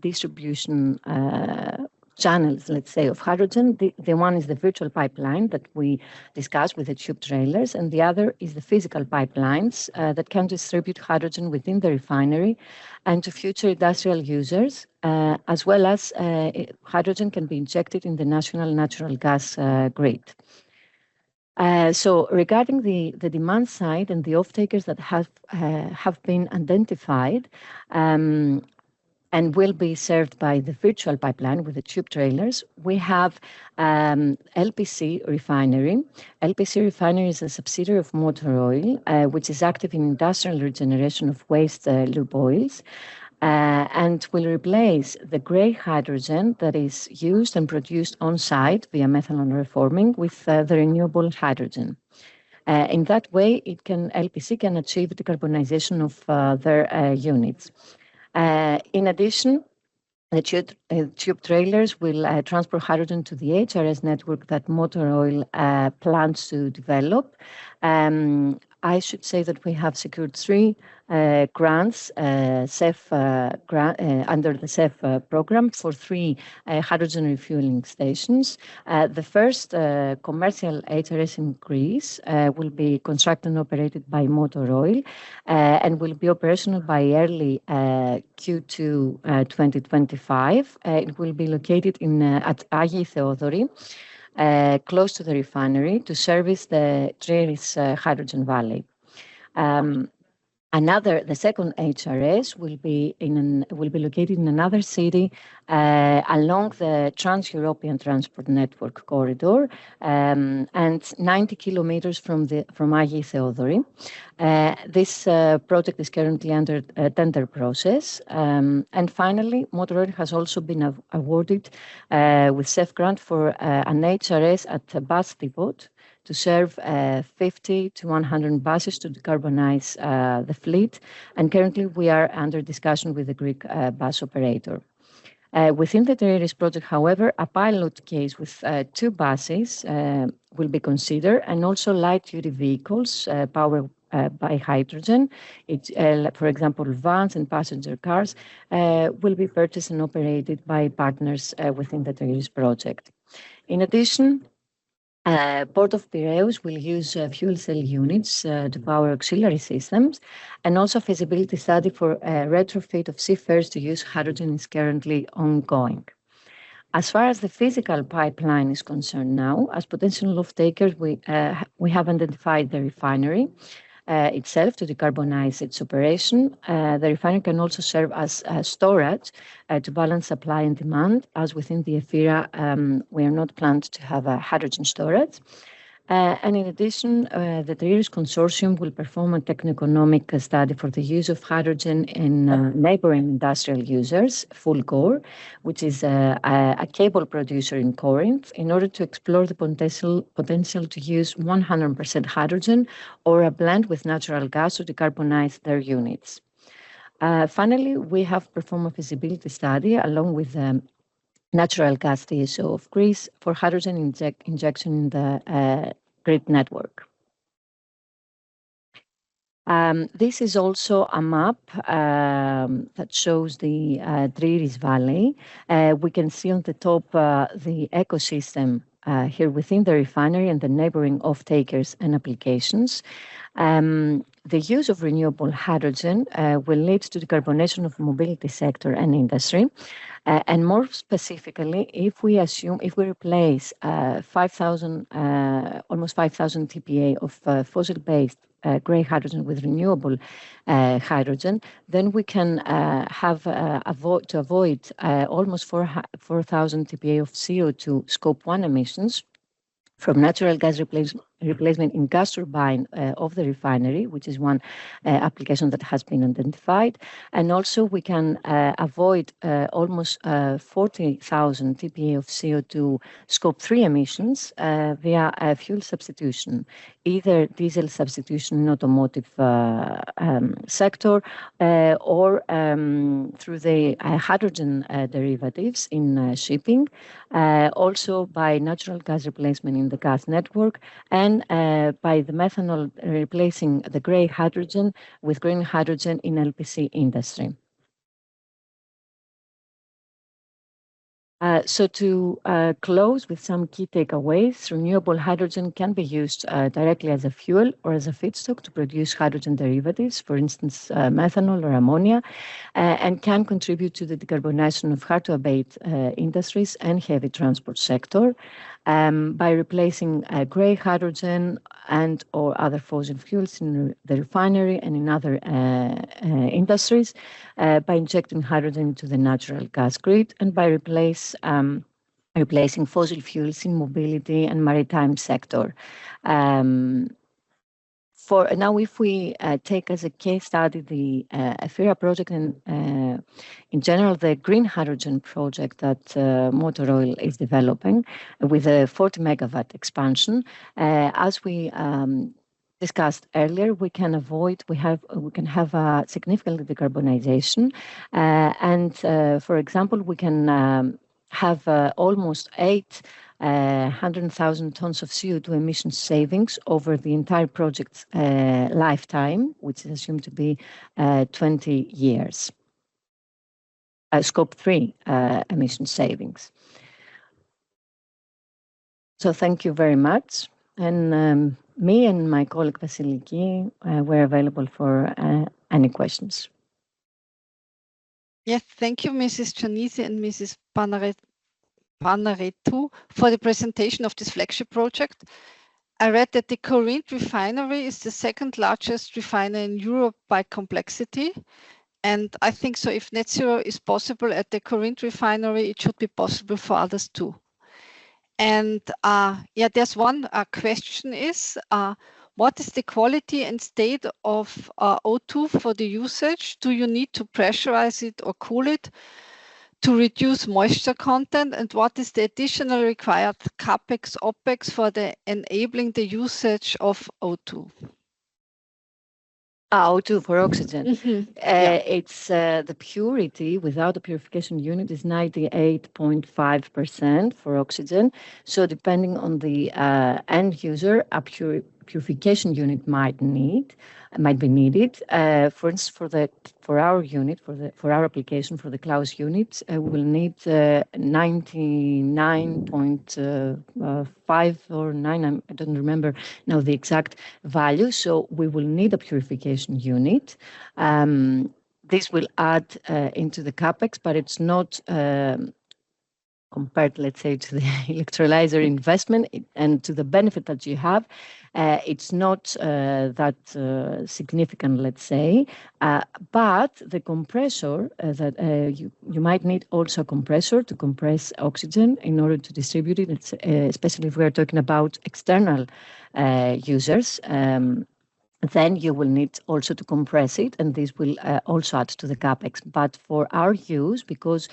J: distribution channels, let's say, of hydrogen. The one is the virtual pipeline that we discussed with the tube trailers, and the other is the physical pipelines that can distribute hydrogen within the refinery and to future industrial users, as well as hydrogen can be injected in the national natural gas grid. So regarding the demand side and the off-takers that have been identified and will be served by the virtual pipeline with the tube trailers, we have LPC Refinery. LPC Refinery is a subsidiary of Motor Oil, which is active in industrial regeneration of waste lube oils, and will replace the grey hydrogen that is used and produced on site via methanol reforming with the renewable hydrogen. In that way, LPC can achieve decarbonization of their units. In addition, the tube trailers will transport hydrogen to the HRS network that Motor Oil plans to develop. I should say that we have secured 3 grants under the CEF program for 3 hydrogen refueling stations. The first commercial HRS in Greece will be constructed and operated by Motor Oil and will be operational by early Q2 2025. It will be located at Agi Theodori, close to the refinery, to service the TRIRIS hydrogen valley. The second HRS will be located in another city along the Trans-European Transport Network corridor and 90 kilometers from Agi Theodori. This project is currently under a tender process. And finally, Motor Oil has also been awarded with CEF grant for an HRS at Basque Depot to serve 50 to 100 buses to decarbonize the fleet. And currently we are under discussion with the Greek bus operator. Within the Trieris project, however, a pilot case with 2 buses will be considered, and also light-duty vehicles powered by hydrogen. For example, vans and passenger cars will be purchased and operated by partners within the Trieris project. In addition, Port of Piraeus will use fuel cell units to power auxiliary systems, and also feasibility study for retrofit of seafarers to use hydrogen is currently ongoing. As far as the physical pipeline is concerned now, as potential off-takers, we have identified the refinery itself to decarbonize its operation. The refinery can also serve as storage to balance supply and demand, as within the EFIRA we are not planned to have a hydrogen storage. And in addition, the Trieris Consortium will perform a techno-economic study for the use of hydrogen in neighboring industrial users, Fulgor, which is a cable producer in Corinth, in order to explore the potential to use 100% hydrogen or a blend with natural gas to decarbonize their units. Finally, we have performed a feasibility study along with natural gas TSO of Greece for hydrogen injection in the grid network. This is also a map that shows the Trieris Valley. We can see on the top the ecosystem here within the refinery and the neighboring off-takers and applications. The use of renewable hydrogen will lead to decarbonization of the mobility sector and industry. And more specifically, if we replace almost 5,000 TPA of fossil-based grey hydrogen with renewable hydrogen, then we can avoid almost 4,000 TPA of CO2 Scope 1 emissions from natural gas replacement in gas turbine of the refinery, which is one application that has been identified. And also we can avoid almost 40,000 TPA of CO2 Scope 3 emissions via fuel substitution, either diesel substitution in automotive sector or through the hydrogen derivatives in shipping, also by natural gas replacement in the gas network, and by the methanol replacing the grey hydrogen with green hydrogen in LPC industry. So to close with some key takeaways, renewable hydrogen can be used directly as a fuel or as a feedstock to produce hydrogen derivatives, for instance, methanol or ammonia, and can contribute to the decarbonization of hard-to-abate industries and heavy transport sector by replacing grey hydrogen and or other fossil fuels in the refinery and in other industries, by injecting hydrogen into the natural gas grid, and by replacing fossil fuels in mobility and maritime sector. For now, if we take as a case study the EFIRA project and in general the green hydrogen project that Motor Oil is developing with a 40 megawatt expansion, as we discussed earlier, we can have a significant decarbonization, and for example, we can have almost 800,000 tons of CO2 emission savings over the entire project's lifetime, which is assumed to be 20 years. Scope 3 emission savings. So thank you very much. And me and my colleague Vasiliki were available for any questions.
A: Yes, thank you, Mrs. Giannisi and Mrs. Panaretou for the presentation of this flagship project. I read that the Corinth refinery is the second largest refinery in Europe by complexity. And I think so if net zero is possible at the Corinth refinery, it should be possible for others too. And yeah, there's one question is, what is the quality and state of O2 for the usage? Do you need to pressurize it or cool it to reduce moisture content? And what is the additional required CAPEX, OPEX for the enabling the usage of O2?
J: O2 for oxygen.
A: Yeah.
J: It's the purity without a purification unit is 98.5% for oxygen. So depending on the end user, a purification unit might be needed. For instance, for our unit, for our application for the Klaus unit, we will need 99.5 or 9. I don't remember now the exact value. So we will need a purification unit. This will add into the capex, but it's not compared, let's say, to the electrolyzer investment and to the benefit that you have. It's not that significant, let's say, but the compressor that you might need also a compressor to compress oxygen in order to distribute it, especially if we are talking about external users. Then you will need also to compress it, and this will also add to the capex. But for our use, because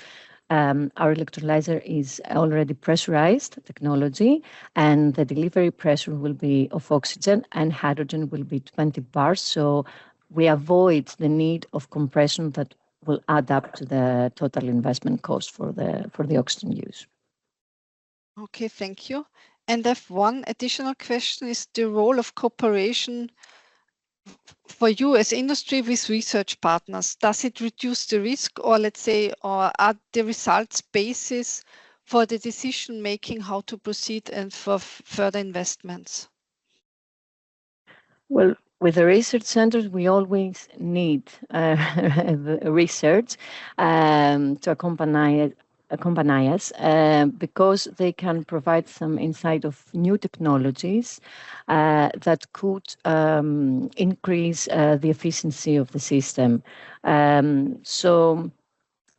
J: our electrolyzer is already pressurized technology, and the delivery pressure will be of oxygen and hydrogen will be 20 bars. So we avoid the need of compression that will add up to the total investment cost for the oxygen use.
A: Okay, thank you. And I have one additional question: is the role of cooperation for you as industry with research partners? Does it reduce the risk, or let's say, or are the results basis for the decision making how to proceed and for further investments?
J: Well, with the research centers, we always need research to accompany us because they can provide some insight of new technologies that could increase the efficiency of the system. So,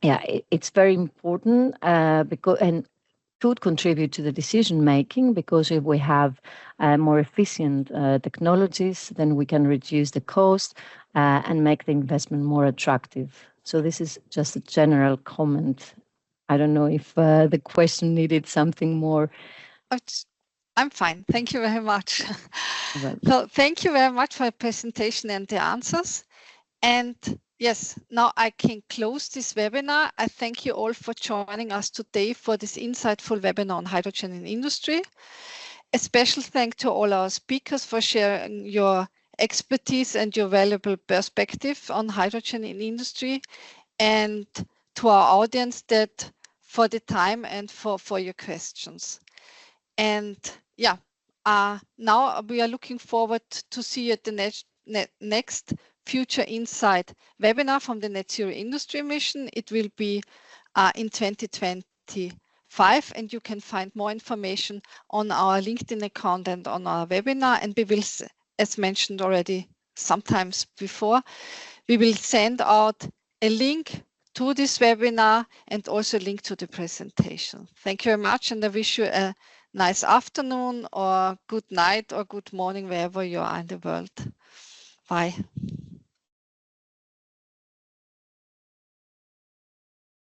J: yeah, it's very important because and could contribute to the decision making, because if we have more efficient technologies, then we can reduce the cost and make the investment more attractive. So this is just a general comment. I don't know if the question needed something more.
A: I'm fine. Thank you very much.
J: Right.
A: So thank you very much for the presentation and the answers. And yes, now I can close this webinar. I thank you all for joining us today for this insightful webinar on hydrogen in industry. A special thank to all our speakers for sharing your expertise and your valuable perspective on hydrogen in industry, and to our audience that for the time and for your questions. And yeah, now we are looking forward to see you at the next Future Insight webinar from the Net Zero Industry Mission. It will be in 2025, and you can find more information on our LinkedIn account and on our webinar. And we will, as mentioned already sometimes before, we will send out a link to this webinar and also a link to the presentation. Thank you very much, and I wish you a nice afternoon or good night or good morning wherever you are in the world. Bye.